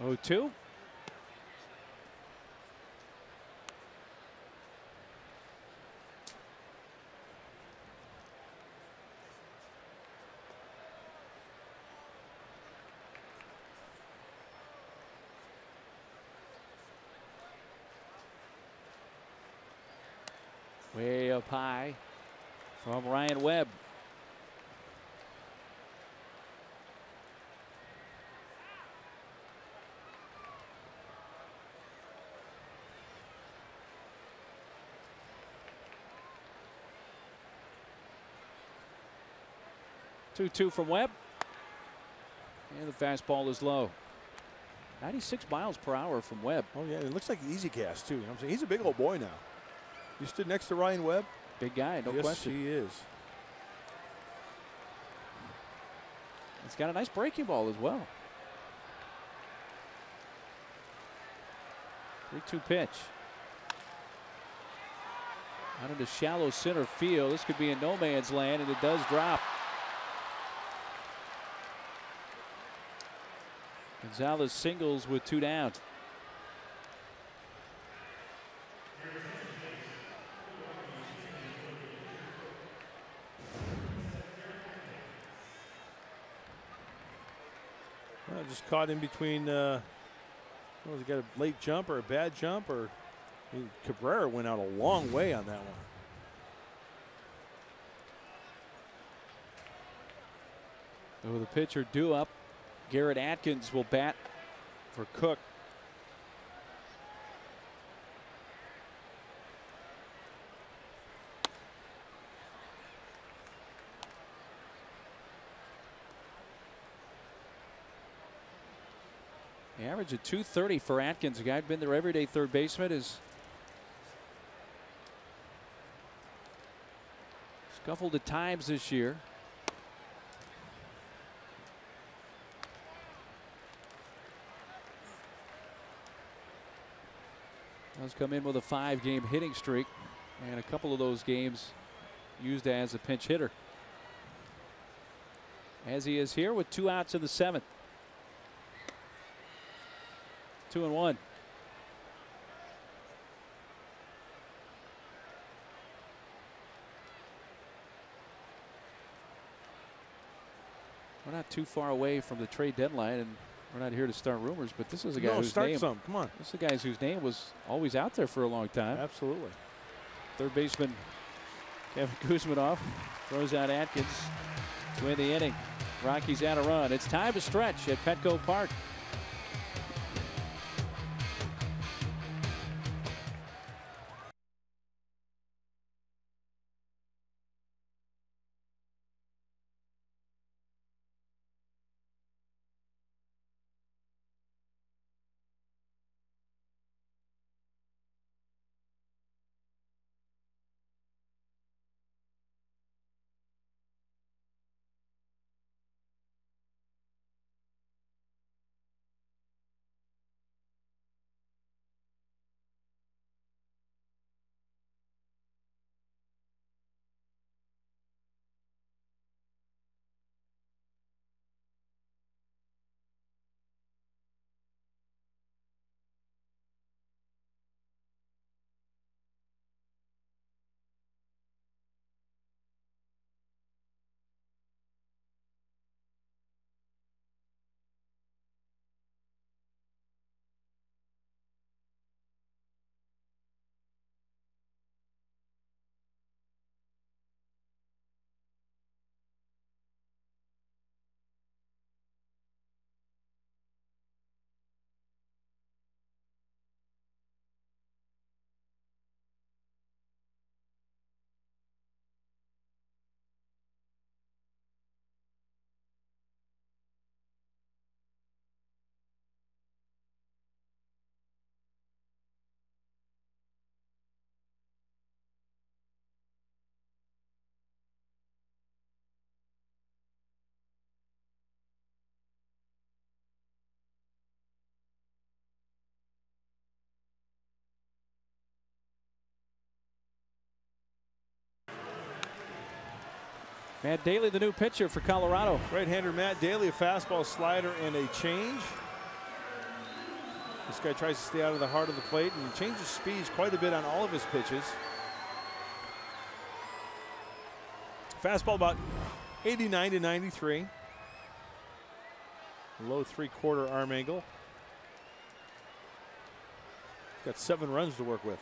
Oh, 2. Way up high from Ryan Webb. Two from Webb. And the fastball is low. 96 miles per hour from Webb. Oh, yeah, it looks like easy gas, too. You know what I'm saying? He's a big old boy now. You stood next to Ryan Webb? Big guy, no question. Yes, he is. He's got a nice breaking ball as well. 3-2 pitch. Out into shallow center field. This could be in no man's land, and it does drop. Gonzalez singles with 2 down. Well, just caught in between. Was he got a late jump or a bad jump? Or Cabrera went out a long way on that one. So the pitcher due up. Garrett Atkins will bat for Cook. The average of .230 for Atkins. A guy who'd been their everyday third baseman is scuffled at times this year. Has come in with a 5-game hitting streak, and a couple of those games used as a pinch hitter. As he is here with 2 outs in the 7th. 2-1. We're not too far away from the trade deadline, and we're not here to start rumors, but this is a guy whose name. Come on. This is a guy whose name was always out there for a long time. Absolutely. Third baseman Kevin Kuzminoff throws out Atkins to win the inning. Rockies out a run. It's time to stretch at Petco Park. Matt Daly, the new pitcher for Colorado. Right-hander Matt Daly, a fastball, slider, and a change. This guy tries to stay out of the heart of the plate and changes speeds quite a bit on all of his pitches. Fastball about 89 to 93. Low 3/4 arm angle. Got 7 runs to work with.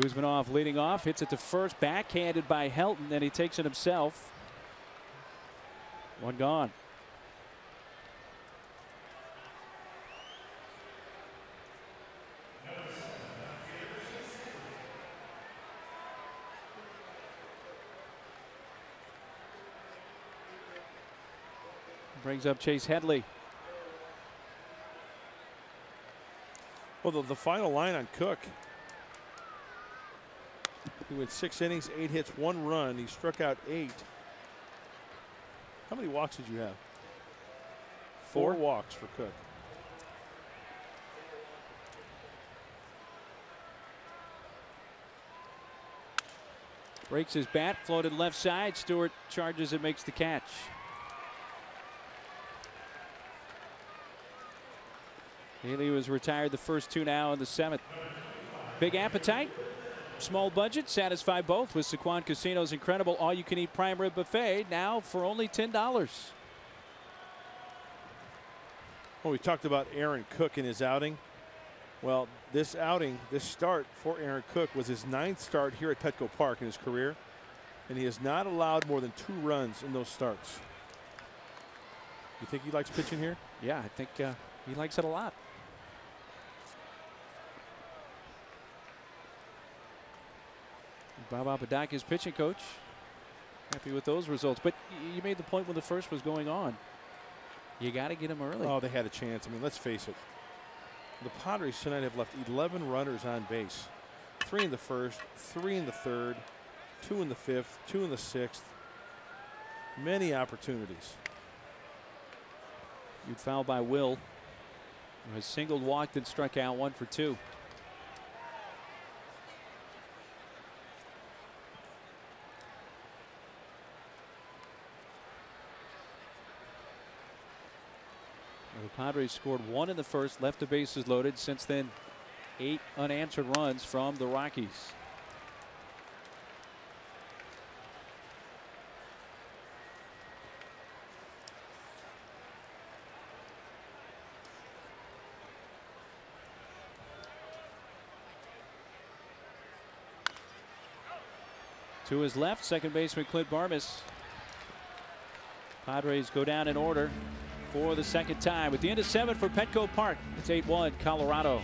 Kuzmanov leading off, hits it to first, backhanded by Helton, and he takes it himself. One gone. Brings up Chase Headley. Well, the final line on Cook. He went 6 innings, 8 hits, 1 run. He struck out 8. How many walks did you have? 4 walks for Cook. Breaks his bat, floated left side. Stewart charges and makes the catch. Haley was retired the first 2 now in the 7th. Big appetite, small budget, satisfy both with Sequan Casino's incredible all-you-can-eat prime rib buffet, now for only $10. Well, we talked about Aaron Cook in his outing. Well, this outing, this start for Aaron Cook was his 9th start here at Petco Park in his career, and he has not allowed more than 2 runs in those starts. You think he likes pitching here? Yeah, I think he likes it a lot. Bob Apodaca's pitching coach, happy with those results. But you made the point when the first was going on. You got to get him early. Oh, they had a chance. I mean, let's face it. The Padres tonight have left 11 runners on base. 3 in the first, 3 in the third, 2 in the 5th, 2 in the 6th. Many opportunities. You'd foul by Will, who has singled, walked, and struck out 1 for 2. The Padres scored 1 in the first, left the bases loaded. Since then, 8 unanswered runs from the Rockies. To his left, second baseman Clint Barmas. Padres go down in order for the second time. At the end of 7 for Petco Park, it's 8-1 Colorado.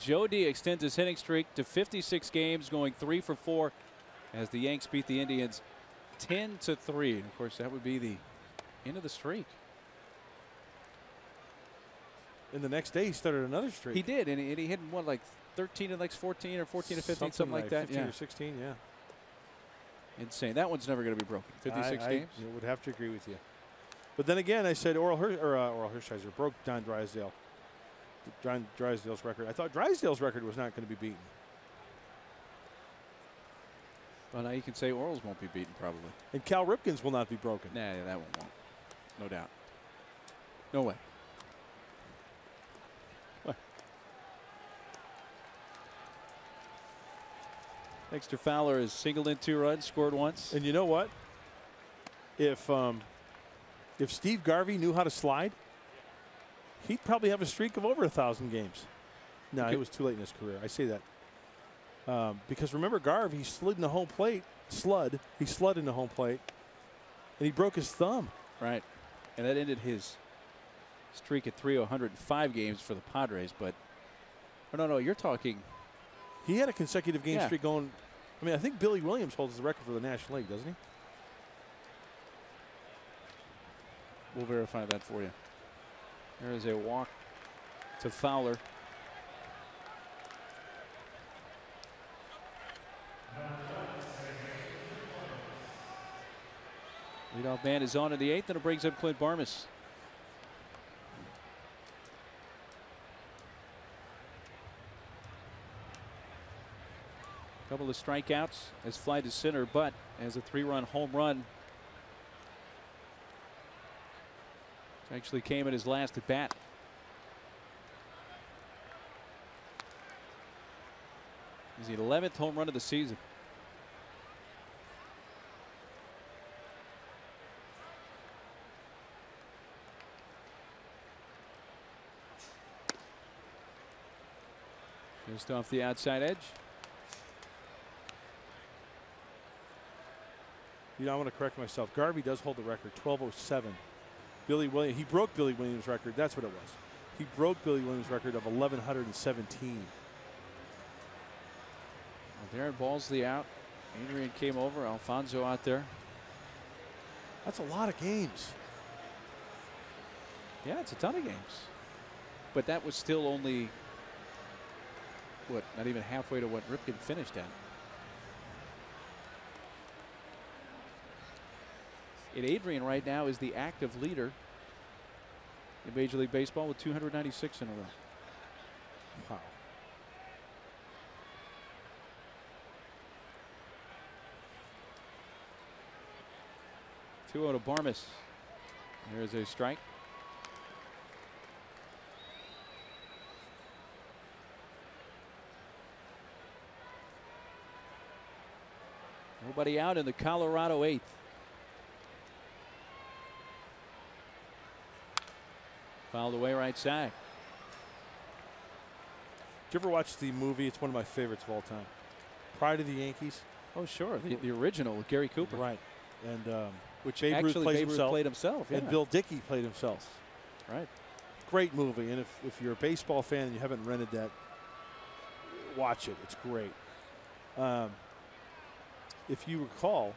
Joe D extends his hitting streak to 56 games, going 3 for 4 as the Yanks beat the Indians 10-3. And of course, that would be the end of the streak. And the next day, he started another streak. He did, and he hit what, like 13 to like 14 or 14 to 15, something like that. 15 or 16, yeah. Insane. That one's never going to be broken. 56 games. I would have to agree with you. But then again, I said Oral Hershiser broke Don Drysdale. John Drysdale's record. I thought Drysdale's record was not going to be beaten. Well, now you can say Orals won't be beaten probably. And Cal Ripken's will not be broken. Nah, that one won't. No doubt. No way. What? Dexter Fowler has singled in 2 runs, scored once. And you know what? If Steve Garvey knew how to slide, he'd probably have a streak of over 1,000 games. No, it was too late in his career. I say that. Because remember Garv, he slid in the home plate. He slid in the home plate. And he broke his thumb. Right. And that ended his streak at 105 games for the Padres. But, oh, no, you're talking. He had a consecutive game streak going. I mean, I think Billy Williams holds the record for the National League, doesn't he? We'll verify that for you. There is a walk to Fowler. Leadoff man is on in the 8th, and it brings up Clint Barmas. Couple of strikeouts as fly to center, but as a 3-run home run. It actually came at his last at bat. He's the 11th home run of the season. Just off the outside edge. You know, I want to correct myself. Garvey does hold the record, 12:07. Billy Williams, he broke Billy Williams' record. That's what it was. He broke Billy Williams' record of 1,117. Well, Darren Balsley out. Adrian came over. Alfonso out there. That's a lot of games. Yeah, it's a ton of games. But that was still only, what, not even halfway to what Ripken finished at. And Adrian right now is the active leader in Major League Baseball with 296 in a row. Wow. Two out of Barmas. There's a strike. Nobody out in the Colorado 8th. Fouled away right side. Did you ever watch the movie? It's one of my favorites of all time. Pride of the Yankees. Oh, sure. The original with Gary Cooper. Right. And which Babe actually Ruth Babe Ruth played himself. Yeah. And Bill Dickey played himself. Right. Great movie. And if you're a baseball fan and you haven't rented that, watch it. It's great. If you recall.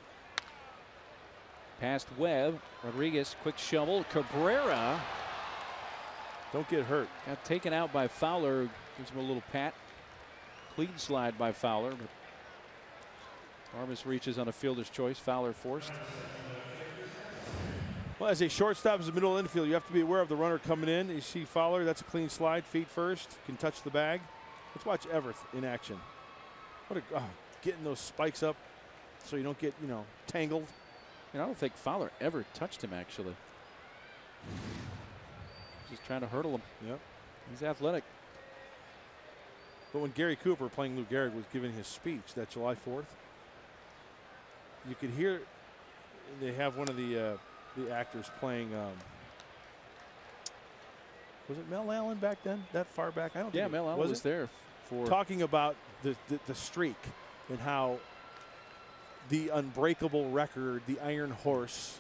Past Webb. Rodriguez, quick shovel. Cabrera. Don't get hurt. Got taken out by Fowler. Gives him a little pat. Clean slide by Fowler. But Barmas reaches on a fielder's choice. Fowler forced. Well, as a shortstop is the middle infield, you have to be aware of the runner coming in. You see Fowler, that's a clean slide, feet first, can touch the bag. Let's watch Everth in action. What a getting those spikes up so you don't get, tangled. And I don't think Fowler ever touched him actually. Just trying to hurdle him. Yep. He's athletic. But when Gary Cooper, playing Lou Gehrig, was giving his speech that July 4th, you could hear they have one of the actors playing. Was it Mel Allen back then? That far back? I don't. Yeah, think Mel Allen was there for talking about the streak and how the unbreakable record, the Iron Horse.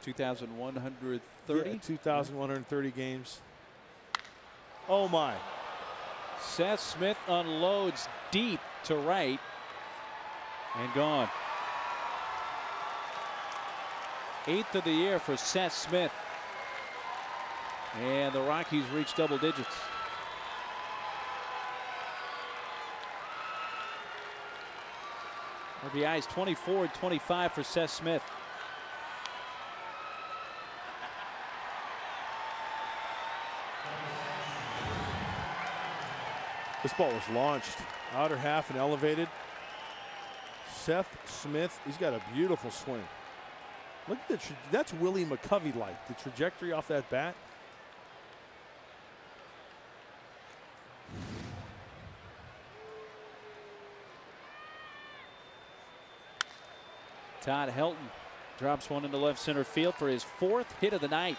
2,130. Yeah, 2,130 games. Oh my! Seth Smith unloads deep to right and gone. 8th of the year for Seth Smith. And the Rockies reach double digits. RBIs 24 and 25 for Seth Smith. This ball was launched outer half and elevated. Seth Smith, he's got a beautiful swing. Look at that's Willie McCovey-like, the trajectory off that bat. Todd Helton drops one into left center field for his 4th hit of the night.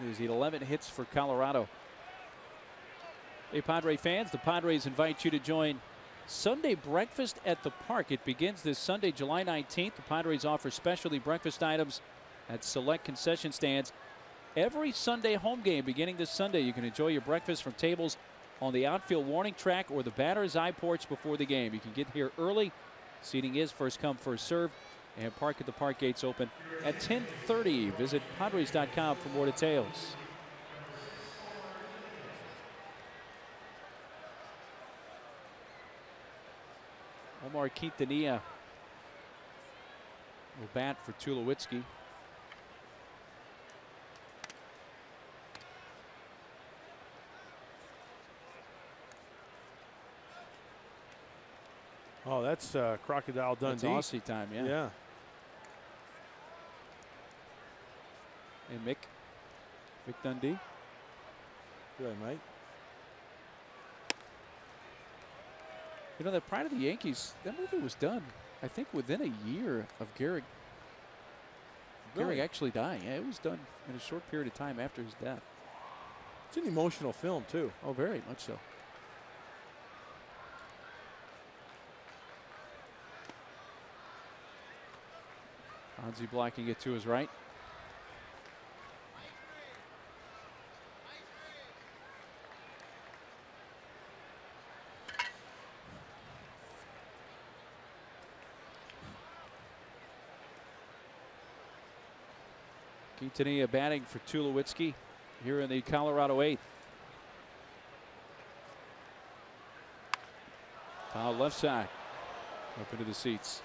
That is 11 hits for Colorado. Hey, Padre fans, the Padres invite you to join Sunday Breakfast at the Park. It begins this Sunday, July 19th. The Padres offer specialty breakfast items at select concession stands. Every Sunday home game beginning this Sunday, you can enjoy your breakfast from tables on the outfield warning track or the batter's eye porch before the game. You can get here early. Seating is first come, first serve. And Park at the Park gates open at 10:30. Visit Padres.com for more details. Omar Quintanilla will bat for Tulowitzki. Oh, that's Crocodile Dundee. That's Aussie time, yeah. Yeah. And Mick Dundee. Good, Mike. You know, that Pride of the Yankees, that movie was done, I think, within a year of Gehrig. Really? Gehrig actually dying. Yeah, it was done in a short period of time after his death. It's an emotional film, too. Oh, very much so. Fonzie blocking it to his right. Quintanilla batting for Tulowitzki here in the Colorado 8th. Foul left side. Up into the seats.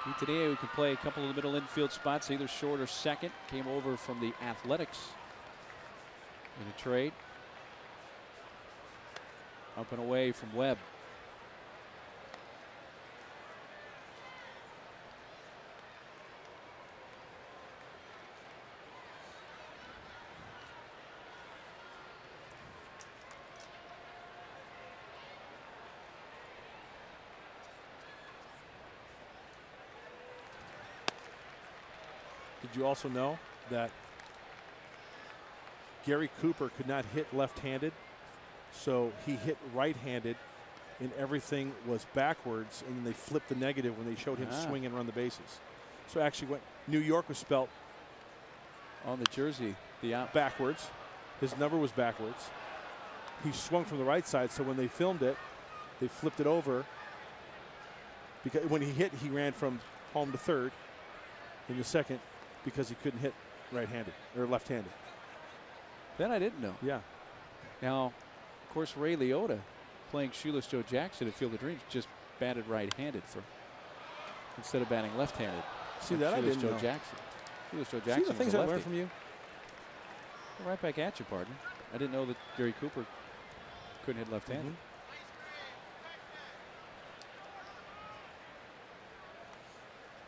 Quintanilla, who can play a couple of the middle infield spots, either short or second, came over from the Athletics in a trade. Up and away from Webb. Did you also know that Gary Cooper could not hit left-handed? So he hit right-handed, and everything was backwards, and they flipped the negative when they showed him swing and run the bases. So actually, when New York was spelt on the jersey, backwards. His number was backwards. He swung from the right side, so when they filmed it, they flipped it over. Because when he hit, he ran from home to third in the second because he couldn't hit right-handed or left-handed. That I didn't know. Yeah. Now, of course, Ray Liotta, playing Shoeless Joe Jackson at Field of Dreams, just batted right-handed instead of batting left-handed. See that I didn't know. Jackson. Shoeless Joe Jackson. See the things I learned from you. Right back at you, partner. I didn't know that Gary Cooper couldn't hit left-handed.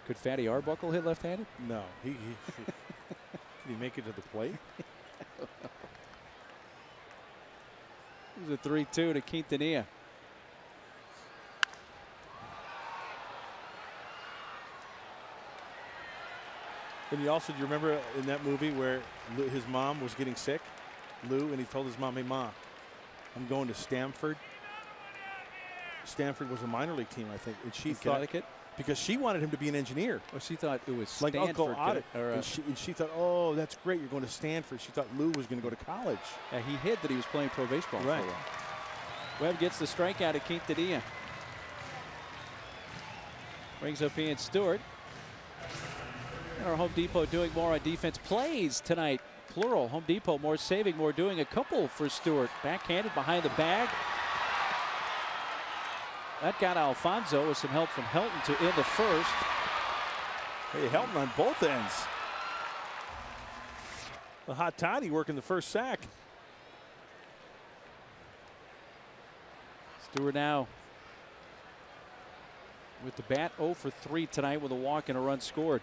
Could Fatty Arbuckle hit left-handed? No. Did he make it to the plate? It was a 3-2 to Quintanilla. And you also, do you remember in that movie where his mom was getting sick, Lou, and he told his mom, "Hey, Ma, I'm going to Stanford." Stanford was a minor league team, I think, and she thought, Connecticut, because she wanted him to be an engineer. Well, she thought it was like Stanford. Uncle Oddit. And she thought, oh, that's great, you're going to Stanford. She thought Lou was going to go to college. Yeah, he hid that he was playing pro baseball for a while. Webb gets the strikeout at Quintanilla. Brings up Ian Stewart. Our Home Depot doing more on defense plays tonight. Plural. Home Depot more saving, more doing. A couple for Stewart. Backhanded behind the bag. That got Alfonso with some help from Helton to end the first. Hey, Helton on both ends. The hot toddy working the first sack. Stewart now with the bat, 0 for 3 tonight with a walk and a run scored.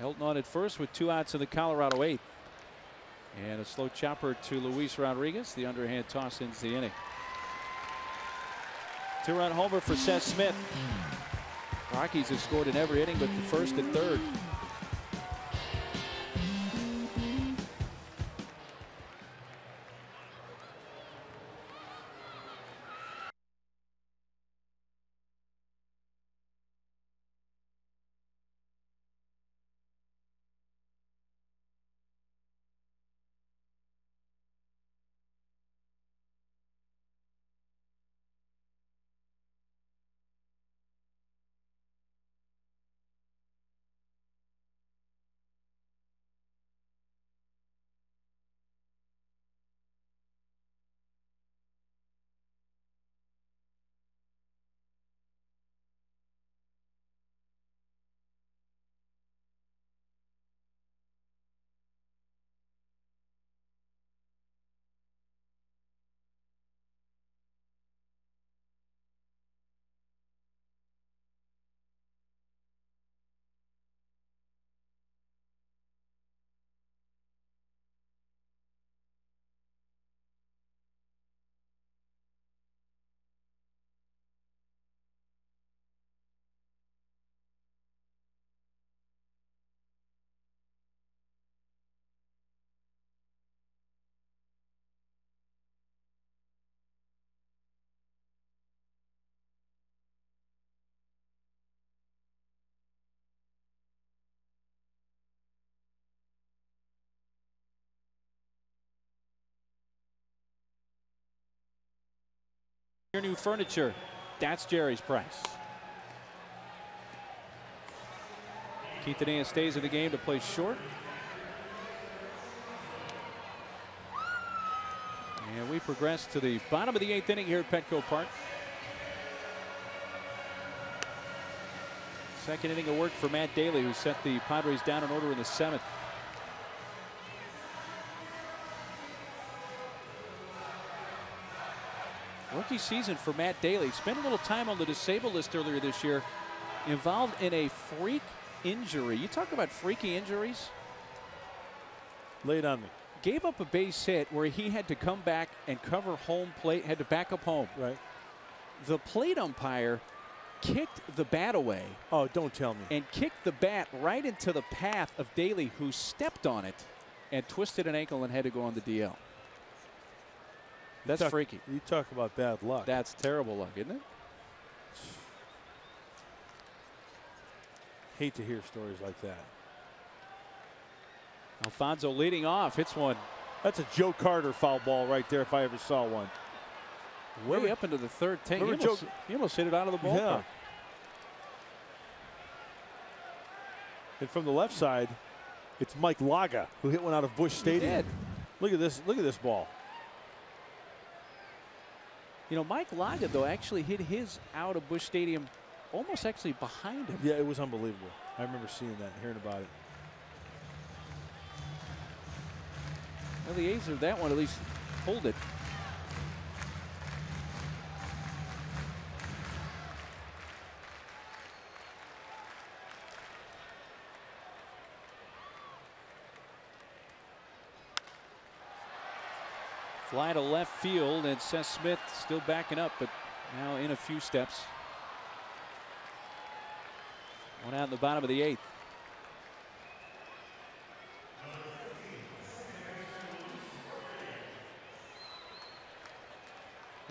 Helton on at first with 2 outs in the Colorado 8th. And a slow chopper to Luis Rodriguez. The underhand toss ends the inning. 2-run homer for Seth Smith. Rockies have scored in every inning but the first and third. Your new furniture, that's Jerry's price. Quintanilla stays in the game to play short. And we progress to the bottom of the 8th inning here at Petco Park. Second inning of work for Matt Daly, who set the Padres down in order in the 7th. Rookie season for Matt Daly. Spent a little time on the disabled list earlier this year. Involved in a freak injury. You talk about freaky injuries. Lay it on me. Gave up a base hit where he had to come back and cover home plate. Had to back up home. Right. The plate umpire kicked the bat away. Oh, don't tell me. And kicked the bat right into the path of Daly, who stepped on it and twisted an ankle and had to go on the DL. That's freaky. You talk about bad luck. That's terrible luck, isn't it? Hate to hear stories like that. Alfonso leading off, hits one. That's a Joe Carter foul ball right there if I ever saw one. Way up into the third tank. He almost hit it out of the ballpark. Yeah. And from the left side, it's Mike Laga who hit one out of Busch Stadium. Look at this. Look at this ball. You know, Mike Laga, though, actually hit his out of Busch Stadium almost actually behind him. Yeah, it was unbelievable. I remember seeing that, hearing about it. Well, the A's of that one at least pulled it. Fly to left field, and Seth Smith still backing up, but now in a few steps. One out in the bottom of the 8th.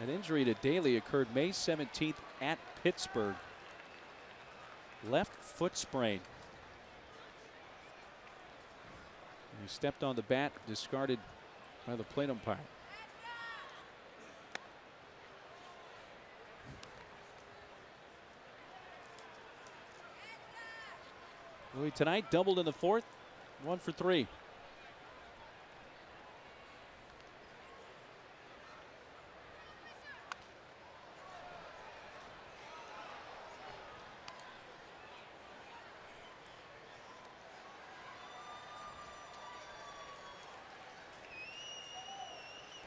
An injury to Daly occurred May 17th at Pittsburgh. Left foot sprain. He stepped on the bat, discarded by the plate umpire. Louis tonight doubled in the fourth, 1 for 3.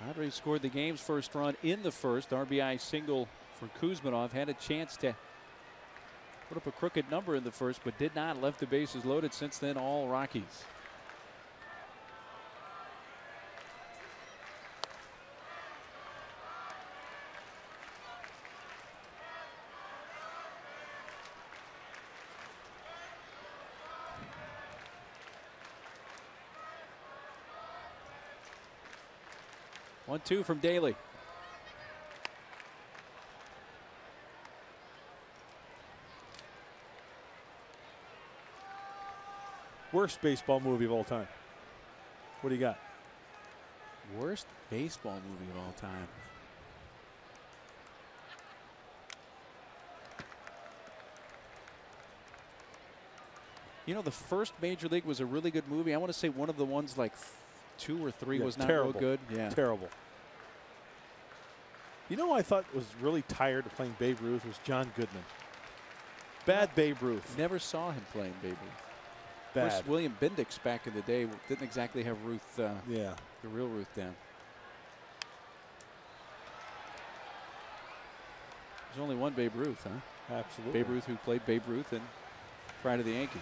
Padres scored the game's first run in the first. RBI single for Kuzminov. Had a chance to put up a crooked number in the first, but did not. Left the bases loaded. Since then, all Rockies. One, two from Daly. Worst baseball movie of all time. What do you got? Worst baseball movie of all time. You know, the first Major League was a really good movie. I want to say one of the ones like 2 or 3 was not terrible. real good. Yeah, terrible. You know who I thought was really tired of playing Babe Ruth was John Goodman. Bad Babe Ruth. Never saw him playing Babe Ruth. Bad. Of course, William Bendix back in the day didn't exactly have Ruth, the real Ruth down. There's only one Babe Ruth, huh? Absolutely. Babe Ruth, who played Babe Ruth and prior to the Yankees.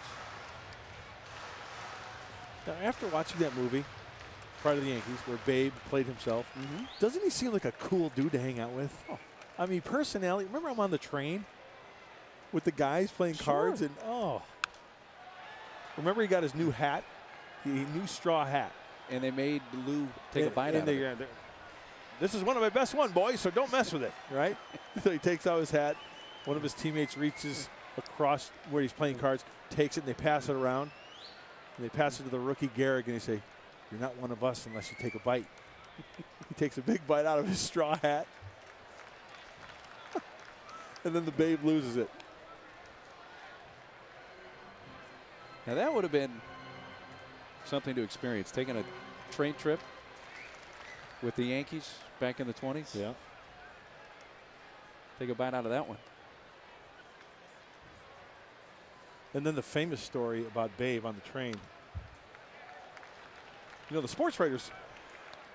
Now, after watching that movie, prior to the Yankees, where Babe played himself, doesn't he seem like a cool dude to hang out with? Oh. I mean, personality. Remember, I'm on the train with the guys playing cards, and remember he got his new hat, new straw hat, and they made Lou take a bite out of it. This is one of my best one, boys, so don't mess with it, right? So he takes out his hat. One of his teammates reaches across where he's playing cards, takes it, and they pass it around. And they pass it to the rookie Gehrig, and they say, "You're not one of us unless you take a bite." He takes a big bite out of his straw hat. And then the Babe loses it. Now that would have been something to experience, taking a train trip with the Yankees back in the 20s. Yeah. Take a bite out of that one. And then the famous story about Babe on the train. You know, the sports writers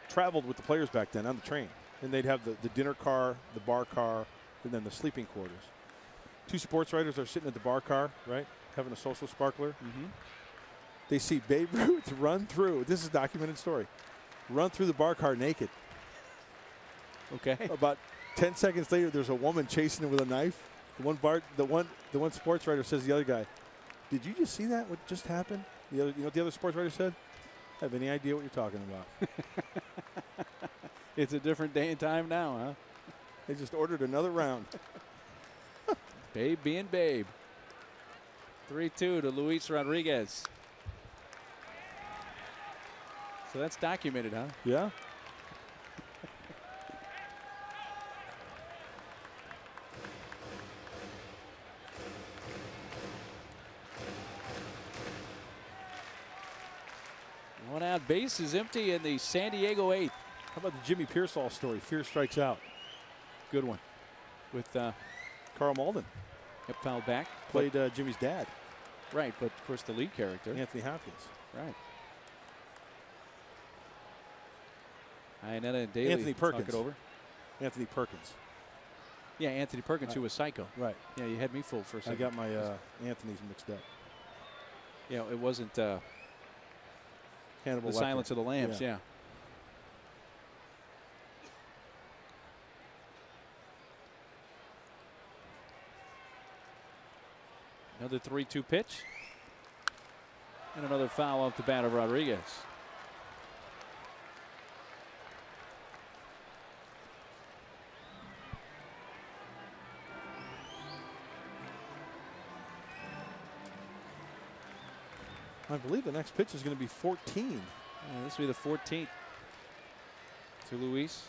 traveled with the players back then on the train. And they'd have the dinner car, the bar car, and then the sleeping quarters. 2 sports writers are sitting at the bar car, right, having a social sparkler. They see Babe Ruth run through. This is a documented story. Run through the bar car naked. Okay. About 10 seconds later, there's a woman chasing him with a knife. The one sports writer says to the other guy, "Did you just see that? What just happened?" You know what the other sports writer said? "I have any idea what you're talking about." It's a different day and time now, huh? They just ordered another round. Babe being Babe. 3-2 to Luis Rodriguez. So that's documented, huh? Yeah. One out, base is empty in the San Diego 8th. How about the Jimmy Pearsall story? Fear strikes out. Good one. With Carl Malden. Yep, fouled back. Played Jimmy's dad. Right, but of course the lead character. Anthony Hopkins. Right. Iannetta and Daly Anthony Perkins. talk it over. Anthony Perkins. Yeah, Anthony Perkins, who was Psycho. Right. Yeah, you had me fooled for a second. I got my Anthony's mixed up. Yeah, it wasn't Hannibal the Lecter. Silence of the Lambs, yeah. Another 3-2 pitch. And another foul off the bat of Rodriguez. I believe the next pitch is going to be 14. Yeah, this will be the 14th to Luis.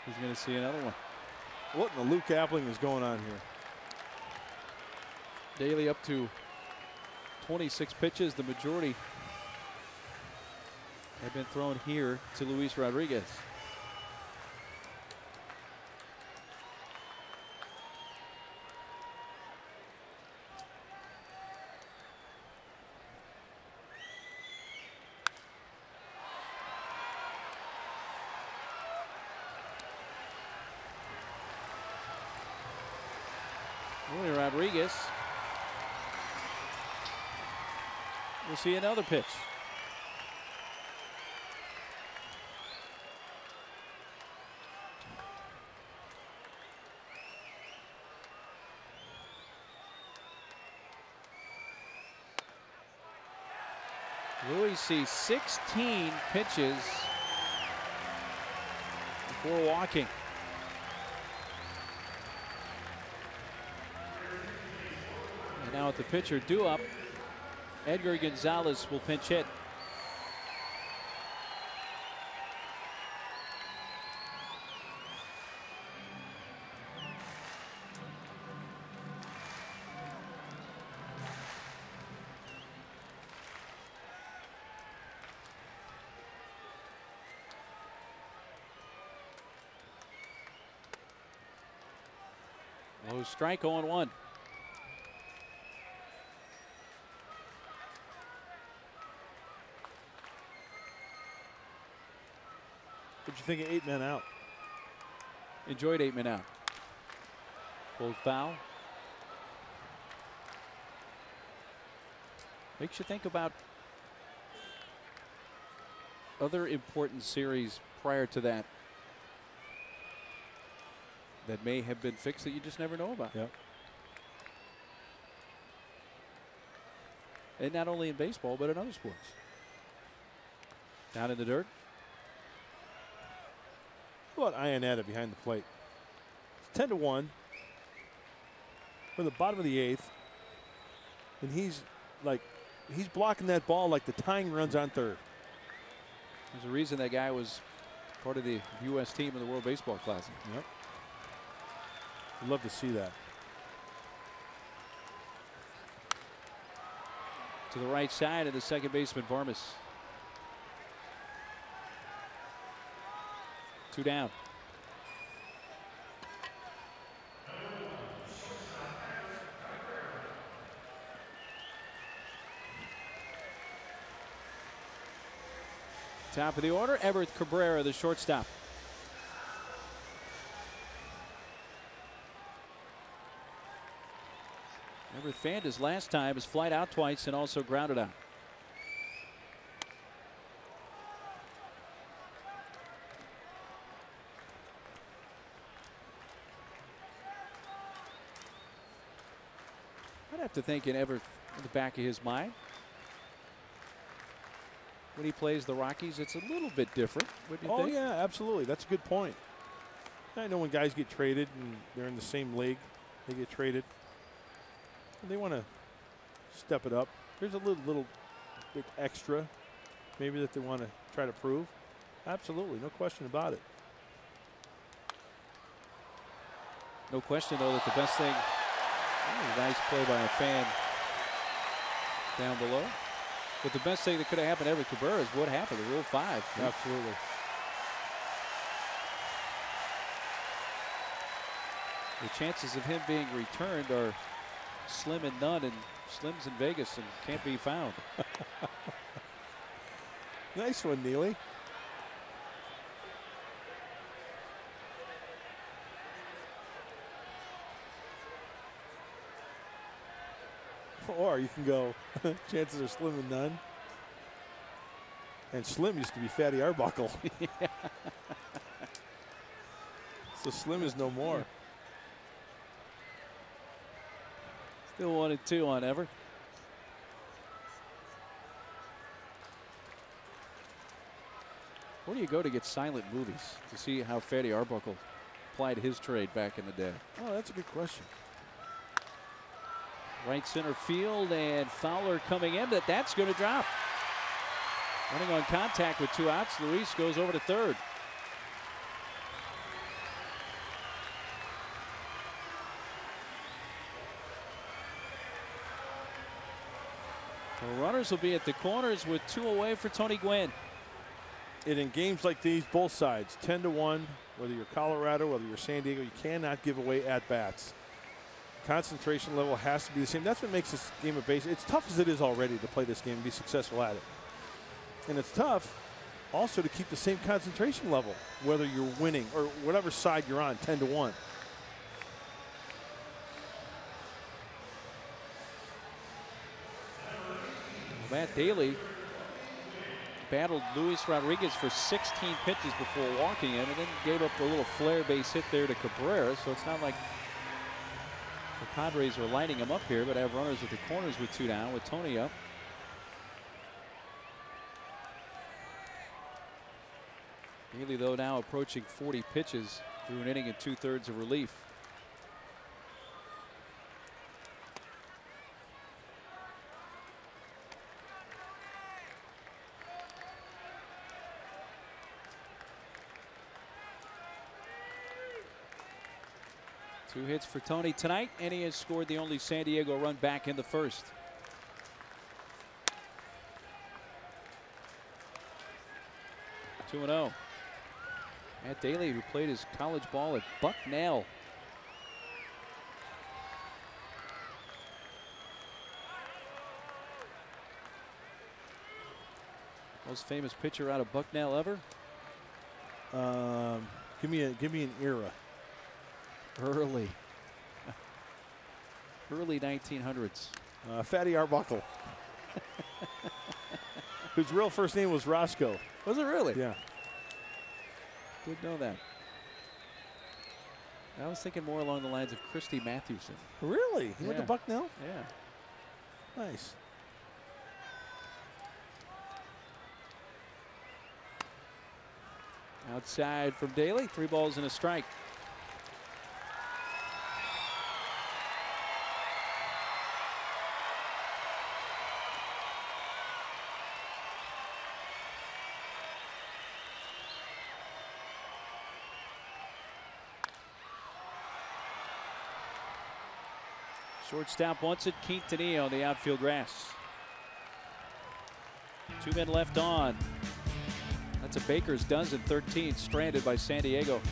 He's going to see another one. What in the Luke Appling is going on here? Daly up to 26 pitches. The majority have been thrown here to Luis Rodriguez. Willie Rodriguez. We'll see another pitch. Louis sees 16 pitches before walking. And now at the pitcher due up, Edgar Gonzalez will pinch hit. Low strike, 0-1. What'd you think of 8 men out? Enjoyed 8 men out. Pulled foul. Makes you think about other important series prior to that that may have been fixed that you just never know about. Yep. And not only in baseball, but in other sports. Down in the dirt. How about Ionetta behind the plate? It's 10-1. We're in the bottom of the 8th. And he's blocking that ball like the tying runs on third. There's a reason that guy was part of the U.S. team in the World Baseball Classic. Yep. I'd love to see that. To the right side of the second baseman, Barmas. 2 down. Top of the order, Everett Cabrera, the shortstop. Everett fanned his last time, his flight out twice and also grounded out. I'd have to think in Everett in the back of his mind. When he plays the Rockies, it's a little bit different. Wouldn't you think? Oh, yeah, absolutely. That's a good point. I know when guys get traded and they're in the same league, they get traded. And they want to step it up. There's a little bit extra maybe that they want to try to prove. Absolutely, no question about it. No question, though, that the best thing, nice play by a fan down below. But the best thing that could have happened to Everett Cabrera is what happened, the Rule 5. Absolutely. The chances of him being returned are slim and none, and Slim's in Vegas and can't be found. Nice one, Neely. Or you can go, chances are slim and none. And Slim used to be Fatty Arbuckle. Yeah. So Slim is no more. Still 1-2 on Everett. Where do you go to get silent movies to see how Fatty Arbuckle applied his trade back in the day? Oh, that's a good question. Right center field, and Fowler coming in, but that's going to drop. Running on contact with 2 outs. Luis goes over to third. The runners will be at the corners with 2 away for Tony Gwynn. And in games like these, both sides, 10-1, whether you're Colorado, whether you're San Diego, you cannot give away at-bats. Concentration level has to be the same. That's what makes this game of baseball. It's tough as it is already to play this game and be successful at it. And it's tough also to keep the same concentration level, whether you're winning or whatever side you're on, 10-1. Matt Daly battled Luis Rodriguez for 16 pitches before walking him, and then gave up a little flare base hit there to Cabrera. So it's not like the Padres are lighting him up here, but have runners at the corners with 2 down with Tony up. Daly, though, now approaching 40 pitches through an inning and 2/3 of relief. Two hits for Tony tonight, and he has scored the only San Diego run back in the first. Two 2-0. Matt Daly, who played his college ball at Bucknell. Most famous pitcher out of Bucknell ever? Give me an era. Early 1900s. Fatty Arbuckle. Whose real first name was Roscoe. Was it really? Yeah. Didn't know that. I was thinking more along the lines of Christy Mathewson. Really? He went to Bucknell? Yeah. Nice. Outside from Daly, 3 balls and a strike. Shortstop wants it. Quintanilla on the outfield grass. 2 men left on. That's a baker's dozen. 13 stranded by San Diego.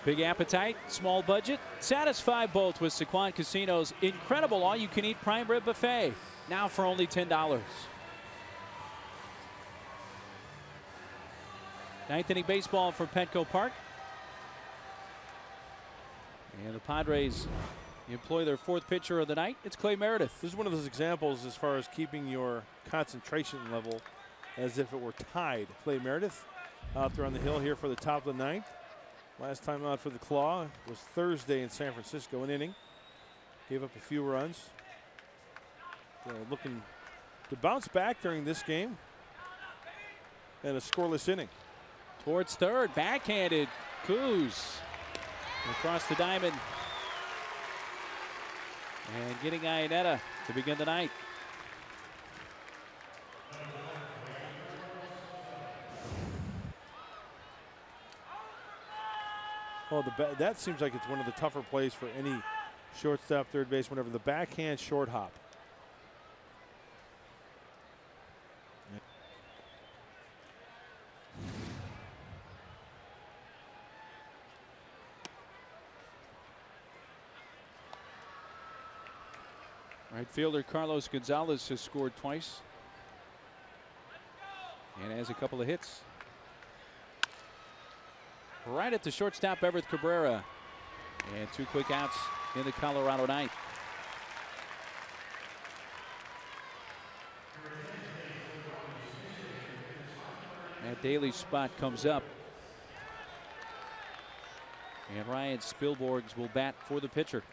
Big appetite, small budget. Satisfy both with Sequan Casino's incredible all-you-can-eat prime rib buffet. Now for only $10. Ninth inning baseball from Petco Park. And the Padres employ their fourth pitcher of the night. It's Clay Meredith. This is one of those examples as far as keeping your concentration level as if it were tied. Clay Meredith out there on the hill here for the top of the ninth. Last time out for the Claw was Thursday in San Francisco, an inning. Gave up a few runs. Looking to bounce back during this game. And a scoreless inning. Towards third, backhanded. Kuz across the diamond. And getting Iannetta to begin the ninth. Oh, that seems like it's one of the tougher plays for any shortstop, third base, whenever the backhand short hop. Right fielder Carlos Gonzalez has scored twice and has a couple of hits. Right at the shortstop, Everett Cabrera. And 2 quick outs in the Colorado ninth. That Daly spot comes up. And Ryan Spilborghs will bat for the pitcher.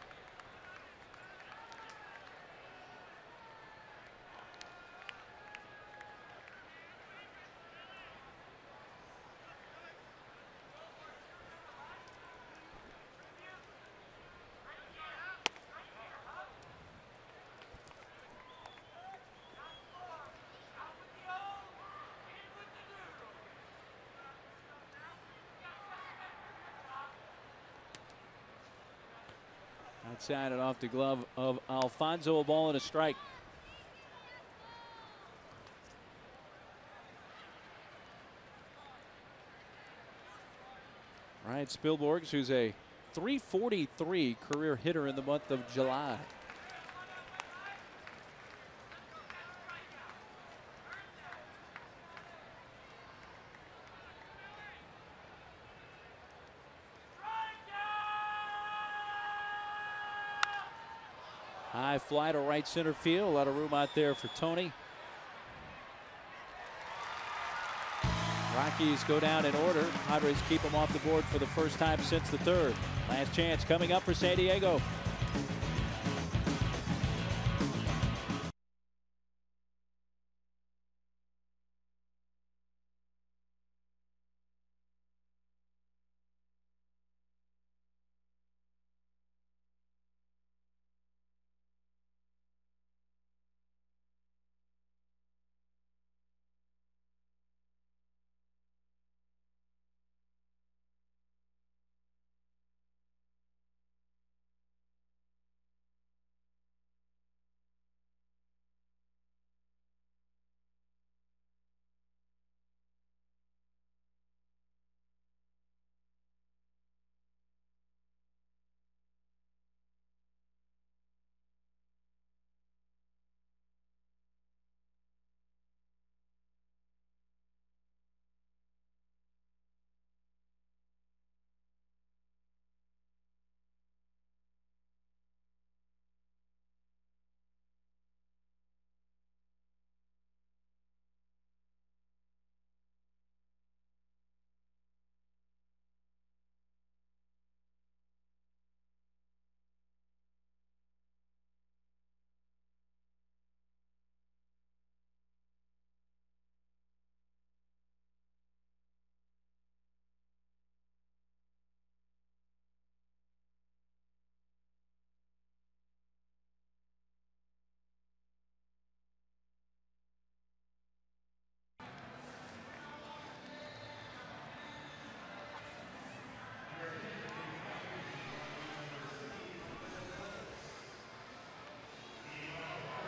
Outside and off the glove of Alfonso, a ball and a strike. Ryan Spilborghs, who's a .343 career hitter in the month of July. High fly to right center field. A lot of room out there for Tony. Rockies go down in order. Padres keep them off the board for the first time since the third. Last chance coming up for San Diego.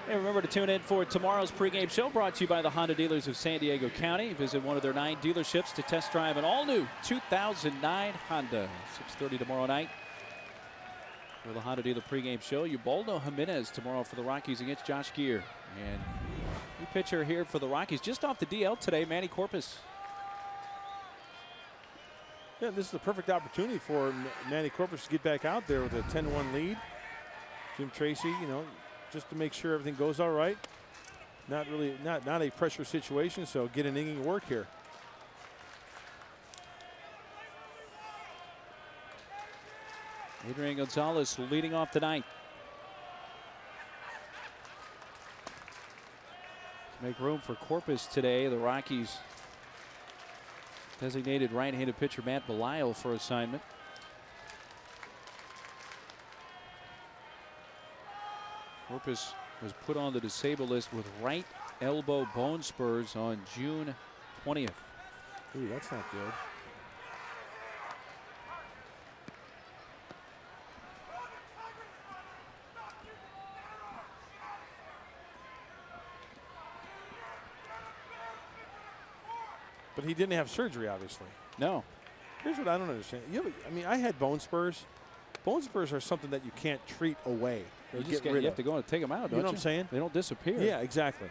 And remember to tune in for tomorrow's pregame show, brought to you by the Honda dealers of San Diego County. Visit one of their 9 dealerships to test drive an all-new 2009 Honda. 6:30 tomorrow night for the Honda dealer pregame show. Ubaldo Jimenez tomorrow for the Rockies against Josh Gear. And new pitcher here for the Rockies, just off the DL today, Manny Corpus. Yeah, this is the perfect opportunity for Manny Corpus to get back out there with a 10-1 lead. Jim Tracy, you know, just to make sure everything goes all right. Not a pressure situation, so get an inning work here. Adrian Gonzalez leading off tonight. To make room for Corpus today, the Rockies designated right-handed pitcher Matt Belisle for assignment. Corpus was put on the disabled list with right elbow bone spurs on June 20th. Ooh, that's not good. But he didn't have surgery, obviously. No. Here's what I don't understand. I mean, I had bone spurs. Bone spurs are something that you can't treat away. Or You have to go and take them out, don't you? You know what I'm saying? They don't disappear. Yeah, exactly.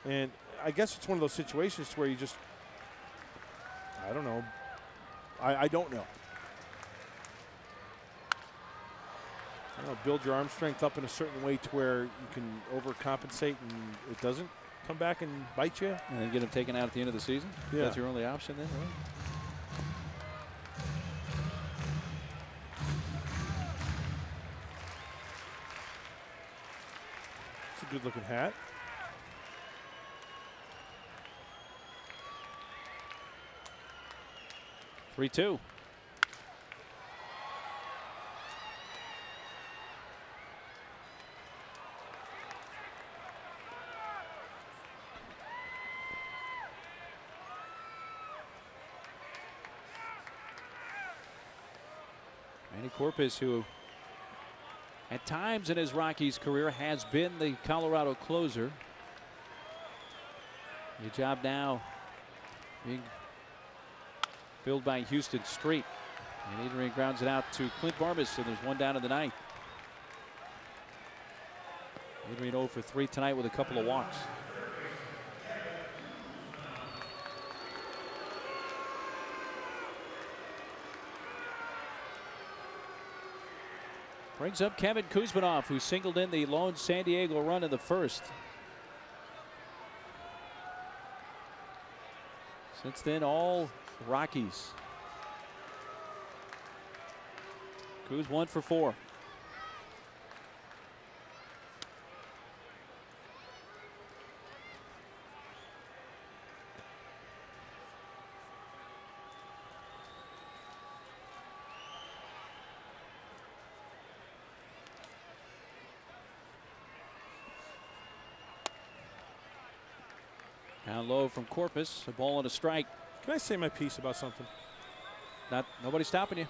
And I guess it's one of those situations where you just, I don't know. I don't know. I don't know, build your arm strength up in a certain way to where you can overcompensate and it doesn't come back and bite you. And then get them taken out at the end of the season? Yeah. That's your only option then, right? It's a good looking hat. Three-two. Manny Corpus, who at times in his Rockies career has been the Colorado closer. The job now being filled by Houston Street. And Adrian grounds it out to Clint Barmas, and there's one down in the ninth. Adrian 0 for 3 tonight with a couple of walks. Brings up Kevin Kuzminoff, who singled in the lone San Diego run in the first. Since then, all Rockies. Kuz 1 for 4. Down low from Corpus, a ball and a strike. Can I say my piece about something? Nobody's stopping you.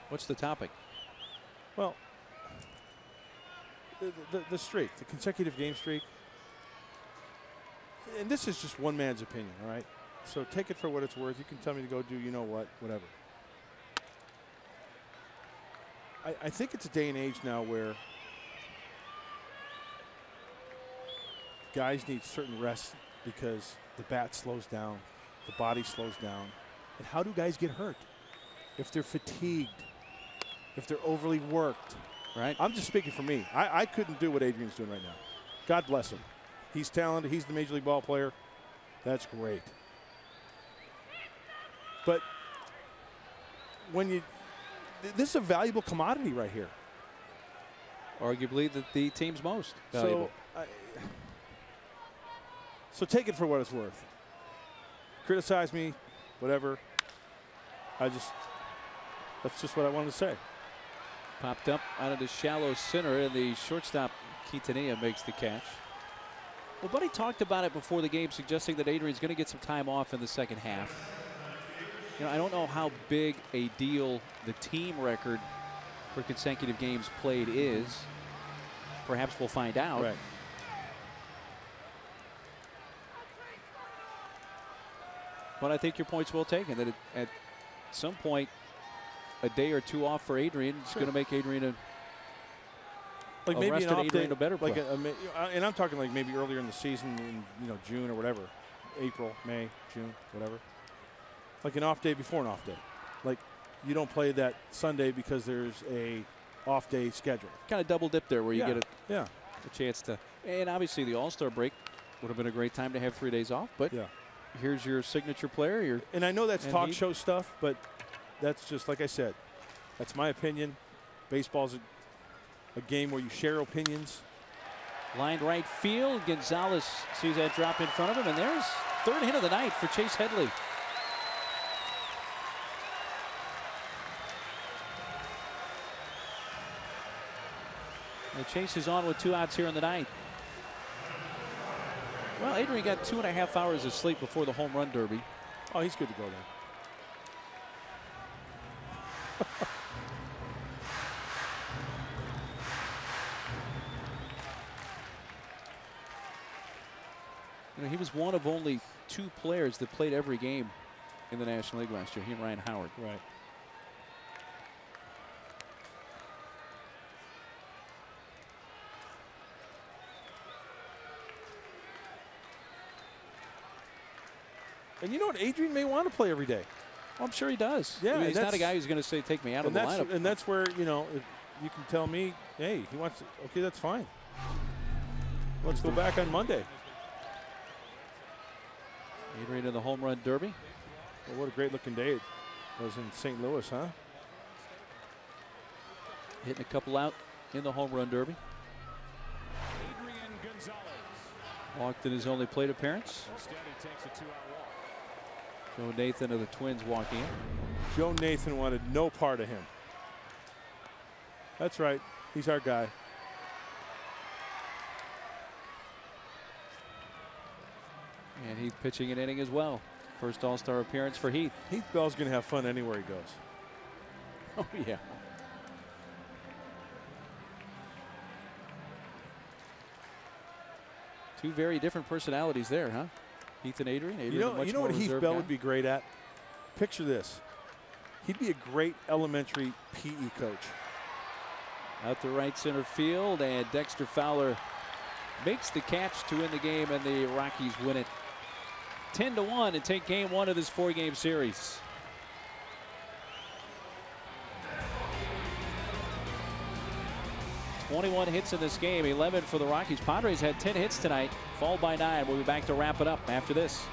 What's the topic? Well, the streak, the consecutive game streak. And this is just one man's opinion, all right? So take it for what it's worth. You can tell me to go do you know what, whatever. I think it's a day and age now where guys need certain rest because the bat slows down, the body slows down. And how do guys get hurt? If they're fatigued, if they're overly worked. Right. I'm just speaking for me. I couldn't do what Adrian's doing right now. God bless him. He's talented. He's the Major League ball player. That's great. But when this is a valuable commodity right here. Arguably the team's most valuable. So take it for what it's worth. Criticize me, whatever. That's just what I wanted to say. Popped up out of the shallow center, and the shortstop Quintanilla makes the catch. Well, Buddy talked about it before the game, suggesting that Adrian's going to get some time off in the second half. You know, I don't know how big a deal the team record for consecutive games played is. Perhaps we'll find out. Right. But I think your point's well taken, that at some point, a day or two off for Adrian is going to make Adrian like maybe an off day, a better player. And I'm talking like maybe earlier in the season, in June or whatever, April, May, June, whatever. like an off day before an off day. Like you don't play that Sunday because there's a off day schedule. Kind of double dip there where you Yeah. get a chance to. And obviously the All-Star break would have been a great time to have 3 days off. But here's your signature player. And I know that's talk Heath. show stuff, but that's just like I said. That's my opinion. Baseball's a game where you share opinions. Lined right field. Gonzalez sees that drop in front of him, and there's third hit of the night for Chase Headley. The Chase is on with 2 outs here in the ninth. Well, Adrian got 2.5 hours of sleep before the home run derby. Oh, he's good to go then. You know, he was one of only 2 players that played every game in the National League last year. He and Ryan Howard. Right. And you know what? Adrian may want to play every day. Well, I'm sure he does. Yeah, I mean, he's not a that's- guy who's going to say, take me out of the lineup. And that's where, you know, if you can tell me, hey, he wants to, okay, that's fine. Let's go back on Monday. Adrian in the home run derby. Well, what a great looking day it was in St. Louis, huh? Hitting a couple out in the home run derby. Walked in his only plate appearance. Instead, he takes a 2-out walk. Joe Nathan of the Twins walking in. Joe Nathan wanted no part of him. That's right. He's our guy. And Heath pitching an inning as well. First All-Star appearance for Heath. Heath Bell's going to have fun anywhere he goes. Oh, yeah. Two very different personalities there, huh? Heath and Adrian. You know what Heath Bell guy. would be great at? Picture this. He'd be a great elementary PE coach. Out to right center field, and Dexter Fowler makes the catch to win the game, and the Rockies win it 10-1 and take game 1 of this 4-game series. '21 hits in this game, 11 for the Rockies. Padres had 10 hits tonight, fall by 9. We'll be back to wrap it up after this.